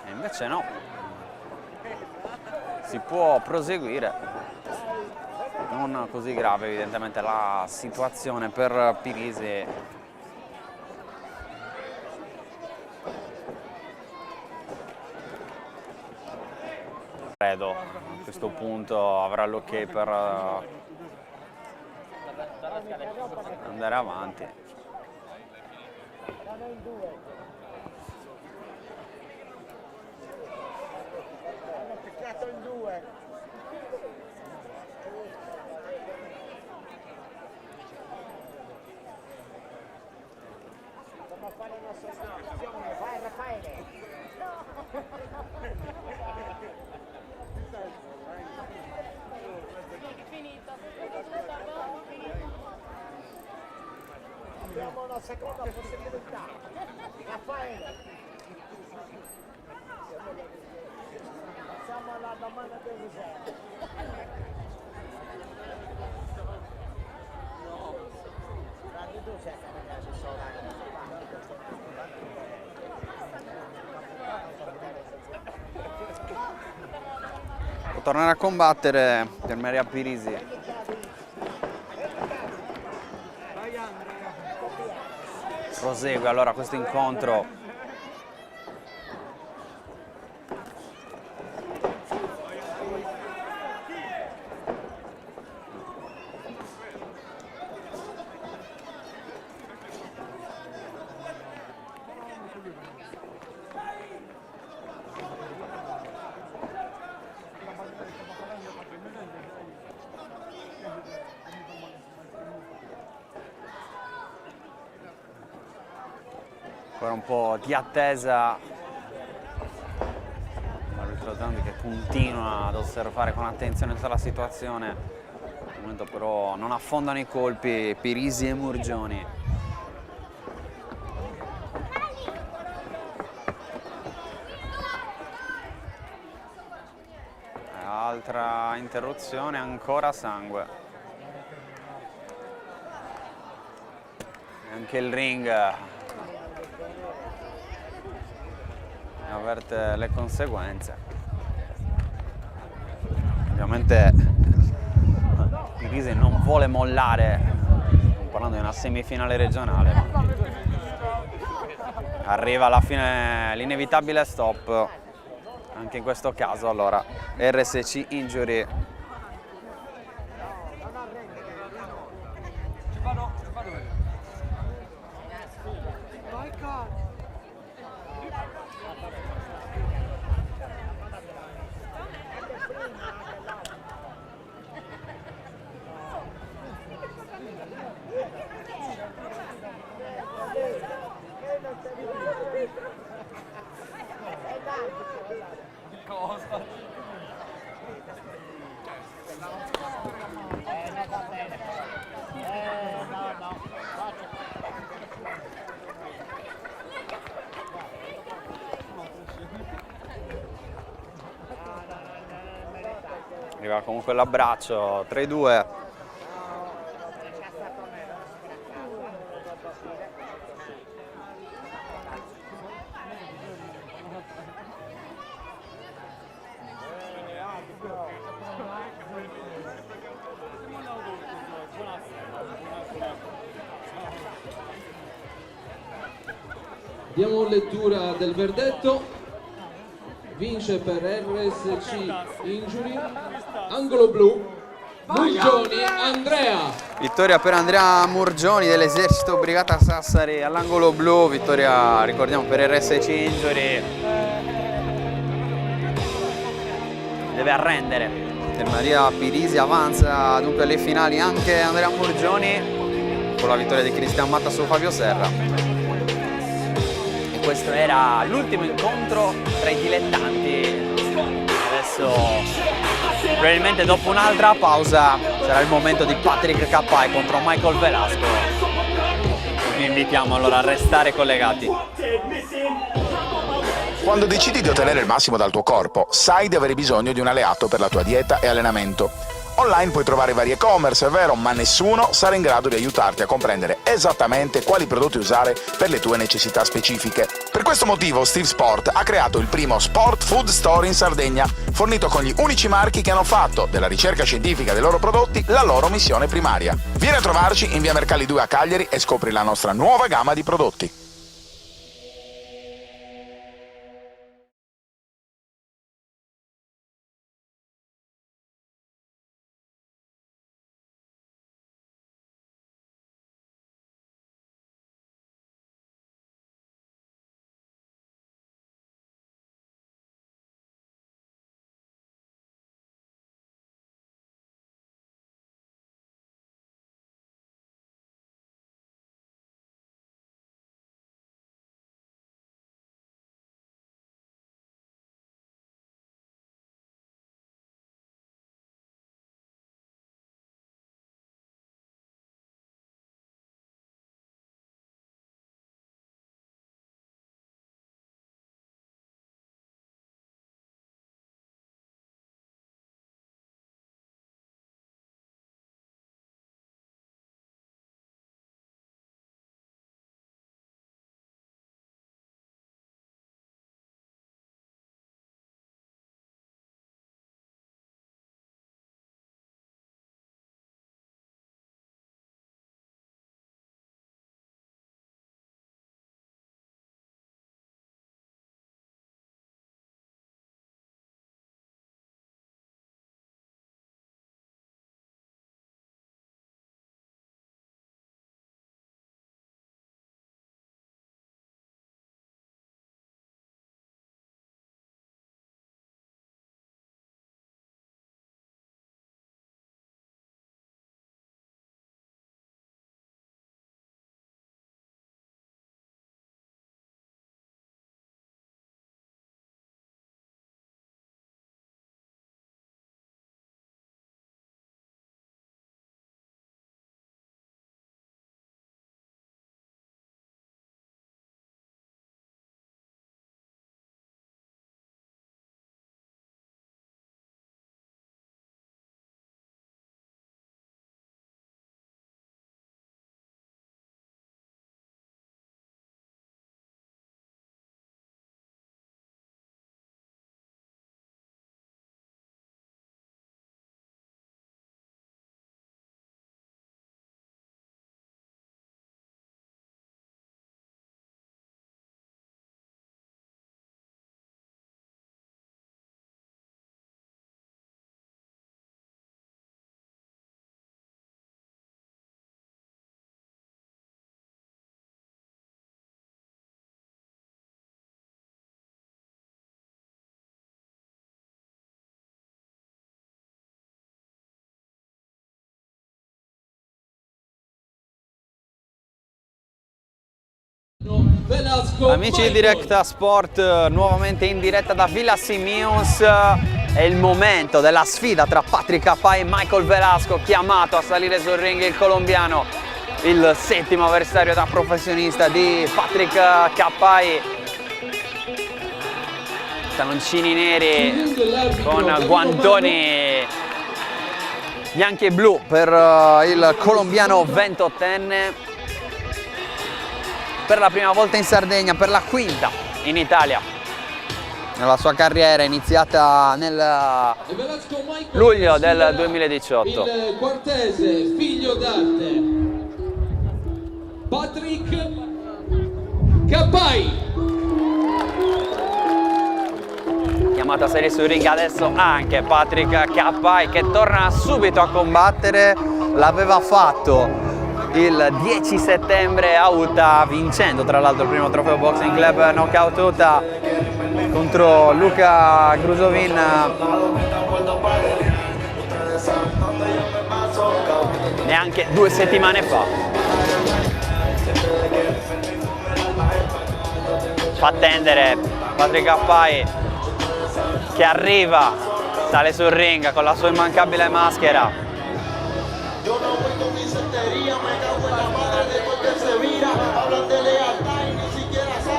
E invece no, si può proseguire, non così grave evidentemente la situazione per Pirisi. Credo a questo punto avrà l'ok per andare avanti. Abbiamo una seconda possibilità. Raffaele. Siamo alla domanda del museo. Può tornare a combattere per Maria Pirisi. Prosegue allora questo incontro. Ancora un po' di attesa, l'arbitro Zandi che continua ad osservare con attenzione tutta la situazione. Al momento però non affondano i colpi Pirisi e Murgioni. Altra interruzione, ancora sangue. E anche il ring avverte le conseguenze. Ovviamente Pirisi non vuole mollare, stiamo parlando di una semifinale regionale. Arriva alla fine l'inevitabile stop, anche in questo caso allora RSC Injury. Arriva comunque l'abbraccio tra i due. Diamo lettura del verdetto. Vince per RSC Injury, angolo blu, Murgioni Andrea. Vittoria per Andrea Murgioni dell'esercito Brigata Sassari all'angolo blu, vittoria ricordiamo per RSC Injury. Deve arrendere. Per Maria Pirisi avanza dunque alle finali anche Andrea Murgioni con la vittoria di Cristian Matta su Fabio Serra. Questo era l'ultimo incontro tra i dilettanti. Adesso probabilmente dopo un'altra pausa sarà il momento di Patrick Cappai contro Michael Velasco. Vi invitiamo allora a restare collegati. Quando decidi di ottenere il massimo dal tuo corpo, sai di avere bisogno di un alleato per la tua dieta e allenamento. Online puoi trovare vari e-commerce, è vero, ma nessuno sarà in grado di aiutarti a comprendere esattamente quali prodotti usare per le tue necessità specifiche. Per questo motivo Steve Sport ha creato il primo Sport Food Store in Sardegna, fornito con gli unici marchi che hanno fatto della ricerca scientifica dei loro prodotti la loro missione primaria. Vieni a trovarci in via Mercalli 2 a Cagliari e scopri la nostra nuova gamma di prodotti. Velasco. Amici di Directa Sport, nuovamente in diretta da Villa Simius. È il momento della sfida tra Patrick Capai e Michael Velasco, chiamato a salire sul ring il colombiano, il settimo avversario da professionista di Patrick Capai. Taloncini neri con guantoni bianchi e blu per il colombiano 28enne, per la prima volta in Sardegna, per la quinta in Italia nella sua carriera iniziata nel luglio del 2018. Il quartese figlio d'arte Patrick Capai, chiamato a salire sul ring adesso anche Patrick Capai, che torna subito a combattere. L'aveva fatto il 10 settembre a Utah, vincendo tra l'altro il primo trofeo Boxing Club Knockout Utah contro Luka Gruzovin. Neanche 2 settimane fa. Fa attendere Patrick Capai, che arriva, sale sul ring con la sua immancabile maschera.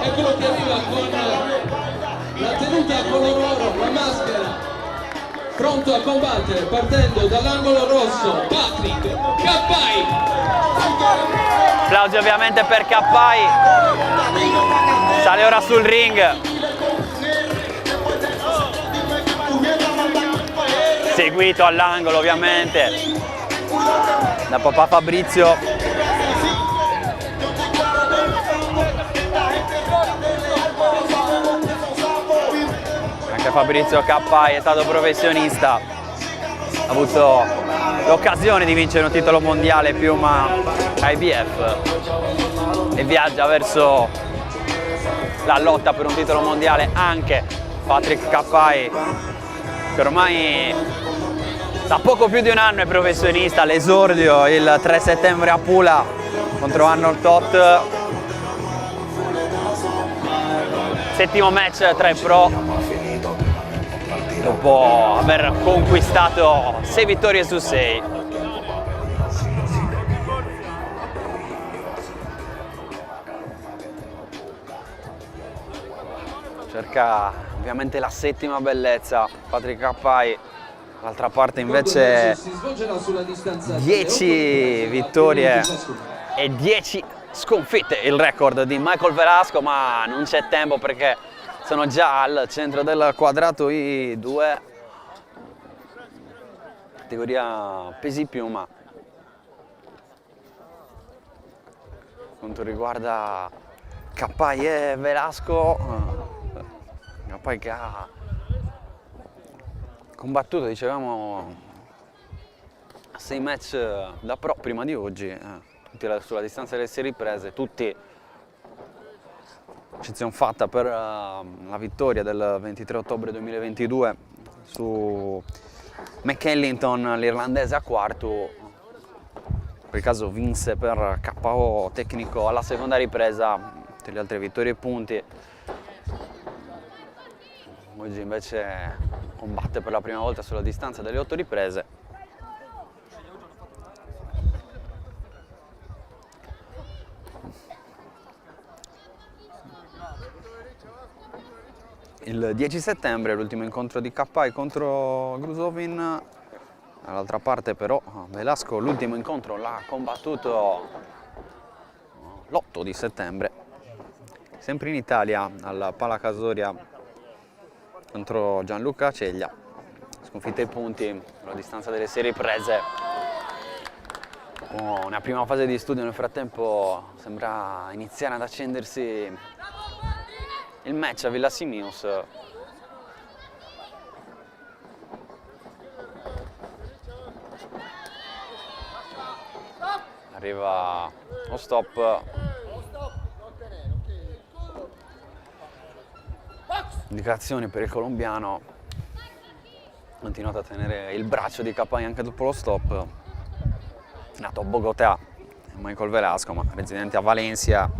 Eccolo che arriva con la tenuta a color oro, la maschera, pronto a combattere, partendo dall'angolo rosso, Patrick Capai. Applausi ovviamente per Capai, sale ora sul ring, seguito all'angolo ovviamente da papà Fabrizio. Anche Fabrizio Capai è stato professionista, ha avuto l'occasione di vincere un titolo mondiale Piuma IBF e viaggia verso la lotta per un titolo mondiale anche Patrick Capai, che ormai da poco più di un anno è professionista. L'esordio il 3 settembre a Pula contro Arnold Toth, settimo match tra i pro dopo aver conquistato 6 vittorie su 6. Cerca ovviamente la settima bellezza Patrick Capai, d'altra parte invece 10 vittorie e 10 sconfitte il record di Michael Velasco, ma non c'è tempo perché sono già al centro del quadrato i due, categoria pesi piuma. Quanto riguarda Capai e Velasco, Capai che ha combattuto, dicevamo, 6 match da pro prima di oggi, tutti sulla distanza delle 6 riprese, tutti, eccezione fatta per la vittoria del 23 ottobre 2022 su McEllington, l'irlandese a quarto. In quel caso vinse per KO tecnico alla seconda ripresa, tutte le altre vittorie e punti. Oggi invece combatte per la prima volta sulla distanza delle 8 riprese. Il 10 settembre l'ultimo incontro di Capai contro Gruzovin. Dall'altra parte però Velasco l'ultimo incontro l'ha combattuto l'8 di settembre, sempre in Italia, alla Pala Casoria contro Gianluca Ceglia. Sconfitte ai punti, alla distanza delle 6 riprese. Una prima fase di studio, nel frattempo sembra iniziare ad accendersi il match a Villa Simius. Arriva lo stop. Indicazioni per il colombiano. Continuato a tenere il braccio di Capai anche dopo lo stop. Nato a Bogotà, Michael Velasco, ma residente a Valencia.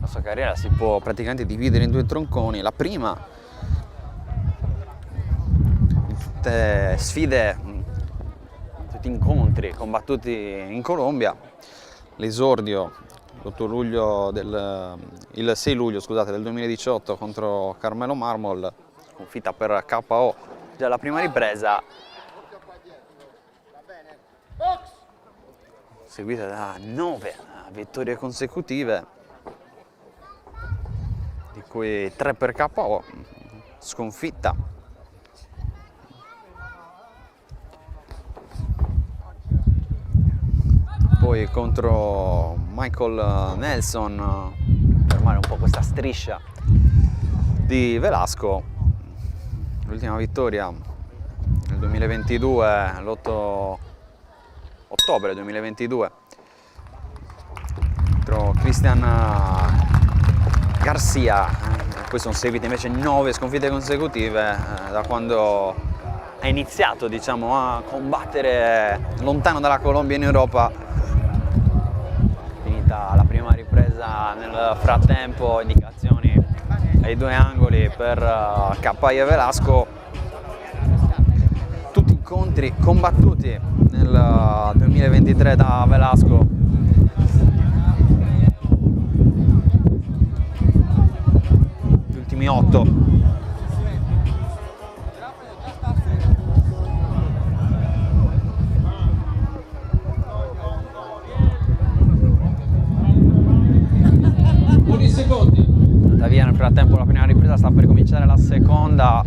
sua carriera si può praticamente dividere in due tronconi. La prima, tutte sfide, tutti incontri combattuti in Colombia, l'esordio il 6 luglio del 2018 contro Carmelo Marmol, sconfitta per KO. Già la prima ripresa, seguita da 9 vittorie consecutive, di cui 3 per KO, sconfitta. Poi contro Michael Nelson, fermare un po' questa striscia di Velasco. L'ultima vittoria nel 2022, l'8 ottobre 2022, contro Christian Garcia. Poi sono seguite invece 9 sconfitte consecutive da quando ha iniziato, diciamo, a combattere lontano dalla Colombia in Europa. Finita la prima ripresa, nel frattempo indicazioni ai due angoli per Cappai e Velasco. Tutti incontri combattuti nel 2023 da Velasco. Gli ultimi 8. Tuttavia nel frattempo la prima ripresa sta per cominciare la seconda.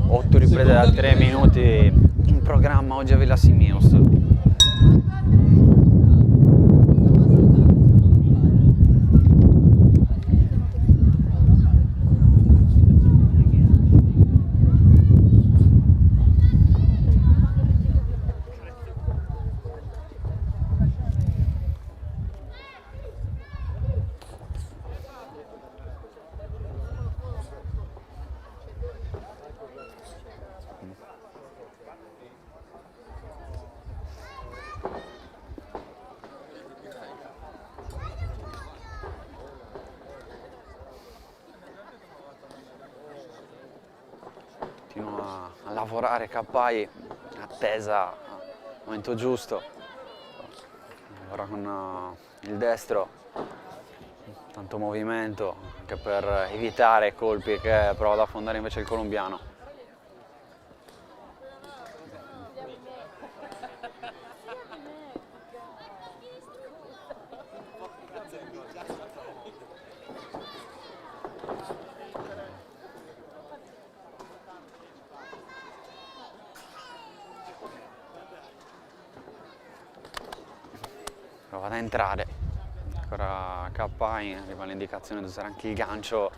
8 riprese da 3 minuti in programma oggi a Villa Simius. Continua a lavorare Cappai in attesa al momento giusto. Lavora con il destro, tanto movimento anche per evitare i colpi che prova ad affondare invece il colombiano. Prova ad entrare, ancora Cappai, arriva l'indicazione di usare anche il gancio.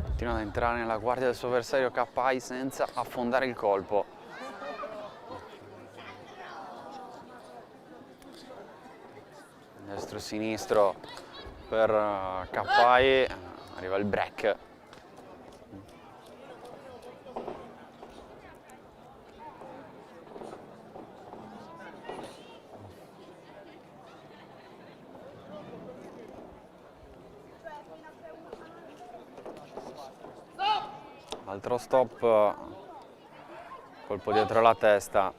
Continua ad entrare nella guardia del suo avversario Cappai senza affondare il colpo. Destro-sinistro per Cappai, arriva il break. Altro stop, colpo dietro la testa.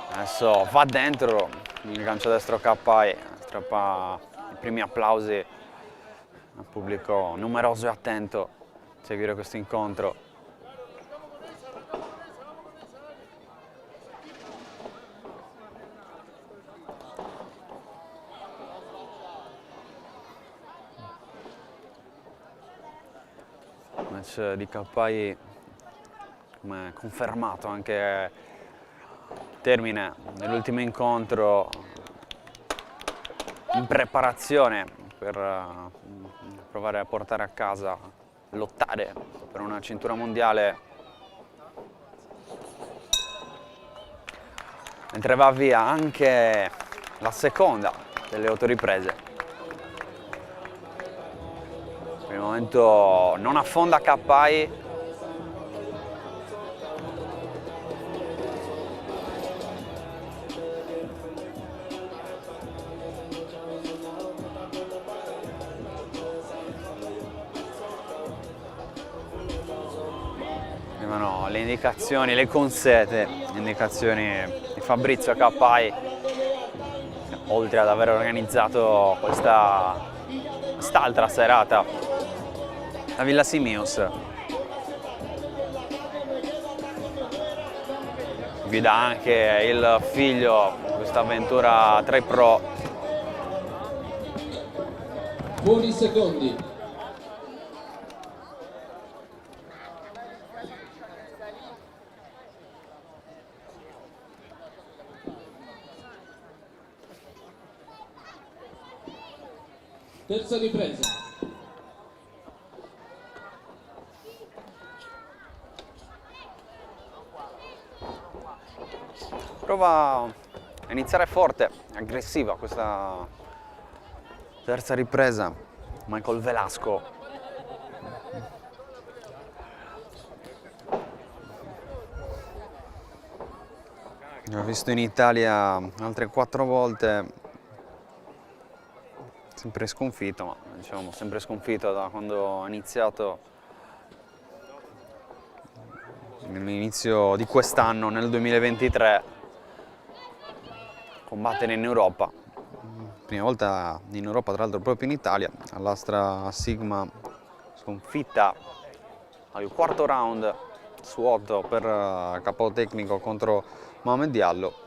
Adesso va dentro il gancio destro Cappai, strappa i primi applausi al pubblico numeroso e attento a seguire questo incontro. Il match di Cappai, come confermato anche termine dell'ultimo incontro, in preparazione per provare a portare a casa, lottare per una cintura mondiale. Mentre va via anche la seconda delle 8 riprese. Per il momento non affonda Cappai. Arrivano le indicazioni, le consete, le indicazioni di Fabrizio Cappai, oltre ad aver organizzato quest'altra serata a Villa Simius. Guida anche il figlio di questa avventura 3 Pro. Buoni secondi. Terza ripresa. Prova a iniziare forte, aggressiva questa terza ripresa. Michael Velasco. L'ho visto in Italia altre 4 volte. Sempre sconfitto, ma diciamo sempre sconfitto da quando ha iniziato all'inizio di quest'anno, nel 2023, combattere in Europa. Prima volta in Europa, tra l'altro proprio in Italia, all'Astra Sigma, sconfitta al quarto round su 8 per KO tecnico contro Mohamed Diallo.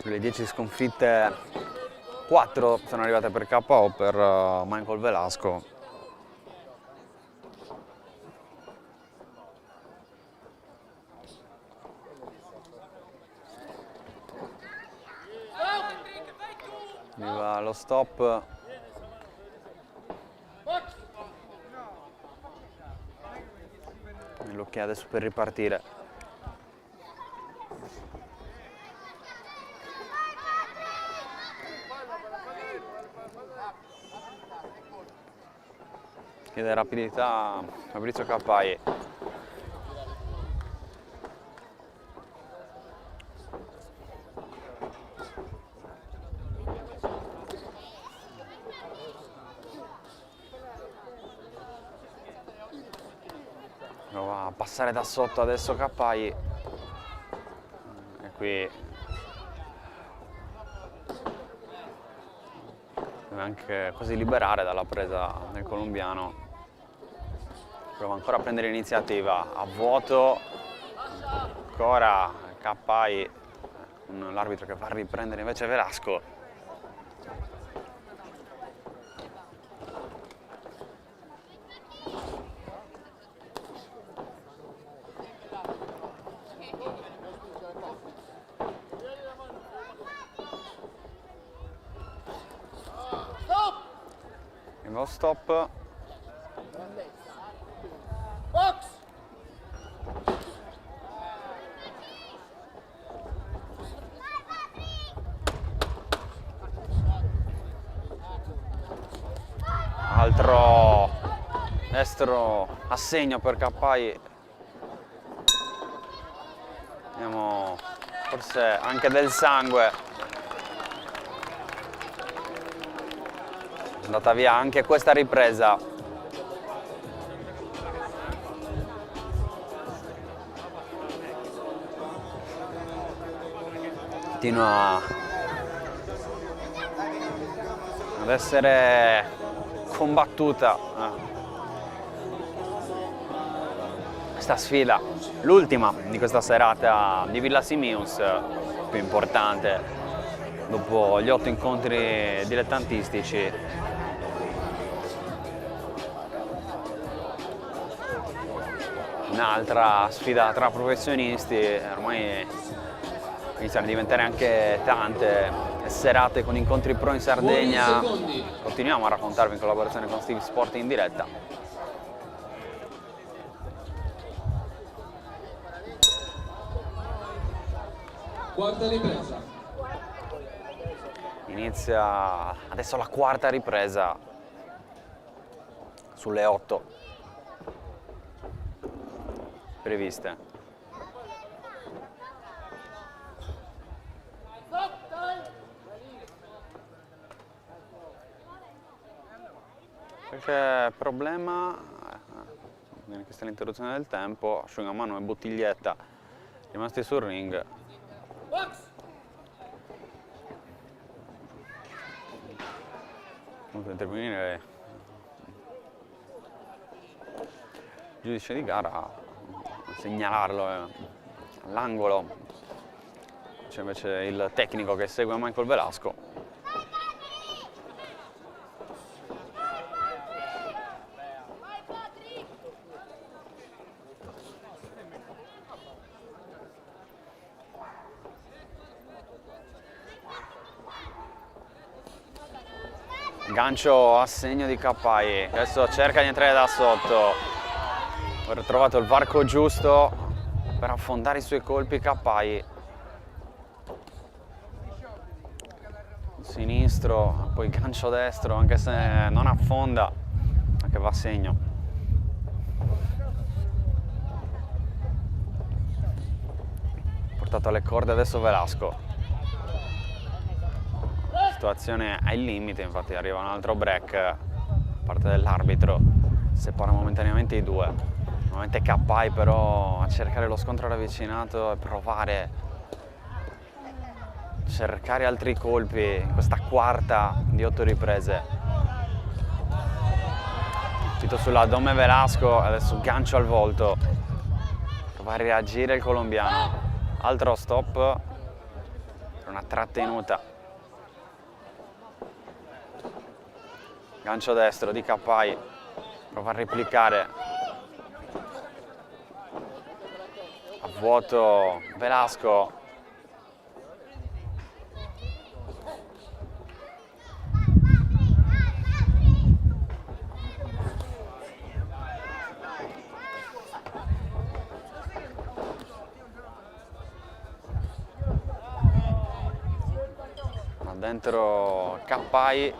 Le 10 sconfitte, 4 sono arrivate per KO per Michael Velasco. Arriva lo stop. E lo chiede adesso per ripartire. Chiede rapidità Fabrizio Cappai. Prova a passare da sotto adesso Cappai. E qui deve anche quasi liberare dalla presa del colombiano. Prova ancora a prendere l'iniziativa, a vuoto, ancora Cappai, l'arbitro che fa riprendere invece Velasco. E va stop. Altro destro a segno per Cappai. Vediamo forse anche del sangue. È andata via anche questa ripresa. Continua ad essere combattuta questa sfida, l'ultima di questa serata di Villa Simius, più importante dopo gli 8 incontri dilettantistici. Un'altra sfida tra professionisti, ormai iniziano a diventare anche tante serate con incontri pro in Sardegna. Continuiamo a raccontarvi in collaborazione con Steve Sport in diretta. Quarta ripresa. Inizia adesso la quarta ripresa sulle 8 previste. Qualche problema, questa è l'interruzione del tempo, asciugamano e bottiglietta rimasti sul ring. Comunque intervenire il giudice di gara, segnalarlo all'angolo, c'è invece il tecnico che segue Michael Velasco. Gancio a segno di Cappai, adesso cerca di entrare da sotto, ha trovato il varco giusto per affondare i suoi colpi Cappai. Sinistro, poi gancio destro, anche se non affonda, anche va a segno. Portato alle corde adesso Velasco. Situazione ai limiti, infatti arriva un altro break da parte dell'arbitro, separa momentaneamente i due. Nuovamente Cappai però a cercare lo scontro ravvicinato e provare a cercare altri colpi in questa quarta di 8 riprese. Tito sull'addome Velasco, adesso gancio al volto, prova a reagire il colombiano, altro stop per una trattenuta. Gancio destro di Cappai, prova a replicare, a vuoto Velasco, ma dentro Cappai.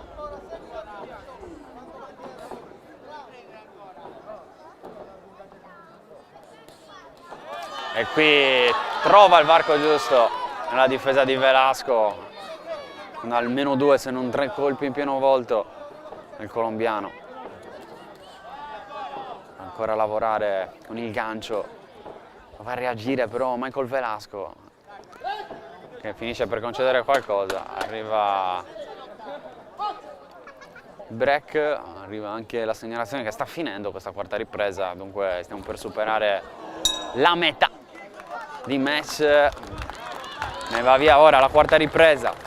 E qui trova il varco giusto nella difesa di Velasco, con almeno 2 se non 3 colpi in pieno volto del colombiano. Ancora a lavorare con il gancio, va a reagire però Michael Velasco, che finisce per concedere qualcosa. Arriva il break, arriva anche la segnalazione che sta finendo questa quarta ripresa, dunque stiamo per superare la metà di match. Ne va via ora la quarta ripresa.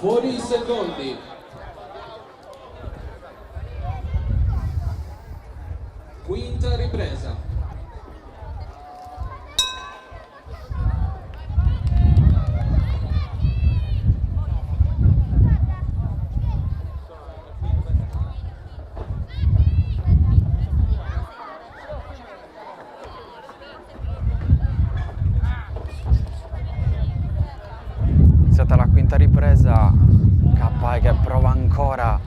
Fuori i secondi. Quinta ripresa. Iniziata la quinta ripresa, Cappai che prova ancora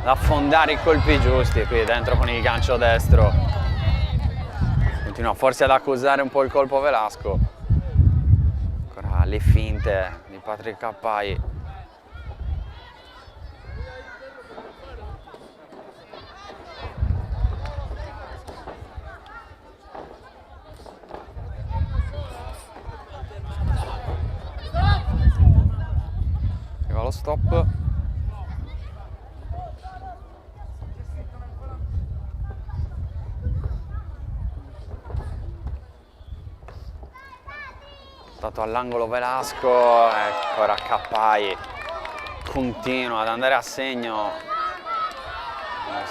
ad affondare i colpi giusti qui dentro con il gancio destro. Continua forse ad accusare un po' il colpo Velasco. Ancora le finte di Patrick Cappai. stop. Dato all'angolo Velasco, ecco ora Cappai continua ad andare a segno,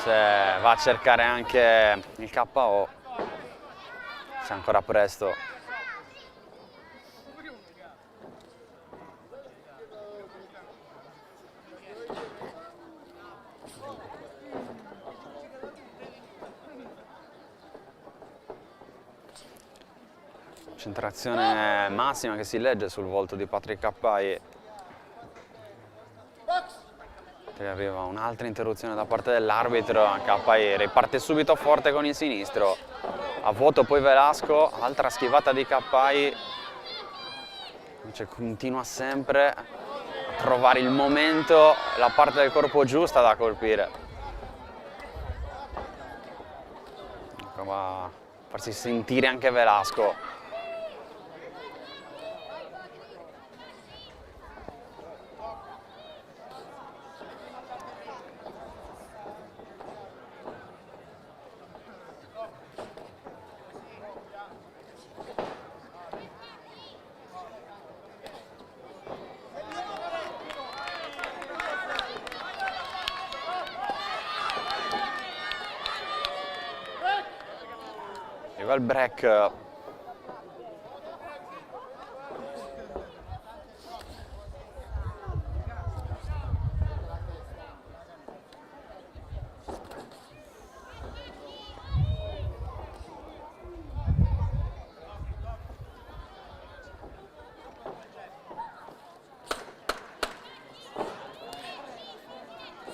se va a cercare anche il KO, se è ancora presto. Concentrazione massima che si legge sul volto di Patrick Cappai. Arriva un'altra interruzione da parte dell'arbitro. Cappai riparte subito forte con il sinistro. A vuoto poi Velasco, altra schivata di Cappai. Invece continua sempre a trovare il momento, la parte del corpo giusta da colpire. Prova a farsi sentire anche Velasco. Arriva il break.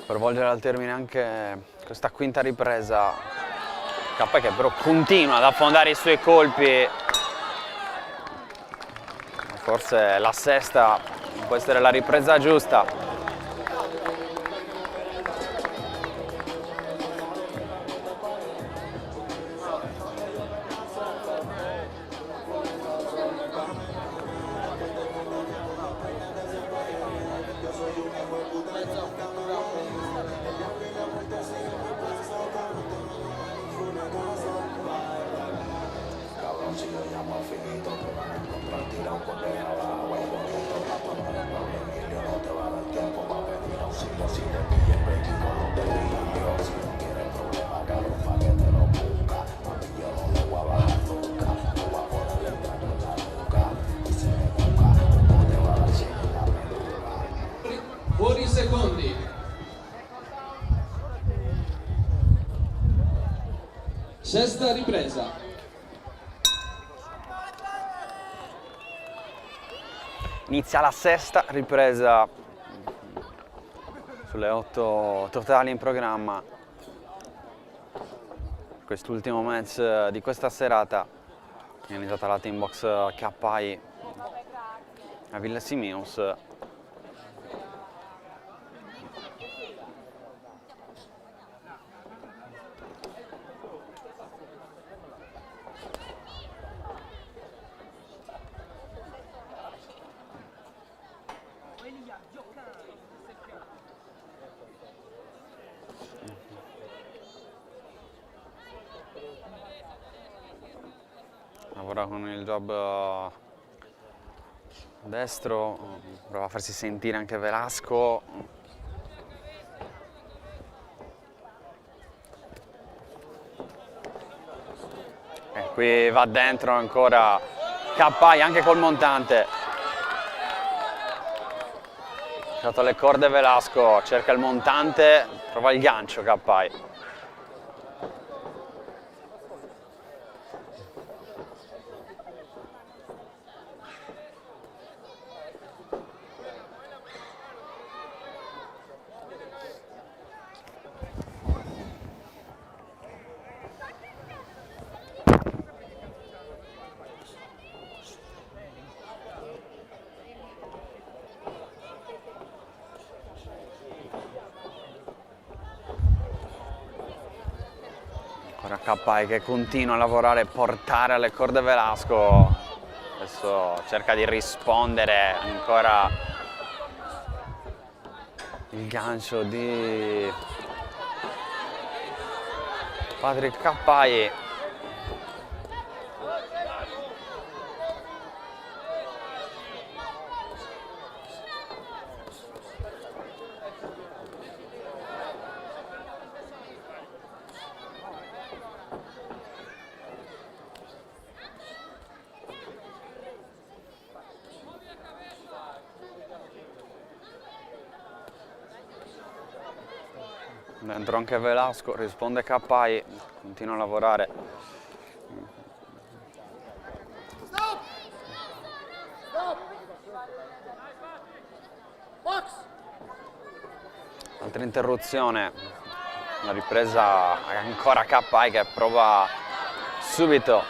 Per volgere al termine anche questa quinta ripresa. Cappai che però continua ad affondare i suoi colpi. Forse la sesta può essere la ripresa giusta. Fuori secondi. Sesta ripresa. Inizia la sesta ripresa sulle 8 totali in programma. Quest'ultimo match di questa serata è iniziata la team box Cappai a Villa Simius. Lavora con il jab destro, prova a farsi sentire anche Velasco. E qui va dentro ancora Cappai anche col montante. Dato le corde Velasco, cerca il montante, trova il gancio Cappai. Ancora Cappai che continua a lavorare, portare alle corde Velasco. Adesso cerca di rispondere ancora il gancio di Patrick Cappai. Dentro anche Velasco, risponde Cappai, continua a lavorare. Altra interruzione, la ripresa ancora Cappai che prova subito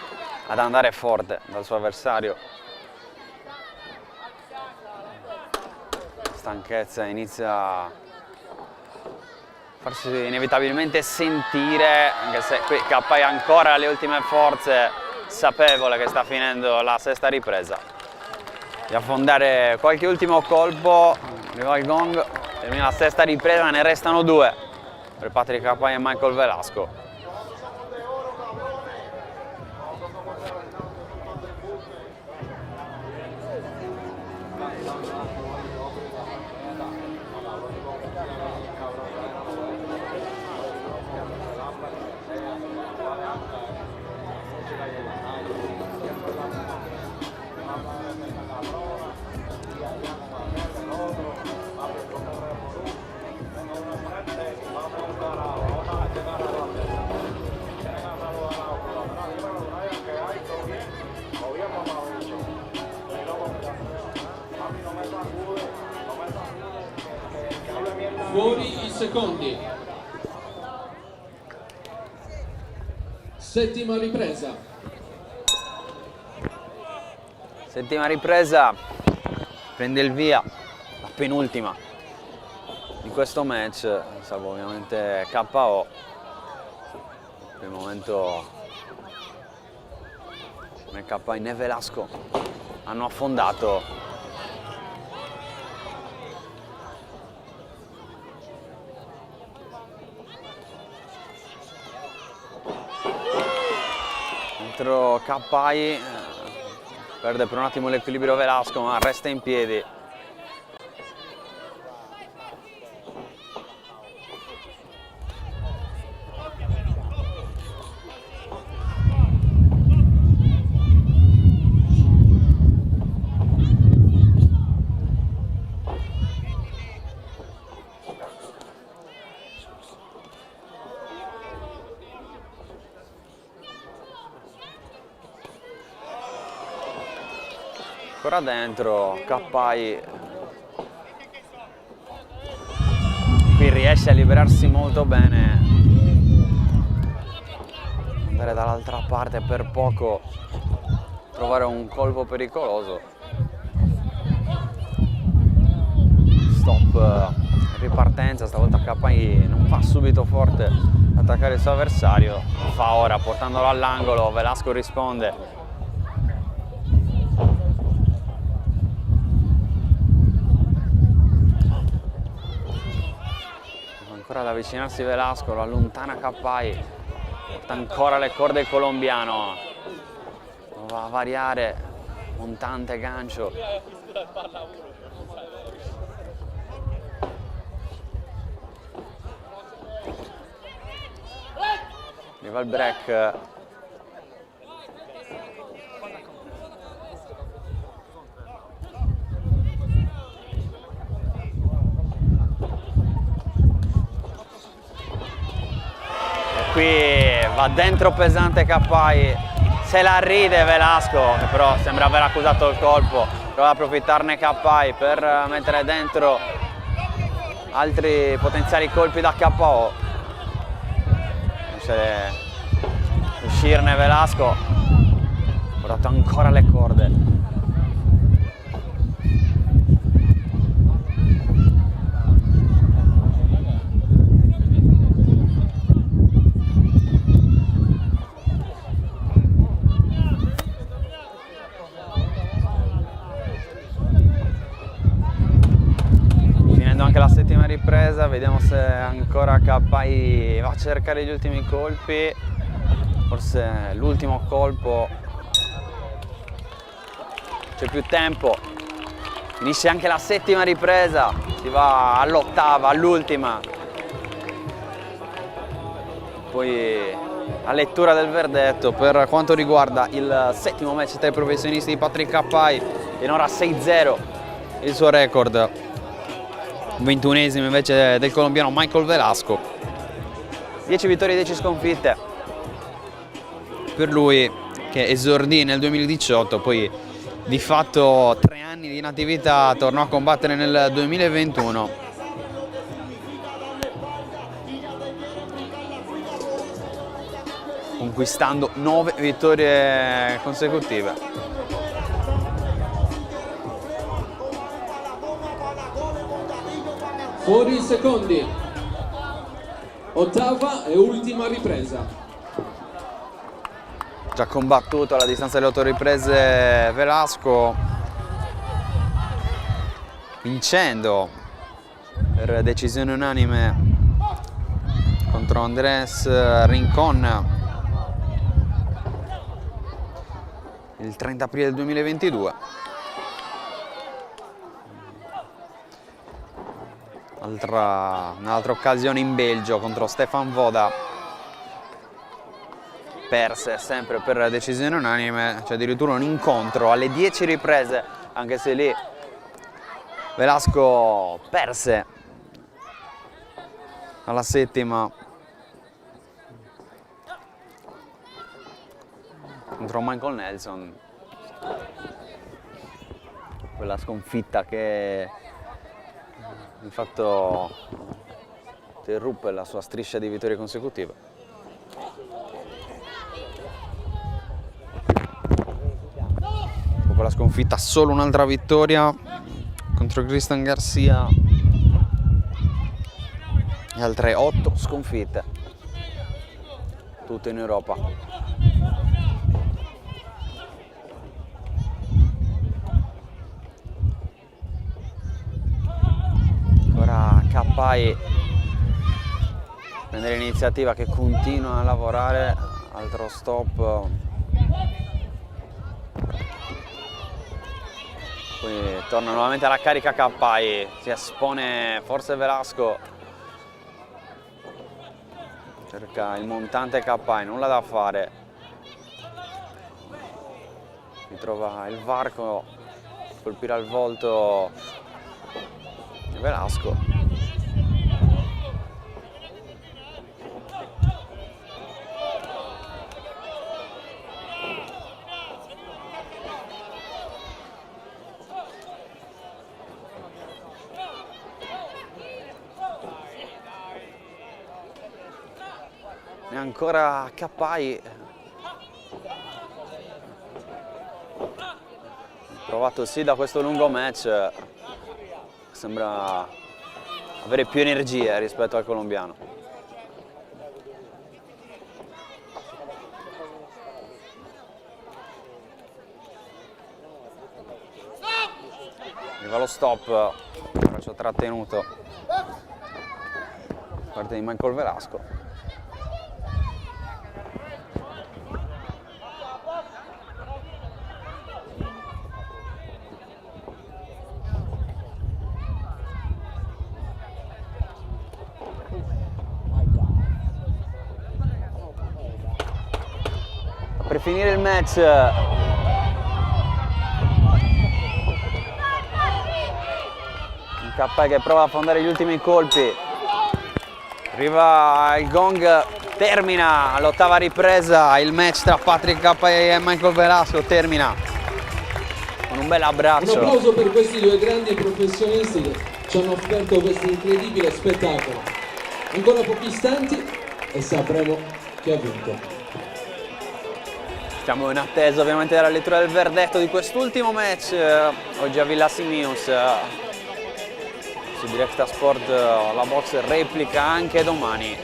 ad andare forte dal suo avversario. Stanchezza inizia a farsi inevitabilmente sentire, anche se qui Cappai ancora alle ultime forze, sapevole che sta finendo la sesta ripresa. Di affondare qualche ultimo colpo, arriva il gong, termina la sesta ripresa, ne restano 2 per Patrick Cappai e Michael Velasco. Fuori i secondi. Settima ripresa. Settima ripresa, prende il via, la penultima di questo match, salvo ovviamente KO. Per il momento né Cappai né Velasco hanno affondato. Dentro Cappai, perde per un attimo l'equilibrio Velasco, ma resta in piedi. Ancora dentro Cappai, qui riesce a liberarsi molto bene, andare dall'altra parte per poco, trovare un colpo pericoloso. Stop, ripartenza, stavolta Cappai non fa subito forte ad attaccare il suo avversario, lo fa ora portandolo all'angolo, Velasco risponde. Ad avvicinarsi Velasco, lo allontana Cappai, porta ancora le corde il colombiano, lo va a variare, montante gancio. Arriva il break. Qui va dentro pesante Cappai, se la ride Velasco, che però sembra aver accusato il colpo, prova ad approfittarne Cappai per mettere dentro altri potenziali colpi da KO. Riesce a uscirne Velasco, ha portato ancora le corde. ripresa, vediamo se ancora Cappai va a cercare gli ultimi colpi, forse l'ultimo colpo, c'è più tempo, finisce anche la settima ripresa, si va all'8ª, all'ultima, poi la lettura del verdetto per quanto riguarda il settimo match tra i professionisti di Patrick Cappai, in ora 6-0 il suo record, 21esimo invece del colombiano Michael Velasco. 10 vittorie e 10 sconfitte per lui, che esordì nel 2018, poi di fatto 3 anni di inattività, tornò a combattere nel 2021. Conquistando 9 vittorie consecutive. Fuori i secondi, 8ª e ultima ripresa. Già combattuto alla distanza delle 8 riprese Velasco, vincendo per decisione unanime contro Andrés Rincon il 30 aprile del 2022. Un'altra occasione in Belgio contro Stefan Voda, perse sempre per decisione unanime, c'è addirittura un incontro alle 10 riprese, anche se lì Velasco perse alla settima contro Michael Nelson, quella sconfitta che di fatto interruppe la sua striscia di vittorie consecutive. Dopo la sconfitta solo un'altra vittoria contro Christian Garcia e altre 8 sconfitte, tutte in Europa. Ora Cappai prende l'iniziativa, che continua a lavorare, altro stop, poi torna nuovamente alla carica Cappai, si espone forse Velasco, cerca il montante Cappai, nulla da fare, ritrova il varco, colpire al volto Velasco. E ancora Cappai, provato sì da questo lungo match, sembra avere più energia rispetto al colombiano. Arriva lo stop, braccio trattenuto da parte di Michael Velasco. Per finire il match Cappai che prova a affondare gli ultimi colpi, arriva il gong, termina l'8ª ripresa, il match tra Patrick Cappai e Michael Velasco termina con un bel abbraccio. Un applauso per questi due grandi professionisti che ci hanno offerto questo incredibile spettacolo. Ancora pochi istanti e sapremo chi ha vinto. Siamo in attesa ovviamente della lettura del verdetto di quest'ultimo match, oggi a Villa Simius, su Directa Sport la box replica anche domani.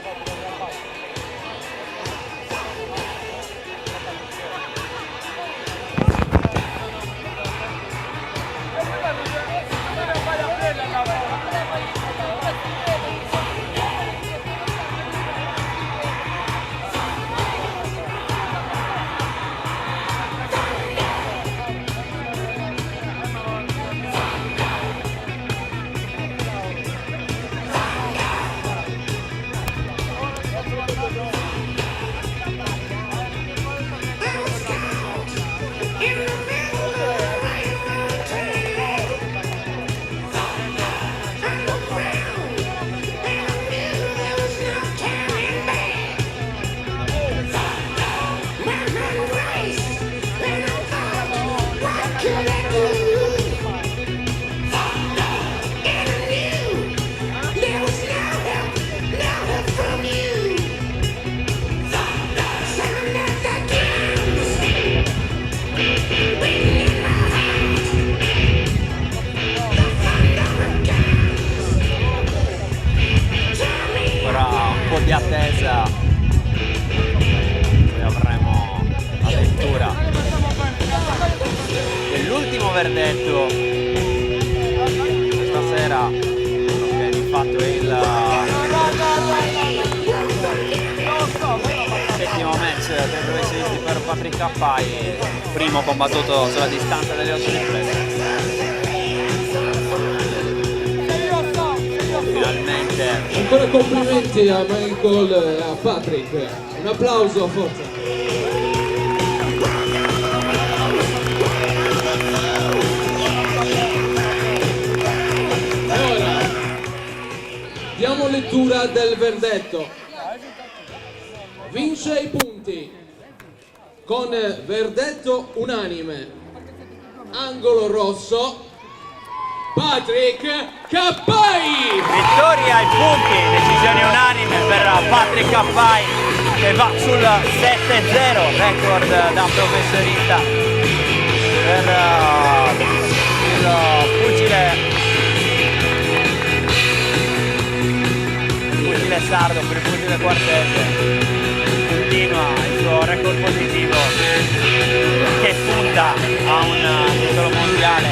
Patrick Caffai, primo combattuto sulla distanza delle 8 riprese. Finalmente. Ancora complimenti a Michael e a Patrick. Un applauso a forza. E ora diamo lettura del verdetto. Vince i punti con verdetto unanime. Angolo rosso Patrick Caffai! Vittoria ai punti, decisione unanime per Patrick Caffai che va sul 7-0, record da professionista per il pugile sardo, per il pugile quartette. Continua il suo record positivo che punta a un titolo mondiale.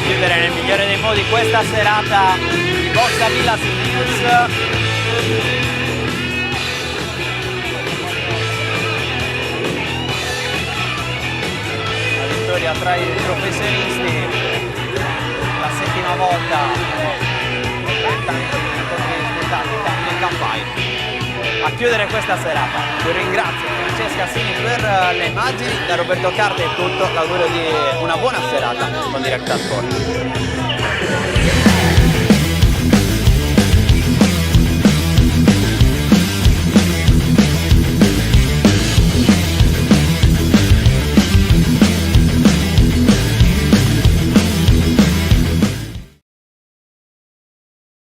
Chiudere nel migliore dei modi questa serata di Box Villa News. La vittoria tra i professionisti, la settima volta tanti incontri disputati in Caffai. A chiudere questa serata vi ringrazio Francesca Sini per le immagini, da Roberto Carta è tutto, l'augurio di una buona serata con Directa Sport.